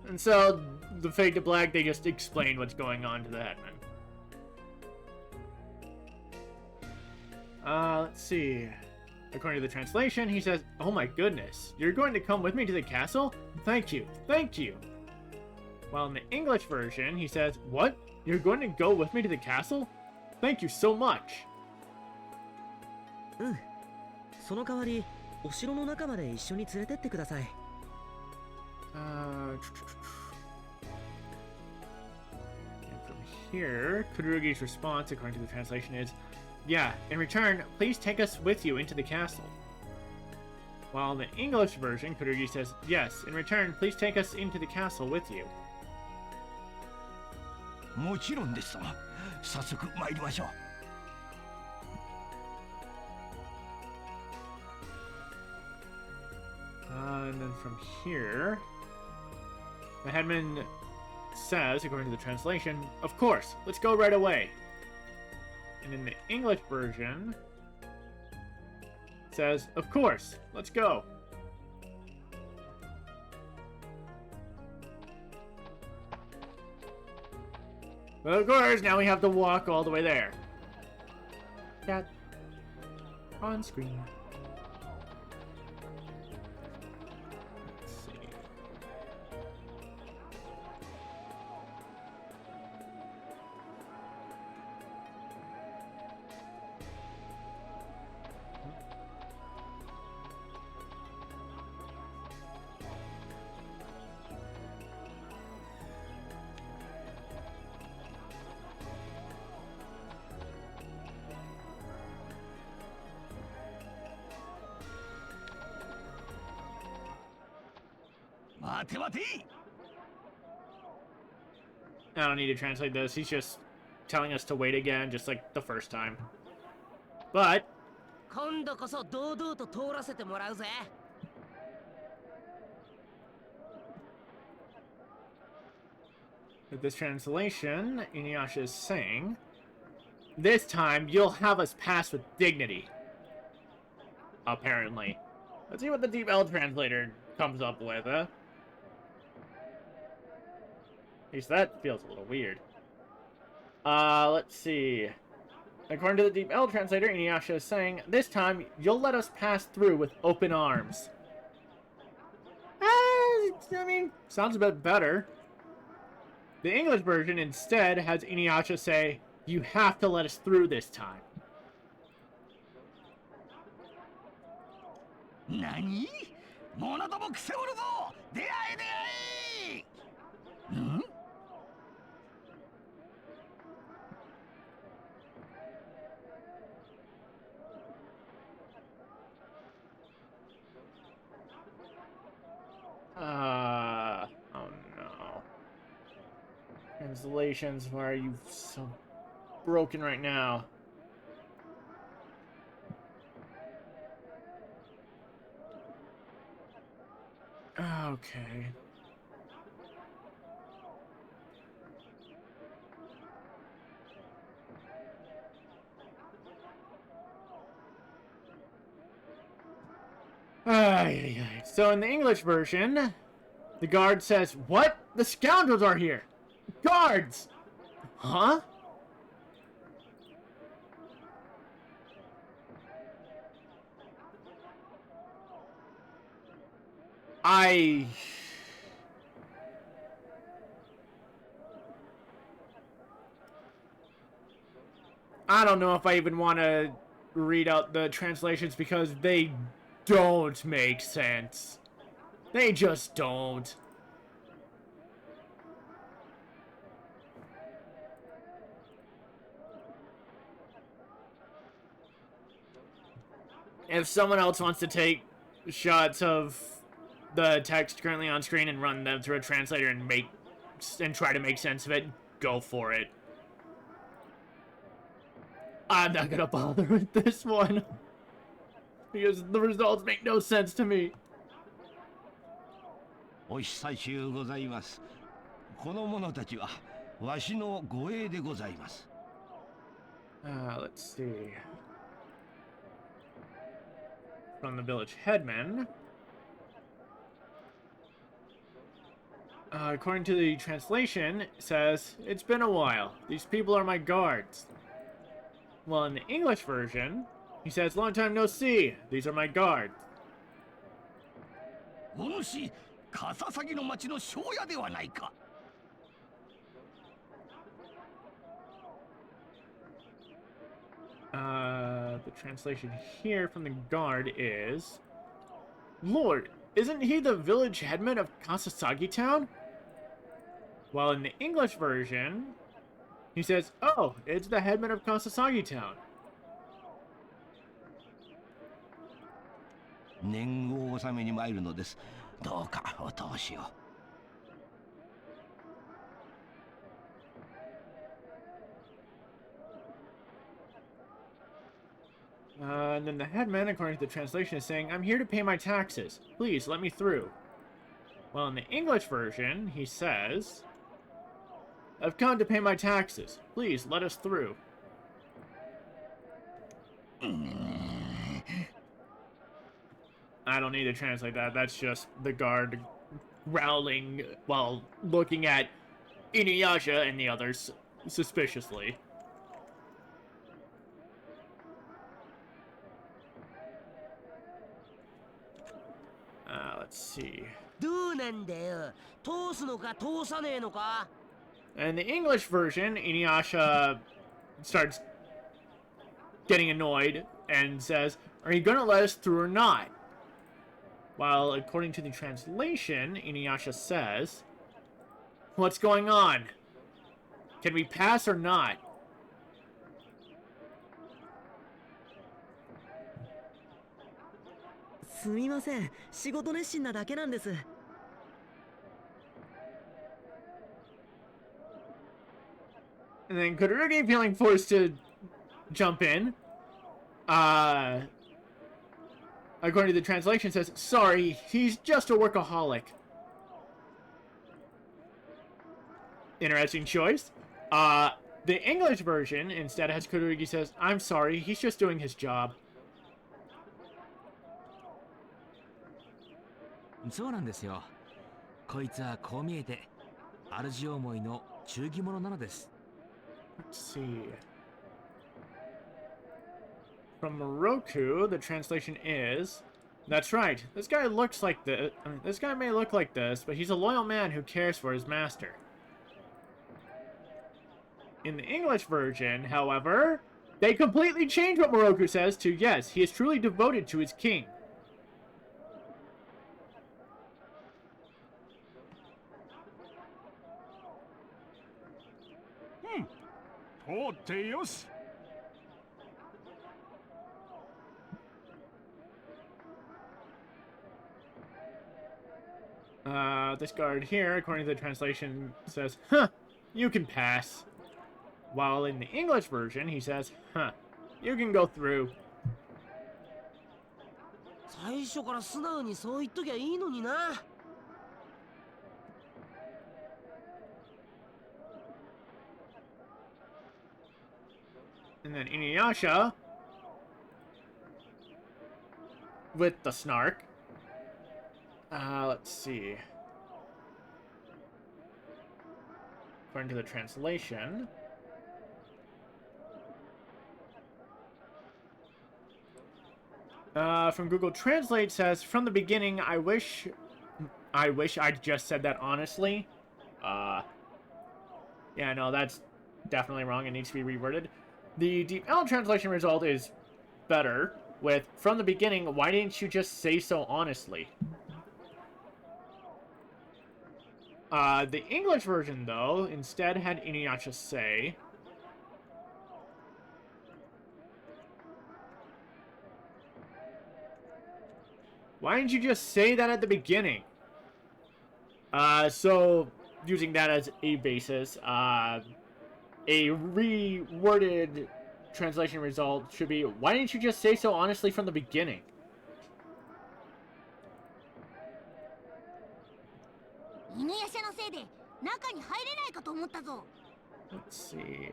And so, the Fade to Black, they just explain what's going on to the headman. Let's see. According to the translation, he says, oh my goodness, you're going to come with me to the castle? Thank you, thank you. While in the English version, he says, what? You're going to go with me to the castle? Thank you so much. その代わり、お城の中まで一緒に連れてってください。And from here, Kururugi's response, according to the translation, is, yeah, in return, please take us with you into the castle. While in the English version, Kururugi says, yes, in return, please take us into the castle with you. もちろんですわ。早速参りましょう。And then from here, the headman says, according to the translation, of course, let's go right away. And in the English version, it says, of course, let's go. But of course, now we have to walk all the way there. That on screen. 待て待て。 I don't need to translate this. He's just telling us to wait again, just like the first time. But 今度こそ堂々と通らせてもらうぜ。 with this translation, InuYasha is saying, this time you'll have us pass with dignity. Apparently. Let's see what the Deep L translator comes up with, huh? At least that feels a little weird. Let's see. According to the Deep L translator, InuYasha is saying, this time you'll let us pass through with open arms. I mean, sounds a bit better. The English version instead has InuYasha say, you have to let us through this time. 何？物どもくせおるぞ。出会え出会え。ん？ Oh no. Translations, why are you so broken right now? Okay. So in the English version, the guard says, what? The scoundrels are here! Guards! Huh? I don't know if I even want to read out the translations because they don't make sense. They just don't. If someone else wants to take shots of the text currently on screen and run them through a translator and try to make sense of it, go for it. I'm not gonna bother with this one because the results make no sense to me. お久しゅうございます。この者たちはわしの護衛でございます。Let's see. From the village headman. According to the translation, it says, it's been a while. These people are my guards. Well, in the English version, he says, long time no see. These are my guards. お主、カササギの町の庄屋ではないか。 The translation here from the guard is, Lord, isn't he the village headman of Kasasagi town? While in the English version, he says, oh, it's the headman of Kasasagi town. 年貢納めに参るのです。どうかお通しを。 And then the headman, according to the translation, is saying, I'm here to pay my taxes. Please, let me through. Well, in the English version, he says, I've come to pay my taxes. Please, let us through. I don't need to translate that. That's just the guard growling while looking at InuYasha and the others suspiciously. Let's see. どうなんだよ。通すのか通さねえのか。 In the English version, InuYasha starts getting annoyed and says, are you gonna let us through or not? While according to the translation, InuYasha says, what's going on? Can we pass or not? すみません、仕事熱心なだけなんです。And then Kururugi, feeling forced to jump in, according to the translation, says, "Sorry, he's just a workaholic." Interesting choice. The English version instead has Kururugi says, "I'm sorry, he's just doing his job." そうなんですよ。こいつはこう見えて主思いの忠義者なのです。 Let's see. From Moroku, the translation is, "That's right. This guy looks like this. This guy may look like this, but he's a loyal man who cares for his master." In the English version, however, they completely change what Moroku says to, "Yes, he is truly devoted to his king." Hmm. 通ってよし。This guard here, according to the translation, says, "Huh, you can pass." While in the English version, he says, "Huh, you can go through." 最初から素直にそう言っときゃいいのにな。And then InuYasha, with the snark. Let's see. According to the translation, from Google Translate says, "From the beginning, I wish I'd just said that honestly." Yeah, no, that's definitely wrong. It needs to be reworded. The Deep L translation result is better with, "From the beginning, why didn't you just say so honestly?" The English version, though, instead had InuYasha say, "Why didn't you just say that at the beginning?" So, using that as a basis, a reworded translation result should be, "Why didn't you just say so honestly from the beginning?" 犬夜叉のせいで中に入れないかと思ったぞ。 Let's see.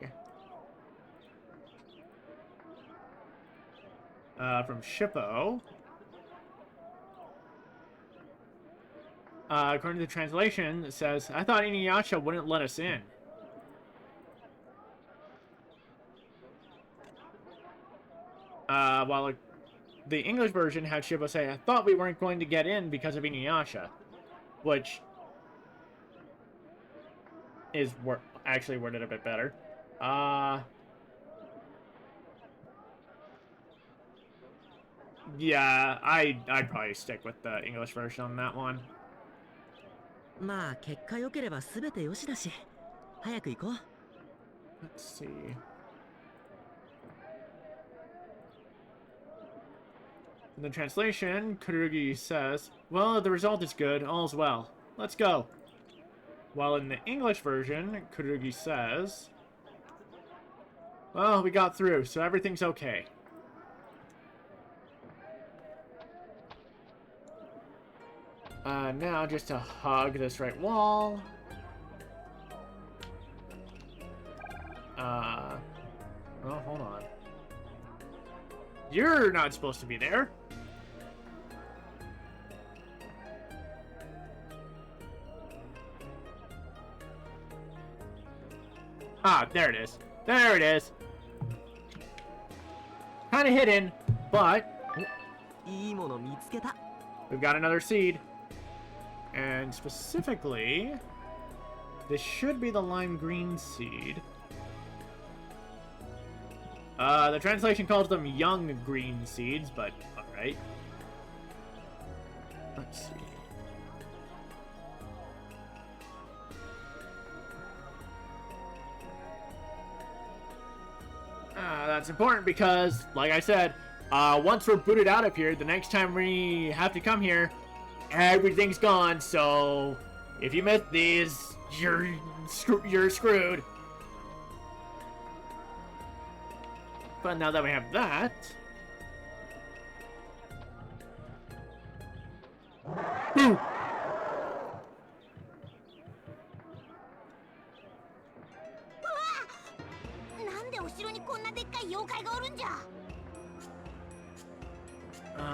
From Shippo. According to the translation, it says, "I thought InuYasha wouldn't let us in." While the English version had Shippo say, "I thought we weren't going to get in because of InuYasha," which is actually worded a bit better. Yeah, I'd probably stick with the English version on that one. まあ結果良ければ全て良しだし、早く行こう。 Let's see. In the translation, Kururugi says, "Well, the result is good. All's well. Let's go." While in the English version, Kururugi says, "Well, we got through, so everything's okay." Now, just to hug this right wall. Oh, hold on. You're not supposed to be there. Ah, there it is. There it is. Kind of hidden, but いいもの見つけた。 we've got another seed. And specifically, this should be the lime green seed. The translation calls them young green seeds, but alright. Let's see. That's important because, like I said, once we're booted out of here, the next time we have to come here, everything's gone, so if you miss these, you're screwed. But now that we have that... Boom!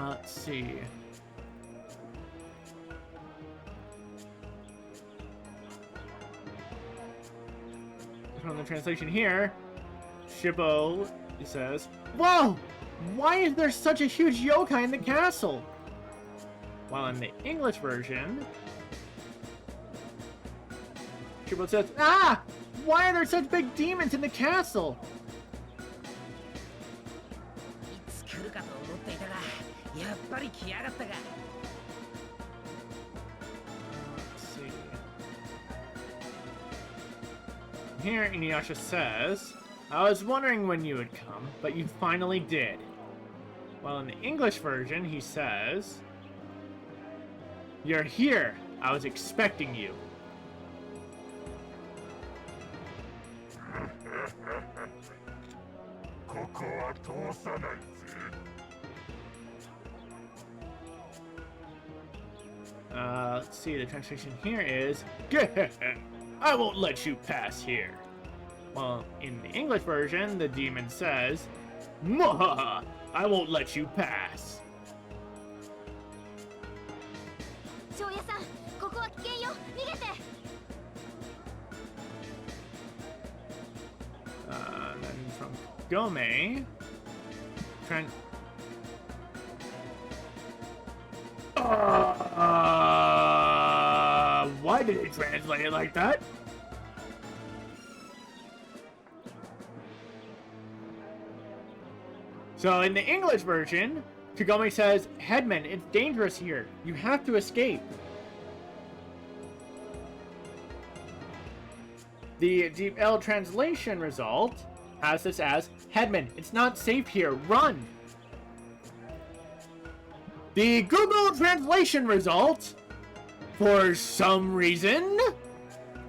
Let's see. From the translation here, Shippo says, "Whoa! Why is there such a huge yokai in the castle?" While in the English version, Shippo says, "Ah! Why are there such big demons in the castle?" Let's see. Here, InuYasha says, "I was wondering when you would come, but you finally did." While in the English version, he says, "You're here. I was expecting you." Let's see, the translation here is, "I won't let you pass here." Well, in the English version, the demon says, "Mwahaha, I won't let you pass." Then from Kagome, why did it translate it like that? So in the English version, Kagome says, "Headman, it's dangerous here. You have to escape." The Deep L translation result has this as, "Headman, it's not safe here. Run." The Google translation result, for some reason,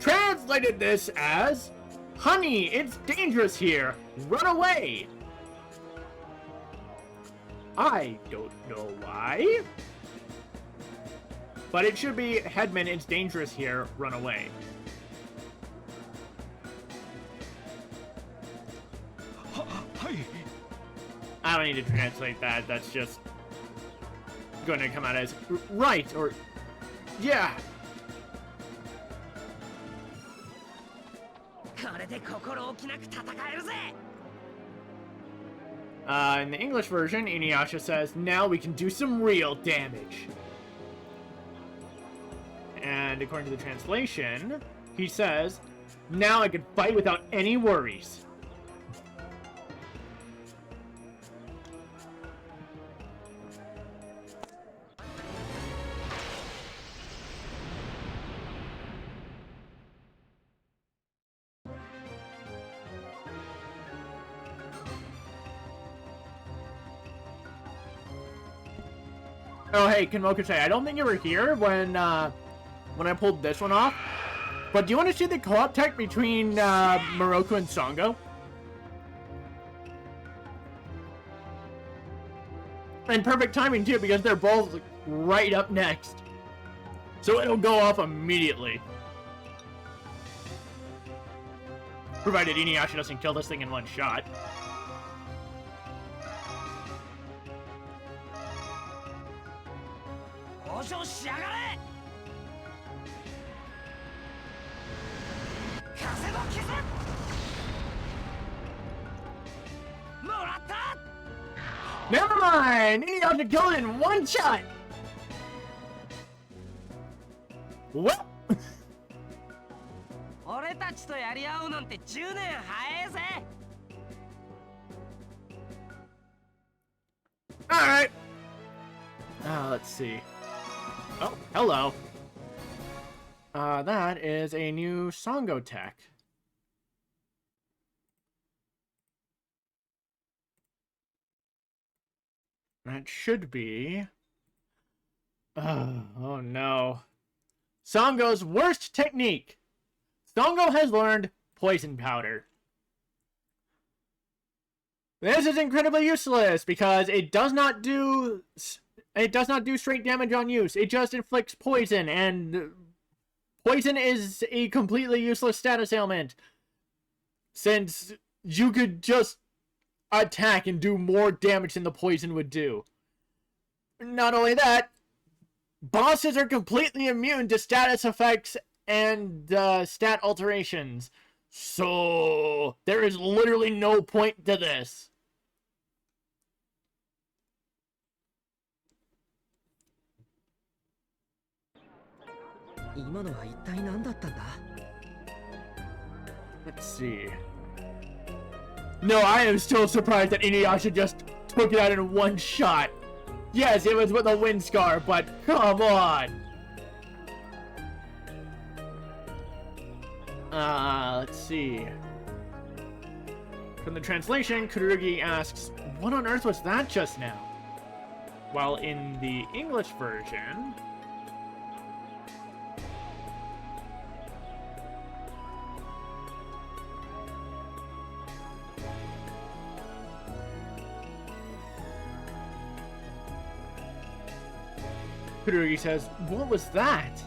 translated this as, "Honey, it's dangerous here. Run away." I don't know why. But it should be, "Headman, it's dangerous here. Run away." I don't need to translate that. That's just going to come out as right or yeah. In the English version, InuYasha says, "Now we can do some real damage." And according to the translation, he says, "Now I can fight without any worries." Oh, hey, Kenmokusei, I don't think you were here when I pulled this one off. But do you want to see the co-op tech between Moroku and Sango? And perfect timing, too, because they're both right up next. So it'll go off immediately. Provided InuYasha doesn't kill this thing in one shot. Never mind! InuYasha killed it in one shot! What? Alright. Let's see. Oh, hello. That is a new Sango tech. That should be... oh no. Sango's worst technique! Sango has learned poison powder. This is incredibly useless because it does not do straight damage on use. It just inflicts poison, and poison is a completely useless status ailment, since you could just attack and do more damage than the poison would do. Not only that, bosses are completely immune to status effects and stat alterations. So there is literally no point to this. 今のは一体何だったんだ? Let's see. No, I am still surprised that InuYasha just took it out in one shot. Yes, it was with a wind scar, but come on. Let's see. From the translation, Kururugi asks, "What on earth was that just now?" While in the English version, Kururugi says, "What was that?"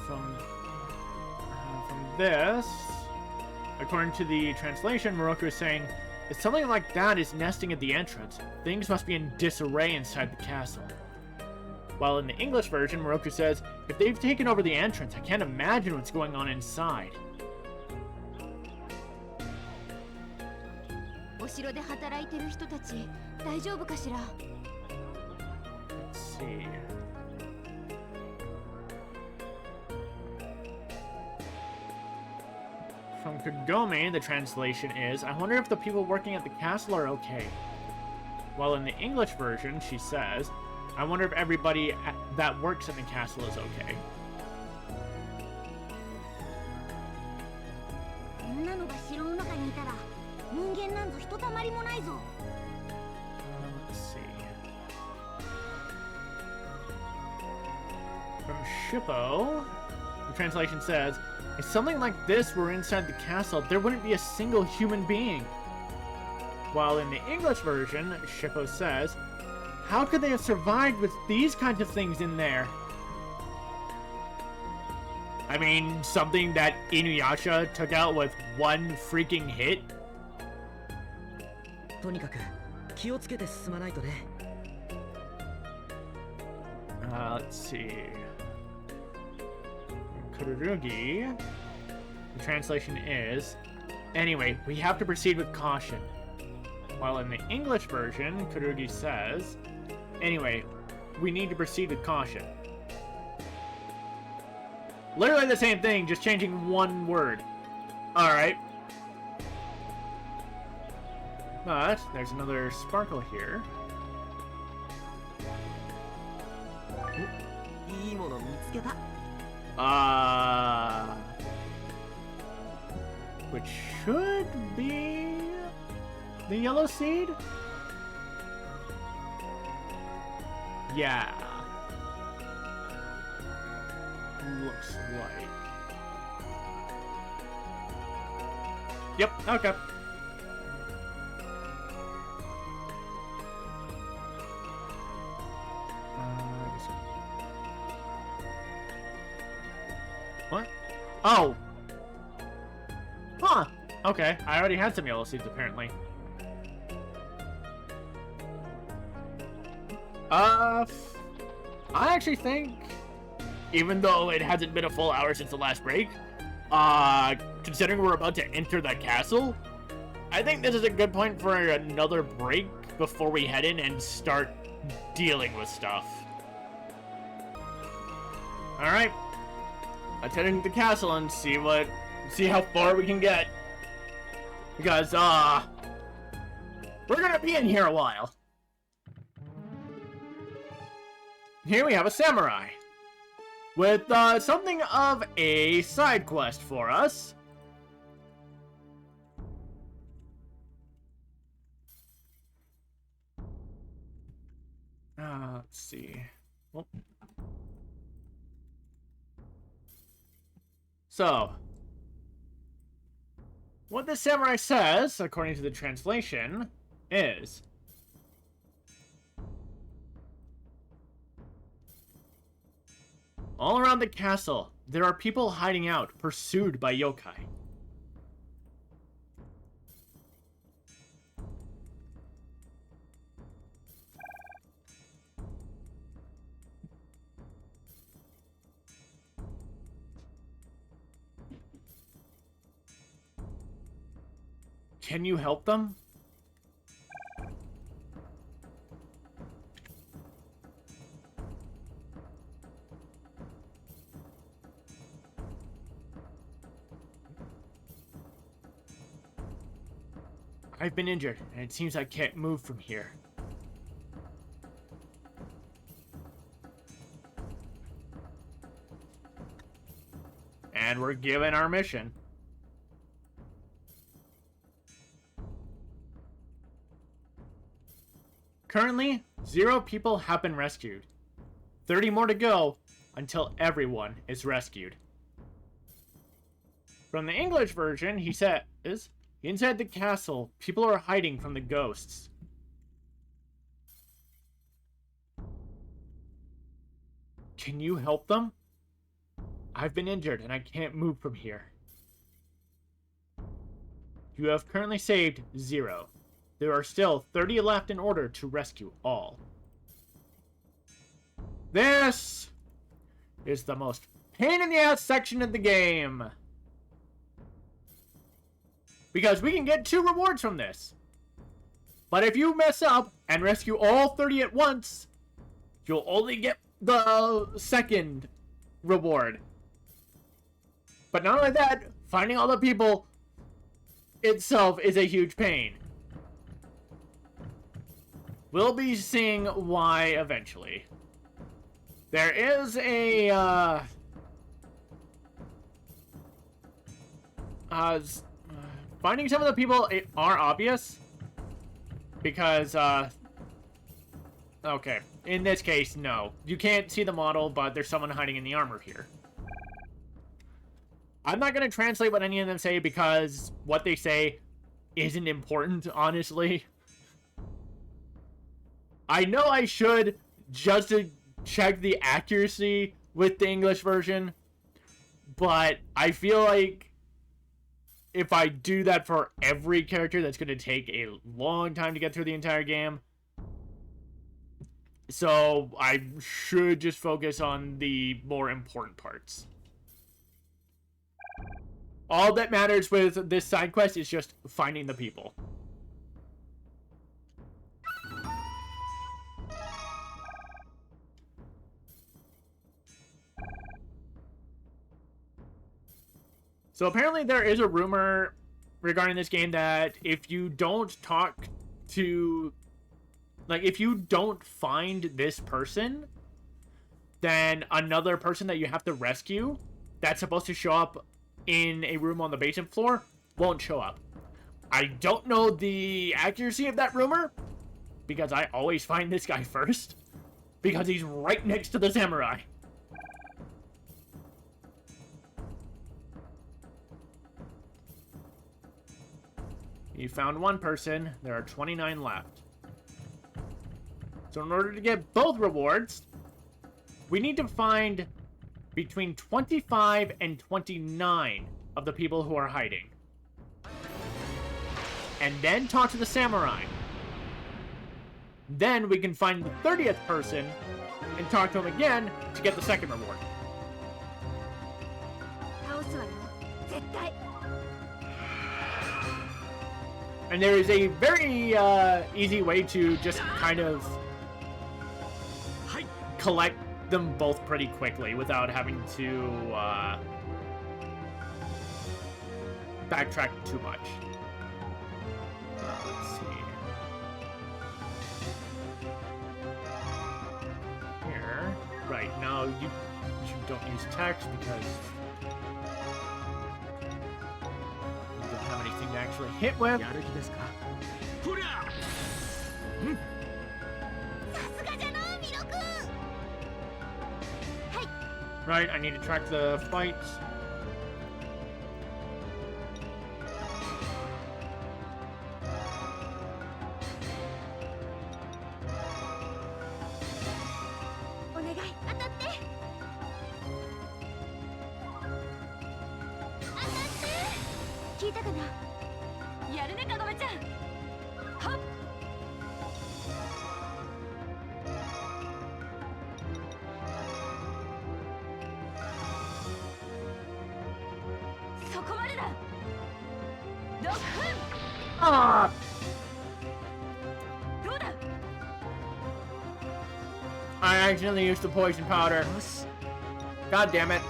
From this, according to the translation, Moroku is saying, if something like that is nesting at the entrance, things must be in disarray inside the castle. While in the English version, Moroku says, if they've taken over the entrance, I can't imagine what's going on inside. お城で働いてる人たち、大丈夫かしら? Let's see. From Kagome, the translation is, I wonder if the people working at the castle are okay. While in the English version, she says, I wonder if everybody that works in the castle is okay. Let's see. From Shippo, the translation says, if something like this were inside the castle, there wouldn't be a single human being. While in the English version, Shippo says, how could they have survived with these kinds of things in there? I mean, something that InuYasha took out with one freaking hit? とにかく気をつけて進まないとね。Let's see. Kururugi. The translation is, anyway, we have to proceed with caution. While in the English version, Kururugi says, anyway, we need to proceed with caution. Literally the same thing, just changing one word. Alright. But, there's another sparkle here. Which should be the yellow seed? Yeah. Looks like. Yep, okay. What? Oh! Huh! Okay, I already had some yellow seeds apparently. I actually think, even though it hasn't been a full hour since the last break, considering we're about to enter the castle, I think this is a good point for another break before we head in and start dealing with stuff. Alright. Let's head into the castle and see how far we can get. Because, we're gonna be in here a while. Here we have a samurai with something of a side quest for us. Let's see. Oh. So, what the samurai says, according to the translation, is... All around the castle, there are people hiding out, pursued by yokai. Can you help them? I've been injured, and it seems I can't move from here. And we're given our mission. Currently, 0 people have been rescued. 30 more to go until everyone is rescued. From the English version, he says, inside the castle, people are hiding from the ghosts. Can you help them? I've been injured and I can't move from here. You have currently saved 0. There are still 30 left in order to rescue all. This is the most pain in the ass section of the game. Because we can get 2 rewards from this. But if you mess up and rescue all 30 at once, you'll only get the second reward. But not only that, finding all the people itself is a huge pain. We'll be seeing why eventually. There is a, finding some of the people are obvious. Because, okay. In this case, no. You can't see the model, but there's someone hiding in the armor here. I'm not going to translate what any of them say because what they say isn't important, honestly. I know I should, just to check the accuracy with the English version, but I feel like if I do that for every character, that's going to take a long time to get through the entire game. So I should just focus on the more important parts. All that matters with this side quest is just finding the people. So apparently there is a rumor regarding this game that if you don't talk to... Like, if you don't find this person, then another person that you have to rescue that's supposed to show up in a room on the basement floor won't show up. I don't know the accuracy of that rumor, because I always find this guy first, because he's right next to the samurai. You found one person, there are 29 left. So in order to get both rewards, we need to find between 25 and 29 of the people who are hiding. And then talk to the samurai. Then we can find the 30th person and talk to him again to get the second reward. And there is a very easy way to just kind of collect them both pretty quickly without having to backtrack too much. Let's see. Here. Right, now you don't use text because you don't have anything to actually hit with. Right, I need to track the fights. Ah! I accidentally used the poison powder. God damn it.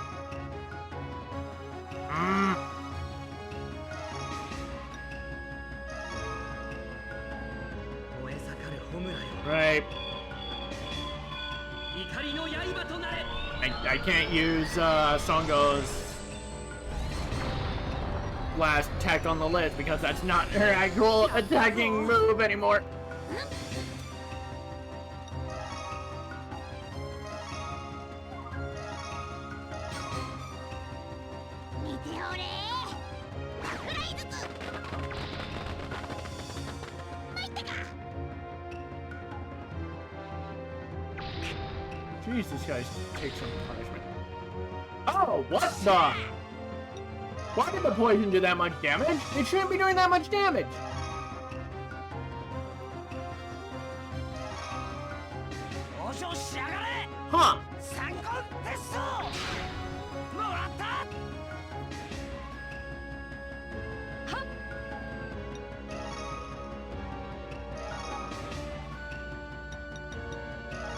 Right. I can't use Songo's last tech on the list because that's not her actual attacking move anymore. Jeez, this guy's take some punishment. Oh, what the? Why did the poison do that much damage? It shouldn't be doing that much damage. Huh.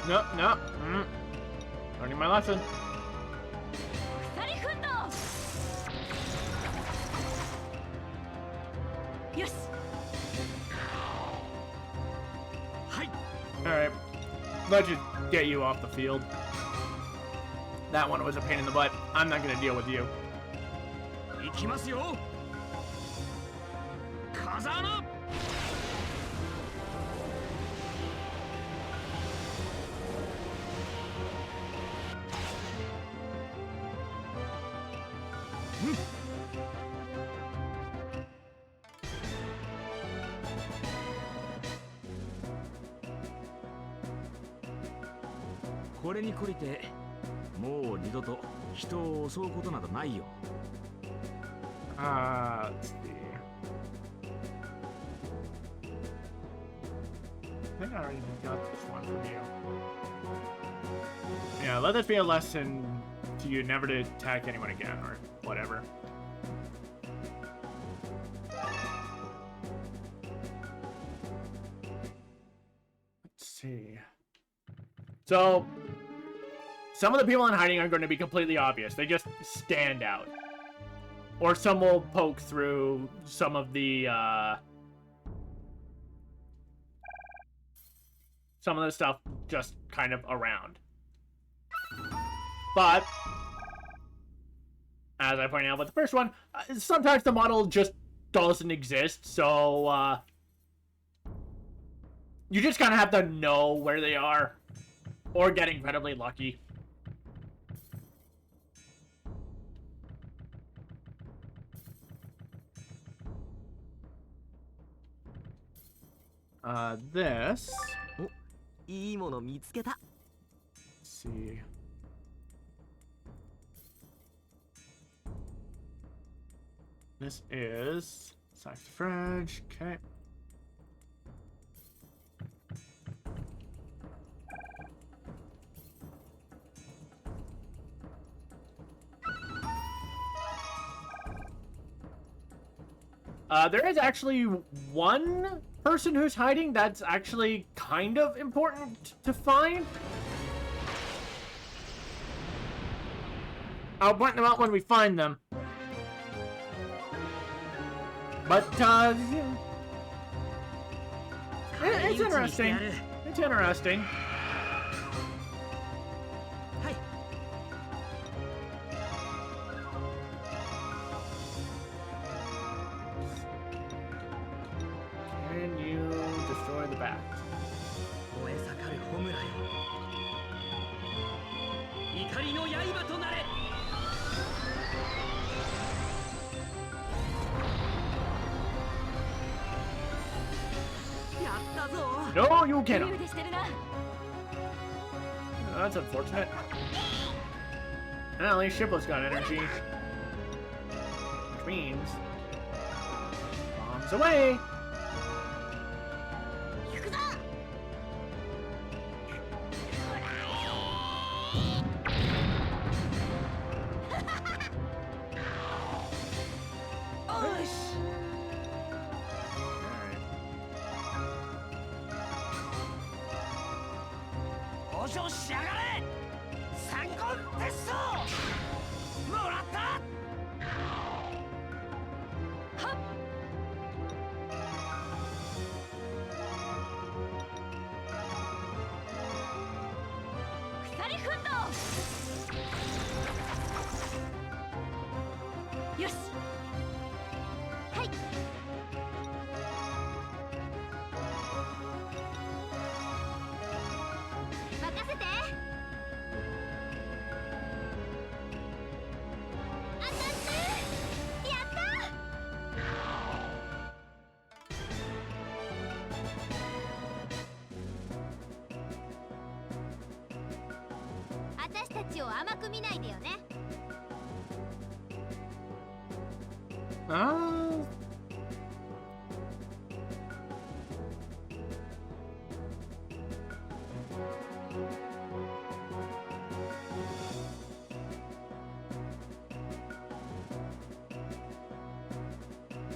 No, no. Learning my lesson. Alright. Let's just get you off the field. That one was a pain in the butt. I'm not gonna deal with you.これに懲りてもう二度と人を襲うことなどないよ。Let's see. I think I already got this one from you. Yeah, let this be a lesson to you never to attack anyone again, or whatever. Let's see. So, some of the people in hiding are going to be completely obvious. They just stand out. Or some will poke through some of the, stuff just kind of around. But, as I pointed out with the first one, sometimes the model just doesn't exist, so, you just kind of have to know where they are. Or get incredibly lucky. This. Oh, いいもの見つけた. Let's see. This is saxifrage. Okay. There is actually one person who's hiding that's actually kind of important to find. I'll point them out when we find them. But, it's interesting. It's interesting. Can you destroy the bat? 怒りの刃となれ。やったぞ。 No, you cannot. 余裕でしてるな。 That's unfortunate. Well, at least Shippo's got energy. Which means... bombs away! 行くぞ。よし。 往生しやがれ。三言鉄装もらった。はっ。鎖奮闘。よし。はい。任せて。当たってやった。私たちを甘く見ないでよね。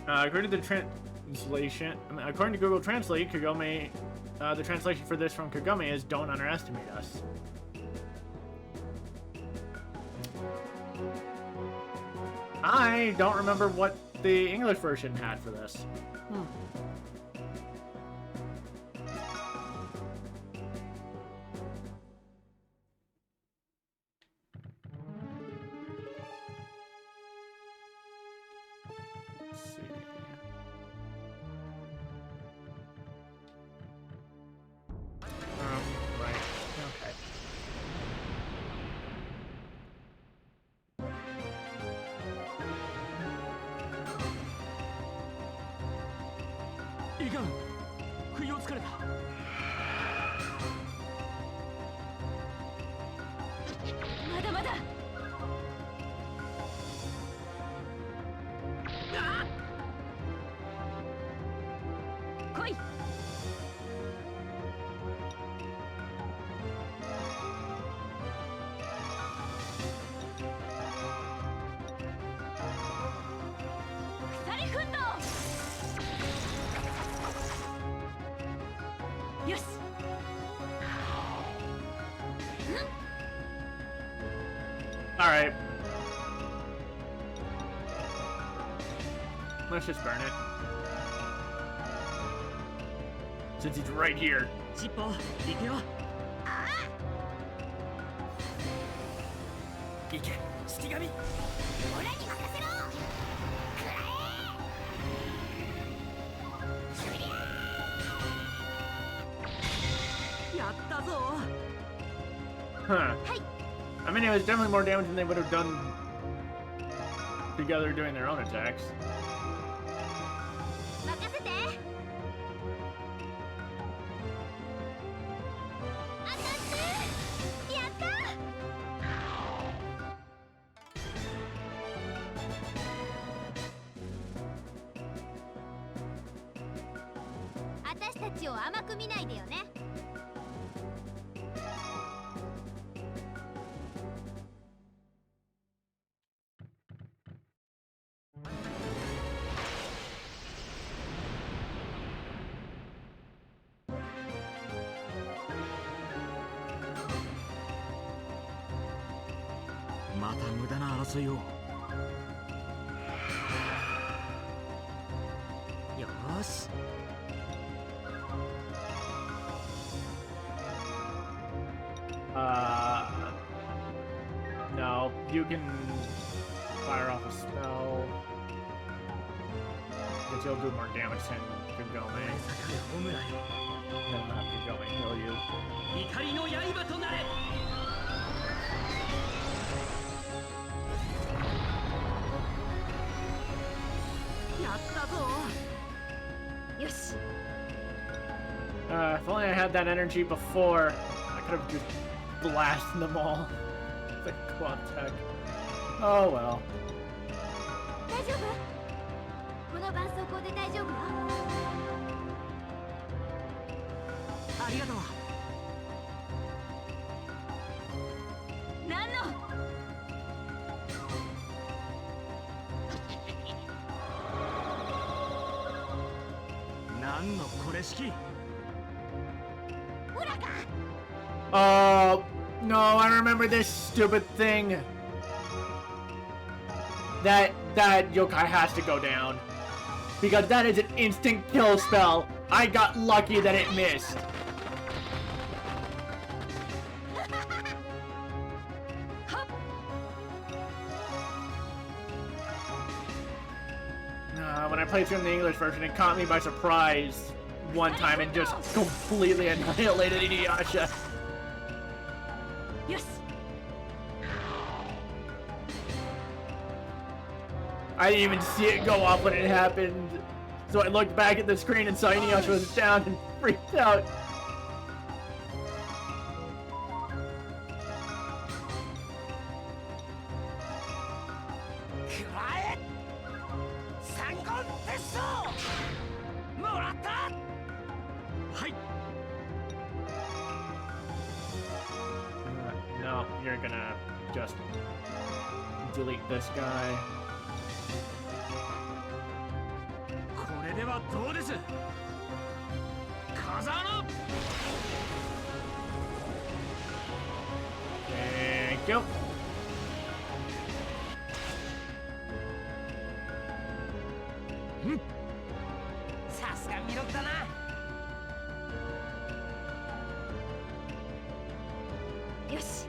According to the translation, according to Google Translate, Kagome, the translation for this from Kagome is "Don't underestimate us." I don't remember what the English version had for this. Let's see. Right. Okay. いかん。不意をつかれた。まだまだ。来い。鎖奮闘。よし。All right. Let's just burn it. Since he's right here. ジッポ、行くよ。行け、式神。オラに任せろ。くらえ。やったぞ。 Huh. I mean, it was definitely more damage than they would have done together doing their own attacks. 任せて。当たってやった。私たちを甘く見ないでよね。また無駄な争いを。よーし。 No, you can fire off a spell. But you'll do more damage than Kagome. Then not Kagome heal you. 怒りの刃となれ。ったぞ。よし。 If only I had that energy before, I could have just blasted them all. The quad tech. Oh well. 大丈夫？この絆創膏で大丈夫よ。ありがとう。なんのなんのこれ式。 Oh, no, I remember this stupid thing. That yokai has to go down. Because that is an instant kill spell. I got lucky that it missed. When I played through in the English version, it caught me by surprise one time and just completely annihilated InuYasha. Yes. I didn't even see it go off when it happened. So I looked back at the screen and saw InuYasha was down and freaked out. No, you're gonna just delete this guy. これではどうです？風穴。 Thank you. Yoshi.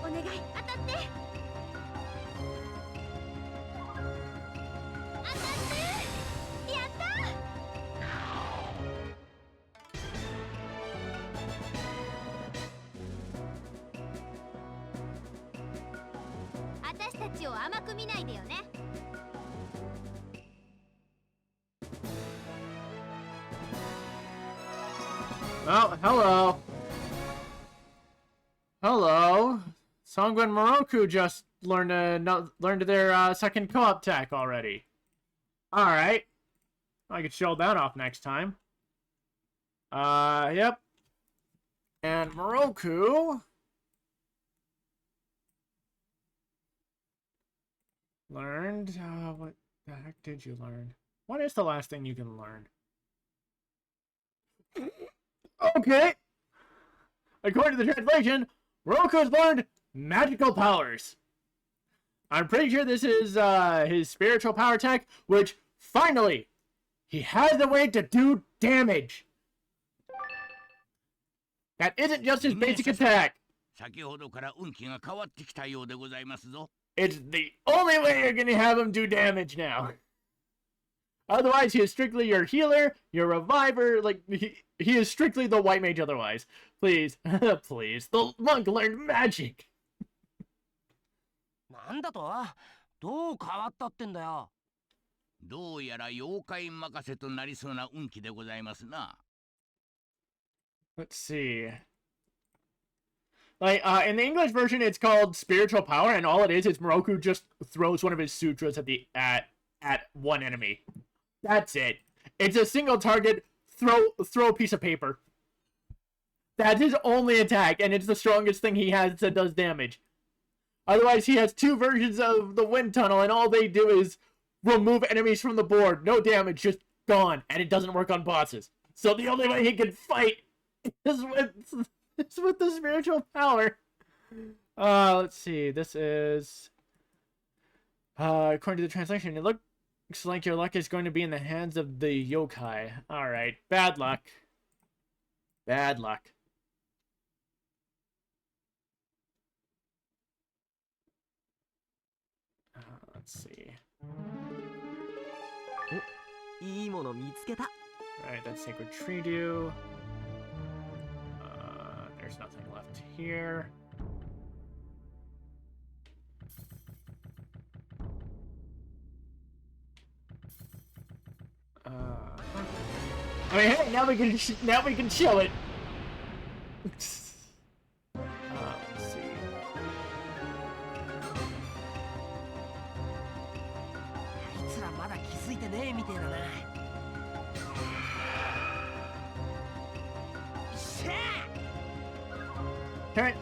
お願い、当たって。当たって。やった。私たちを甘く見ないでよね。 Oh, hello. Hello. Songwa and Moroku just learned their second co-op tech already. Alright. I could show that off next time. Yep. And Moroku learned, what the heck did you learn? What is the last thing you can learn? Okay. According to the translation, Moroku has learned magical powers. I'm pretty sure this is his spiritual power tech, which finally he has a way to do damage. That isn't just his basic attack. It's the only way you're gonna have him do damage now. Otherwise, he is strictly your healer, your reviver, like, he is strictly the white mage otherwise. Please, please, the monk learned magic! なんだと？どう変わったってんだよ。どうやら妖怪任せとなりそうな運気でございますな。Let's see. Like, in the English version, it's called spiritual power, and all it is Moroku just throws one of his sutras at one enemy. That's it. It's a single target, throw a piece of paper. That's his only attack, and it's the strongest thing he has that does damage. Otherwise, he has two versions of the wind tunnel, and all they do is remove enemies from the board. No damage, just gone, and it doesn't work on bosses. So the only way he can fight is with the spiritual power. Let's see. This is according to the translation, it looks like your luck is going to be in the hands of the yokai. Alright, bad luck. Bad luck. Let's see. Alright, that's Sacred Tree Dew. There's nothing left here. I mean, hey, now we can chill it. Let's see. Alright.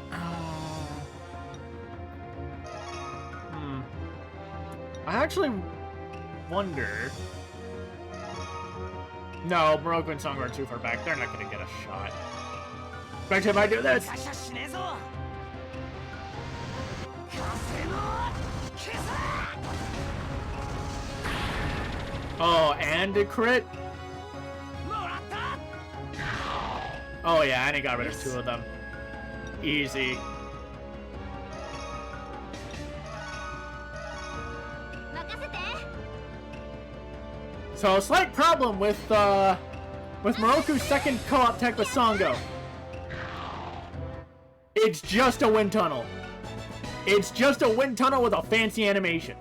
I actually wonder. No, Morocco and Song are too far back. They're not gonna get a shot. But if I do this. Oh, and a crit? Oh yeah, and he got rid of 2 of them. Easy. So, a slight problem with Moroku's second co-op tech with Songo. It's just a wind tunnel. It's just a wind tunnel with a fancy animation.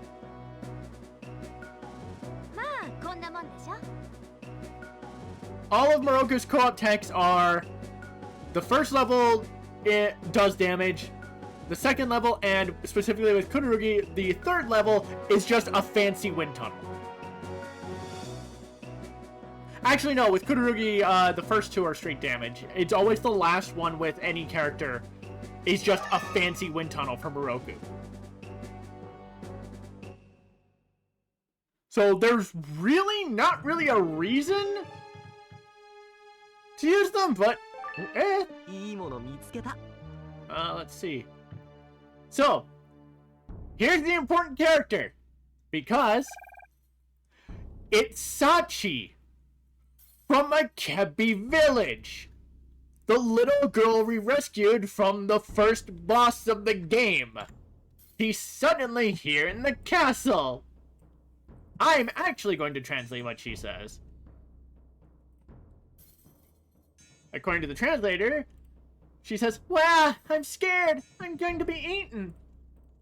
All of Moroku's co-op techs are... The first level, it does damage. The second level, and specifically with Kururugi, the third level is just a fancy wind tunnel. Actually, no, with Kururugi, the first 2 are straight damage. It's always the last one with any character is just a fancy wind tunnel for Moroku. So there's really not really a reason to use them, but let's see. So, here's the important character, because it's Sachi from Akebi Village, the little girl we rescued from the first boss of the game. He's suddenly here in the castle. I'm actually going to translate what she says. According to the translator, she says, "Wow, I'm scared. I'm going to be eaten."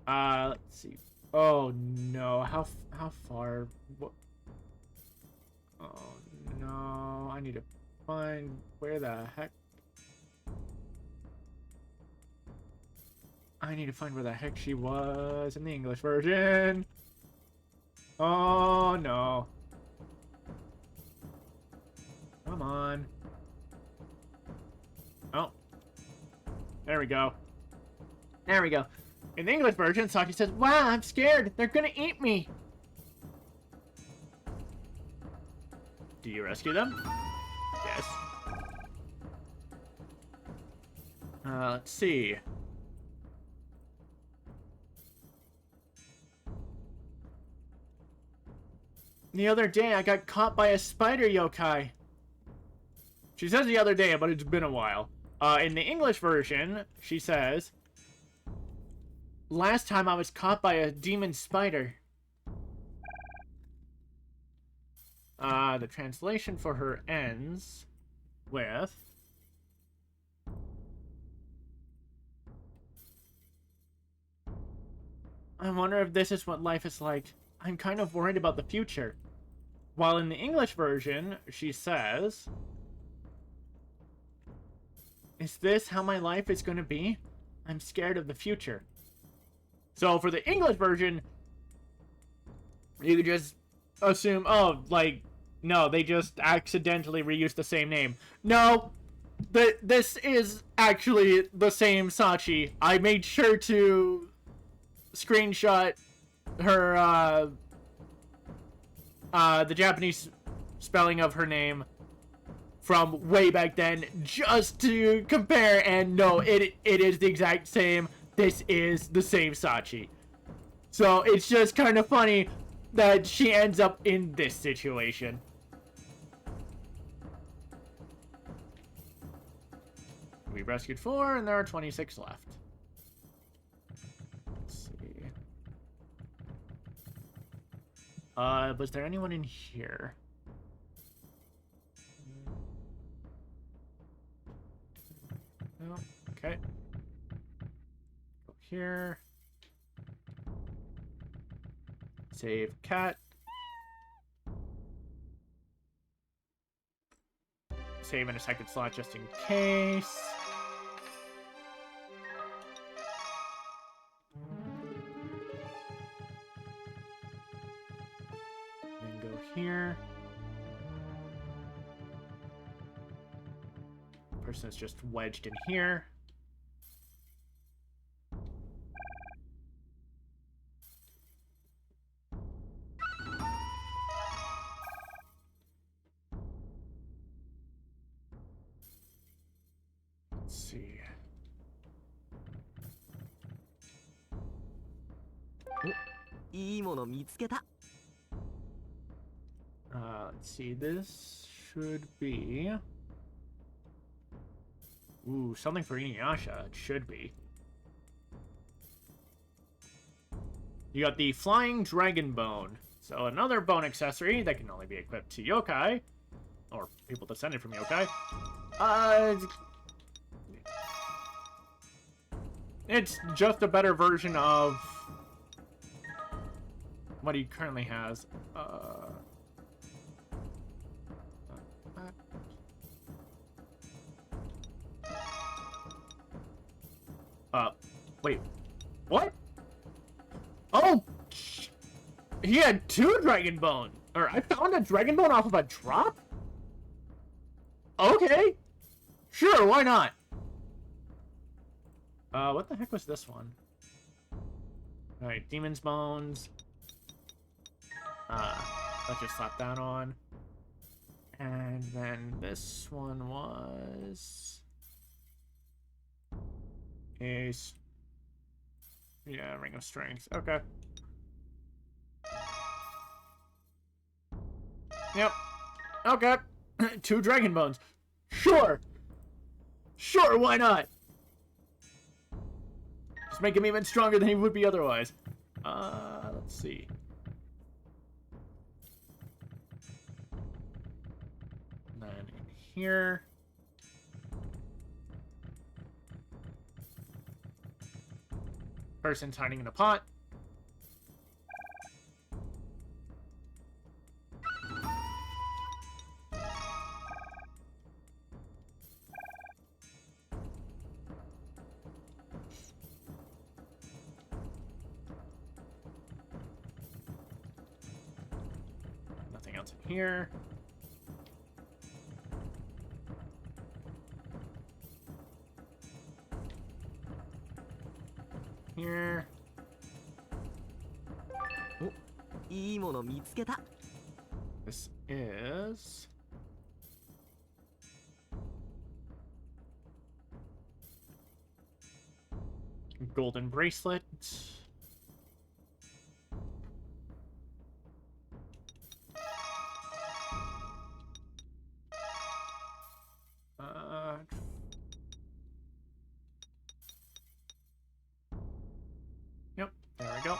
Let's see. Oh no, how far? What? Oh no, I need to find where the heck. I need to find where the heck she was in the English version. Oh no. Come on. Oh. There we go. There we go. In the English version, Sachi says, "Wow, I'm scared. They're gonna eat me." Do you rescue them? Yes. Let's see. The other day, I got caught by a spider yokai. She says the other day, but it's been a while. In the English version, she says, "Last time I was caught by a demon spider." The translation for her ends with... "I wonder if this is what life is like. I'm kind of worried about the future." While in the English version, she says, "Is this how my life is going to be? I'm scared of the future." So for the English version, you could just assume, oh, like, no, they just accidentally reused the same name. No, this is actually the same Sachi. I made sure to screenshot her, the Japanese spelling of her name from way back then, just to compare, and no, it is the exact same. This is the same Sachi. So it's just kind of funny that she ends up in this situation. We rescued 4, and there are 26 left. Let's see. Was there anyone in here? No. Okay. Go here. Save cat. save in a second slot just in case. Then go here. Person is just wedged in here. Let's see. Let's see. This should be. Ooh, something for InuYasha. It should be. You got the Flying Dragon Bone. So another bone accessory that can only be equipped to yokai. Or people descended from yokai. It's just a better version of what he currently has. Wait. What? Oh! He had 2 Dragon Bone! Or I found a Dragon Bone off of a drop? Okay! Sure, why not? What the heck was this one? Alright, Demon's Bones. Let's just slap that on. And then this one was... Yeah, Ring of Strength. Okay. Yep. Okay. 2 Dragon Bones. Sure! Sure, why not? Just make him even stronger than he would be otherwise. Let's see. And then in here. Person's hiding in a pot. Nothing else in here. Here. This is golden bracelet. Yep, there we go.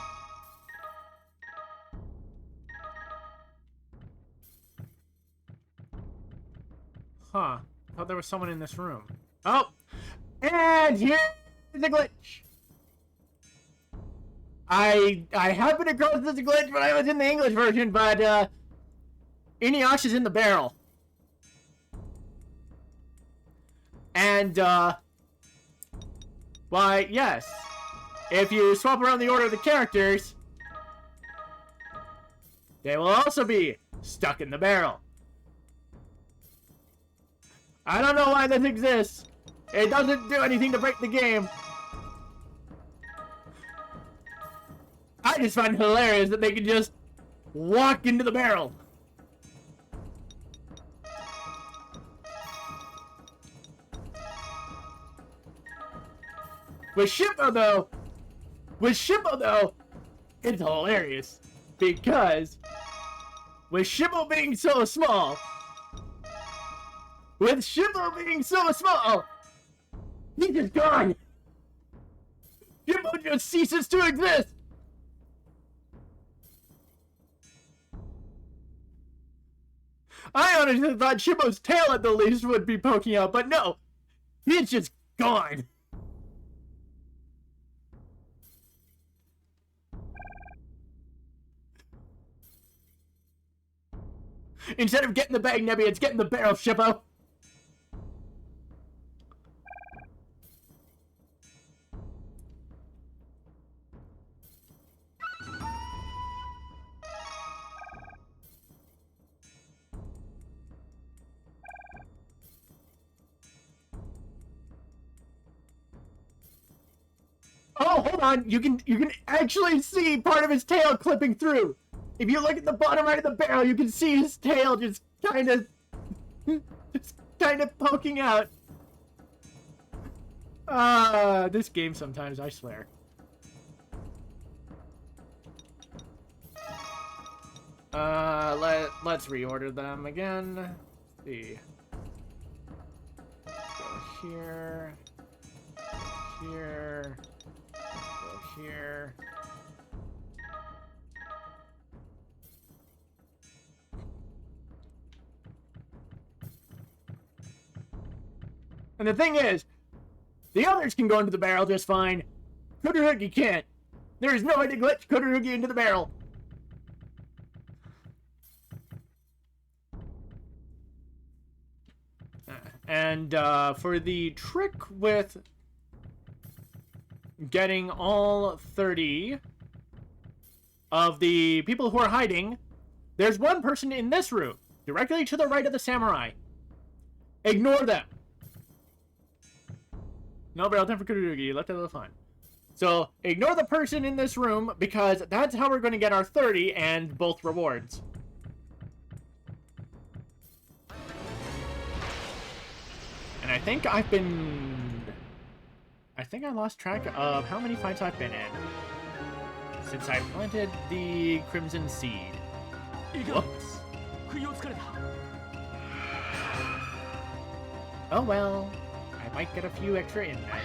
Huh. Thought there was someone in this room. Oh! And here's the glitch! I happened across this glitch when I was in the English version, but, InuYasha's in the barrel. And, why, yes. If you swap around the order of the characters, they will also be stuck in the barrel. I don't know why this exists. It doesn't do anything to break the game. I just find it hilarious that they can just walk into the barrel. With Shippo though, it's hilarious. Because with Shippo being so small, he's just gone. Shippo just ceases to exist. I honestly thought Shippo's tail at the least would be poking out, but no, he's just gone. Instead of getting the bag, Nebby, it's getting the barrel, Shippo. Oh, hold on. You can actually see part of his tail clipping through. If you look at the bottom right of the barrel, you can see his tail just kind of poking out. This game sometimes, I swear. Let's reorder them again. Let's see. Go here. Here. Go here. And the thing is, the others can go into the barrel just fine. Kururugi can't. There is no way to glitch Kururugi into the barrel. And for the trick with getting all 30 of the people who are hiding, there's one person in this room, directly to the right of the samurai. Ignore them. No barrel time for Kururugi. You left it a little fun. So, ignore the person in this room, because that's how we're going to get our 30 and both rewards. And I think I lost track of how many fights I've been in since I planted the Crimson Seed. Whoops. Oh well, I might get a few extra in then.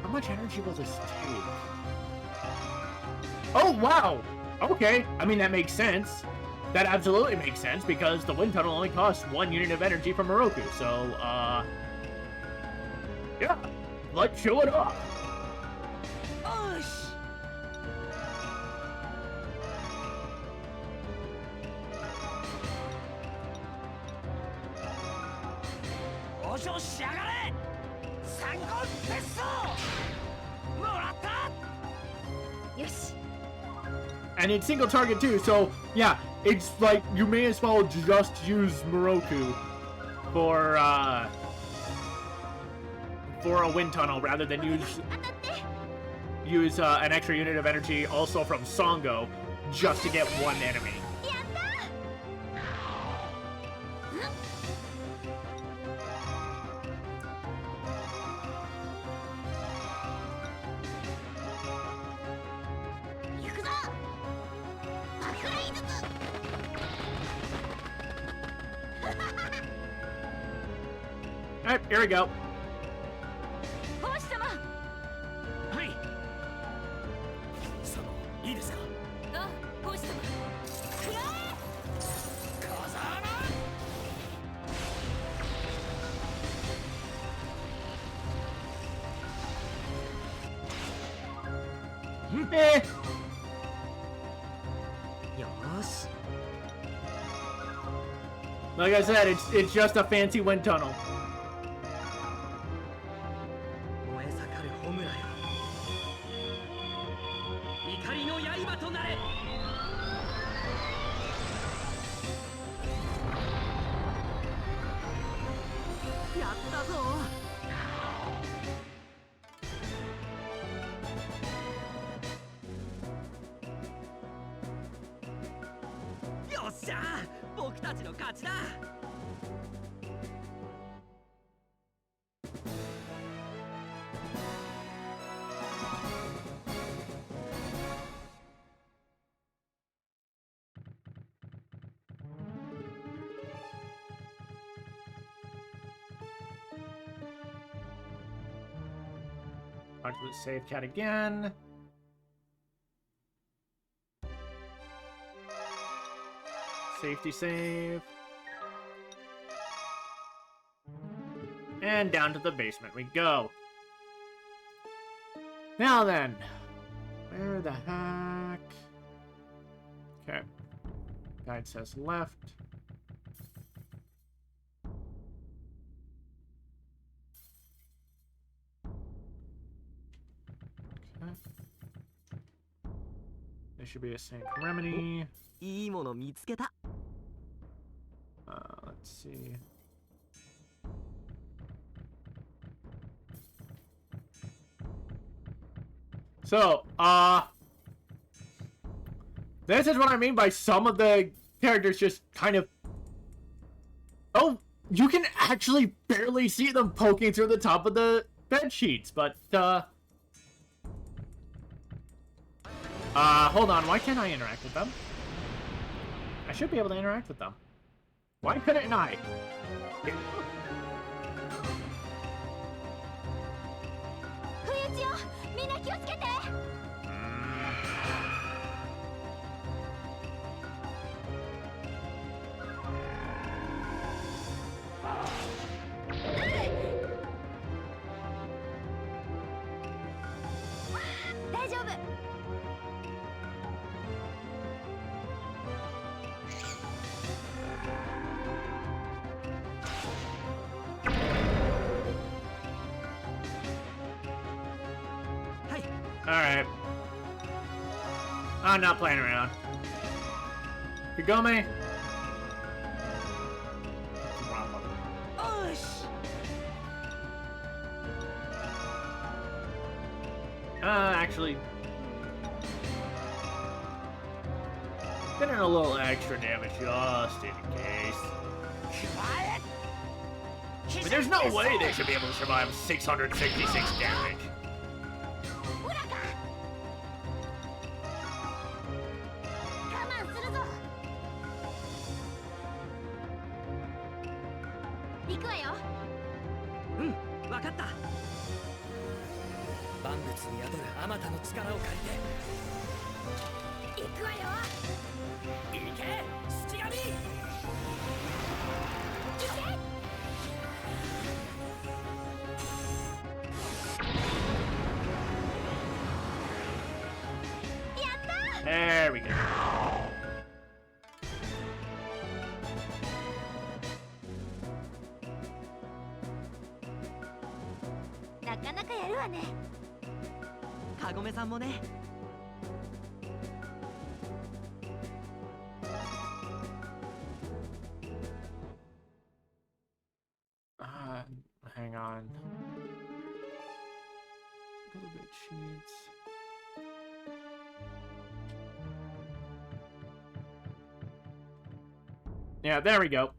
How much energy will this take? Oh, wow! Okay, I mean, that makes sense. That absolutely makes sense, because the wind tunnel only costs 1 unit of energy from Moroku, so, yeah, let's show it off. And it's single target too, so yeah, it's like you may as well just use Moroku for a wind tunnel rather than use an extra unit of energy also from Songo just to get one enemy. Alright, here we go. Like I said, it's just a fancy wind tunnel. Talk to the save cat again. Safety save. And down to the basement we go. Now then, where the heck? Okay. Guide says left. There should be a same remedy. いいもの見つけた。Let's see. So, this is what I mean by some of the characters just kind of... Oh, you can actually barely see them poking through the top of the bed sheets, but, hold on, why can't I interact with them? I should be able to interact with them. Why couldn't I? みんな気をつけて。大丈夫。Alright. I'm not playing around. Kagome. Actually. Put in a little extra damage just in case. I mean, there's no way they should be able to survive 666 damage. There we go. Kagome さんもね。Hang on. Little bit sheets. Yeah, there we go.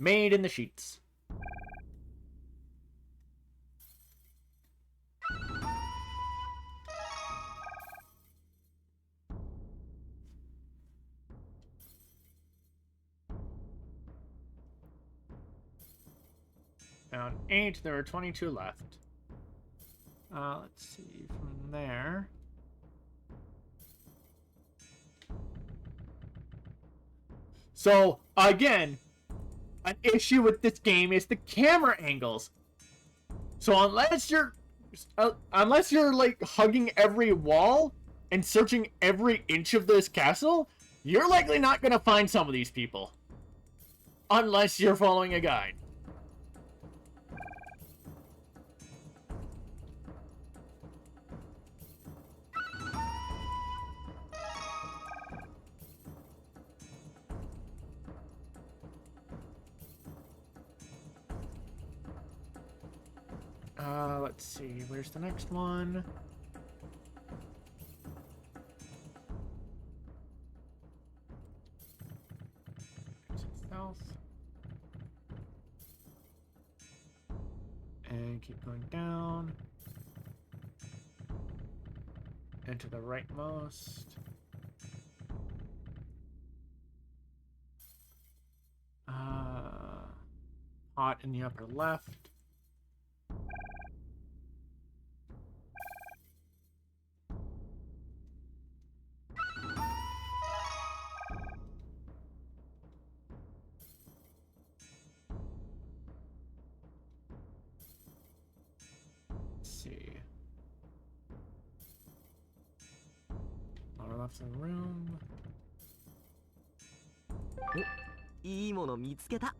Made in the sheets. Found 8. There are 22 left. Let's see from there. So, again, an issue with this game is the camera angles. So unless you're like hugging every wall and searching every inch of this castle, you're likely not gonna find some of these people. Unless you're following a guide. Let's see, where's the next one? South. And keep going down. And to the rightmost. Hot in the upper left. Left of the room. いいもの見つけた。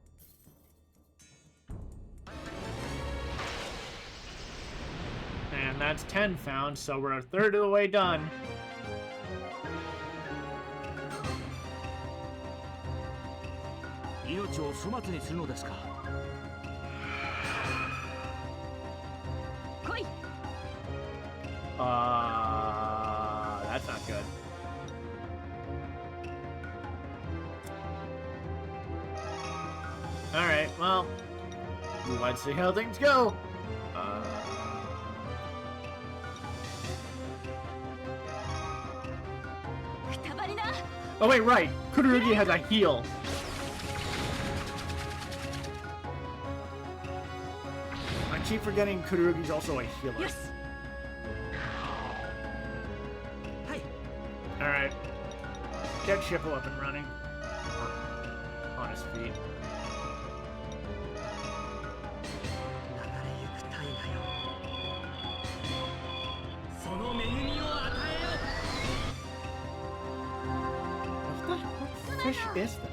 And that's 10 found, so we're a third of the way done. That's not good. Alright, well, let's see how things go. Oh wait, right. Kururugi has a heal. I keep forgetting Kururugi's also a healer. Yes. Hey. Alright. Get Shippo up and running. On his feet. What fish is that?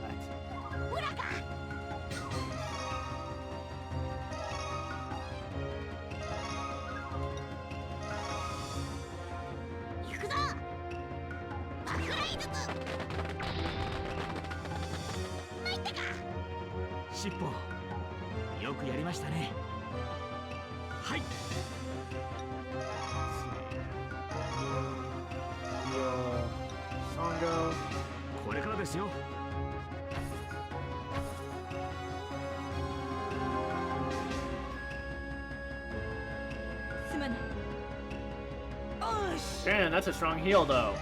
Shippo, よくやりましたね。はい。Songo. これからですよ。すまない。おし。 Damn, that's a strong heal though.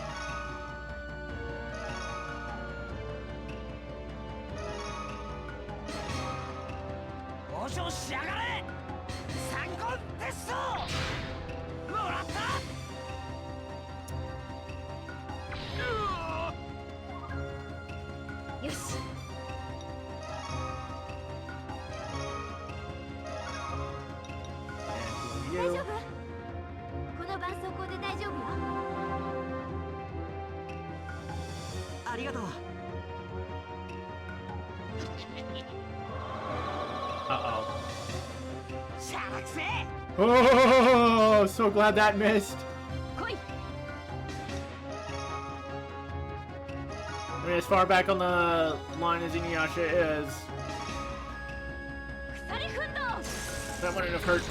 Oh, so glad that missed. I mean, as far back on the line as InuYasha is, that wouldn't have hurt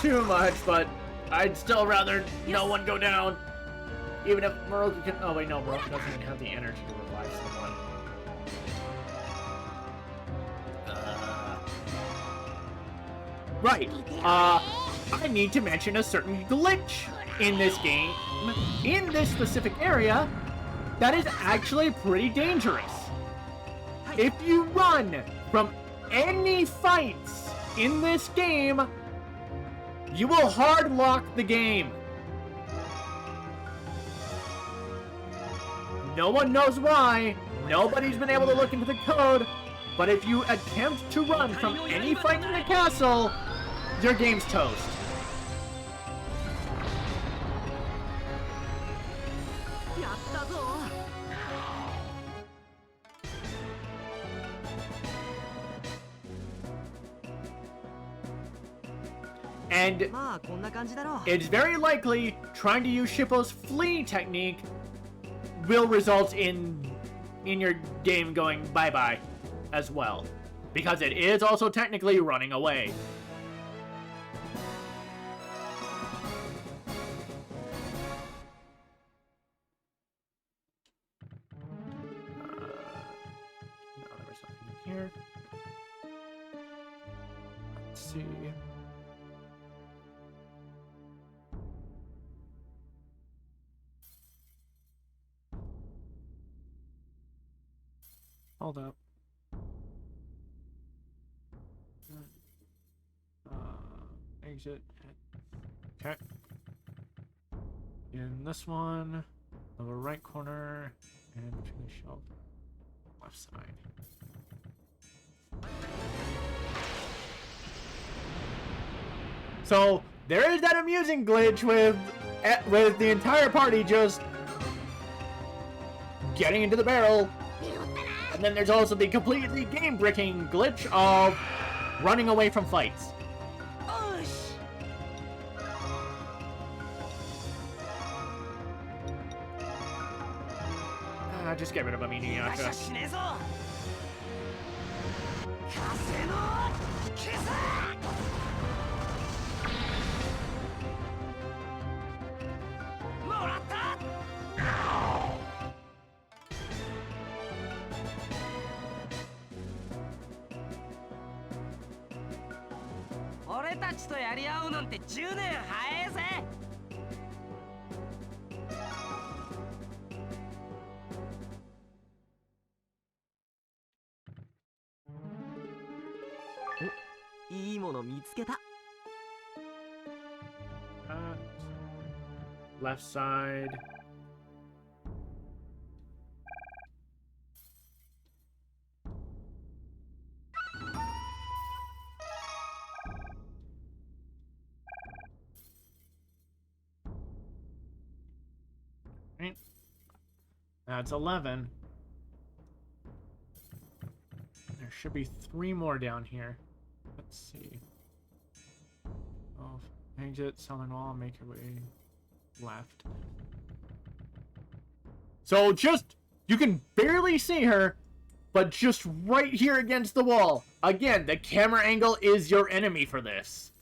too much, but I'd still rather no one go down. Even if Moroku can... Oh, wait, no, Moroku doesn't even have the energy to revive someone. Right. I need to mention a certain glitch in this game, in this specific area, that is actually pretty dangerous. If you run from any fights in this game, you will hard lock the game. No one knows why, nobody's been able to look into the code, but if you attempt to run from any fight in the castle, your game's toast. And it's very likely trying to use Shippo's flee technique will result in your game going bye-bye as well. Because it is also technically running away. No, there was nothing here. Let's see. Hold up. Exit. Okay. In this one, lower right corner, and between the shelf, left side. So there is that amusing glitch with the entire party just getting into the barrel. And then there's also the completely game-breaking glitch of running away from fights. just get rid of him, InuYasha. Left side. Right. That's 11. There should be 3 more down here. Let's see. Oh, exit, southern wall, make your way left. So just, you can barely see her, but just right here against the wall. Again, the camera angle is your enemy for this.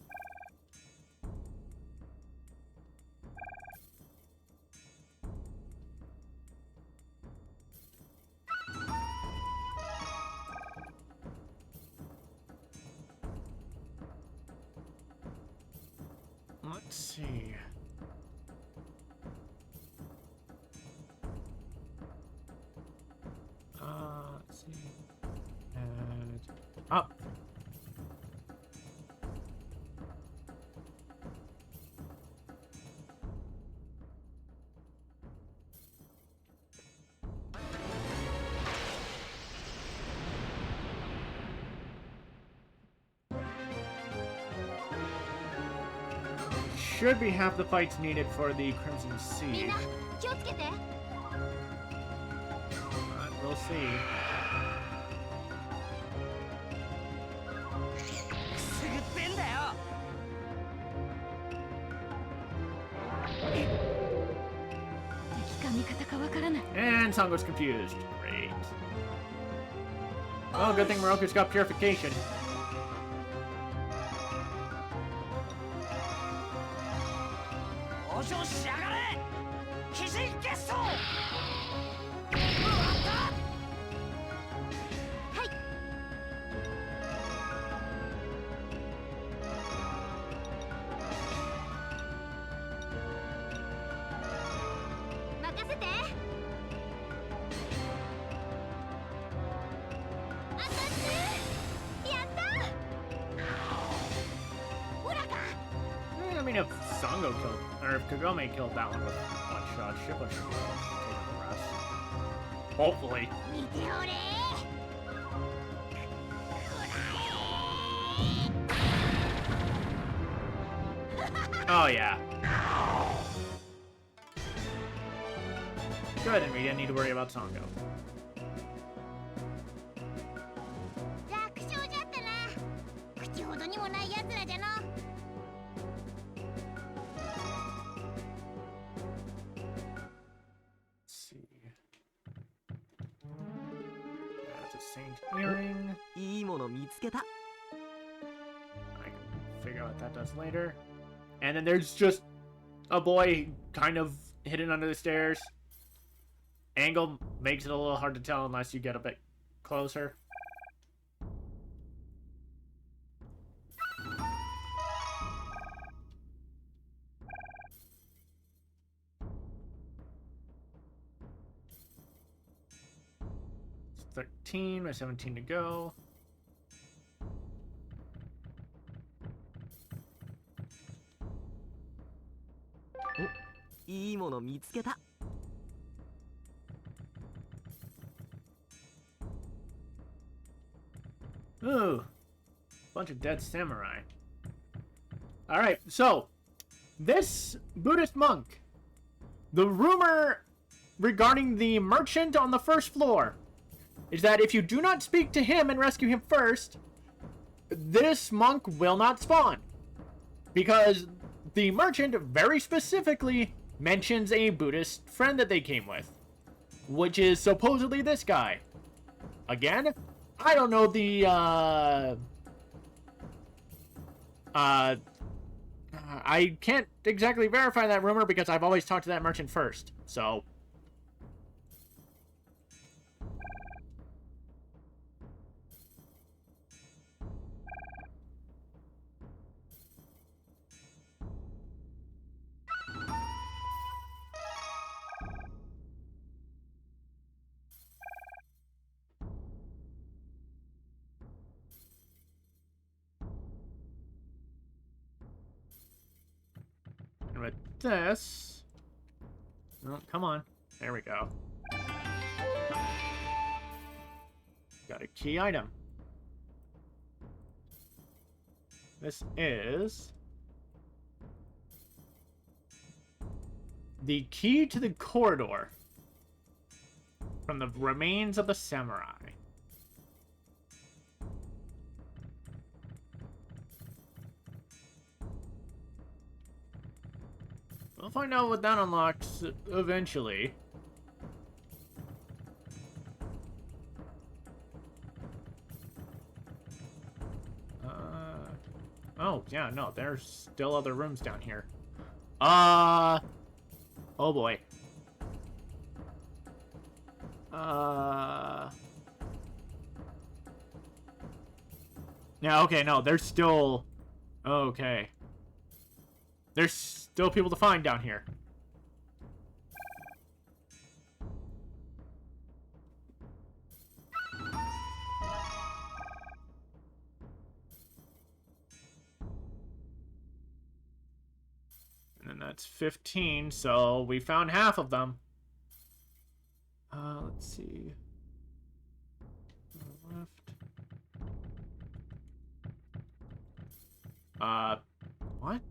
Let's see. Let's see. And up. Should be half the fights needed for the Crimson Siege. We'll see. And Sango's confused. Great. Oh, good thing Moroku's got purification. I mean, if Sango killed, or if Kagome killed that one with one shot, Shippo should be able to take the rest. Hopefully. Oh, yeah. Good, and we didn't need to worry about Sango. Earring. I can figure out what that does later. And then there's just a boy kind of hidden under the stairs. Angle makes it a little hard to tell unless you get a bit closer. It's 13 with 17 to go. Ooh, bunch of dead samurai. Alright, so, this Buddhist monk, the rumor regarding the merchant on the first floor is that if you do not speak to him and rescue him first, this monk will not spawn. Because the merchant very specifically mentions a Buddhist friend that they came with. which is supposedly this guy. Again, I don't know the, I can't exactly verify that rumor because I've always talked to that merchant first, so... With this... Oh, come on. There we go. Got a key item. This is... the key to the corridor from the remains of the samurai. We'll find out what that unlocks eventually. Oh, yeah, no, there's still other rooms down here. Oh boy. Yeah, okay, no, there's still... Okay. There's still people to find down here. And then that's 15, so we found half of them. Let's see. Left. What?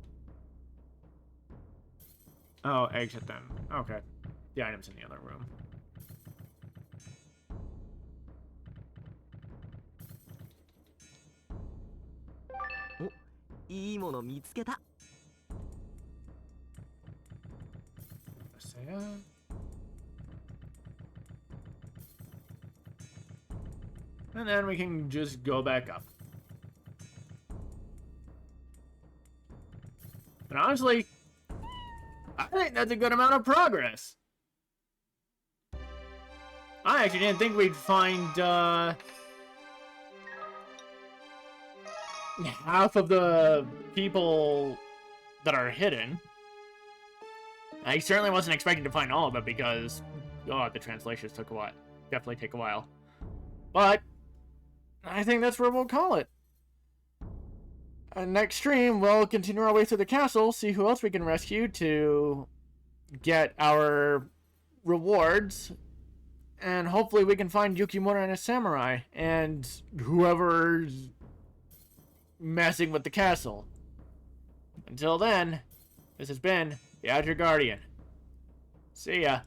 Oh, exit then. Okay. The item's in the other room. Oh, いいもの見つけた。And then we can just go back up. But honestly, I think that's a good amount of progress. I actually didn't think we'd find, half of the people that are hidden. I certainly wasn't expecting to find all of it because, oh, the translations took a while. Definitely take a while. But I think that's where we'll call it. Next stream, we'll continue our way through the castle, see who else we can rescue to get our rewards, and hopefully we can find Yukimura and a samurai, and whoever's messing with the castle. Until then, this has been the Azure Guardian. See ya.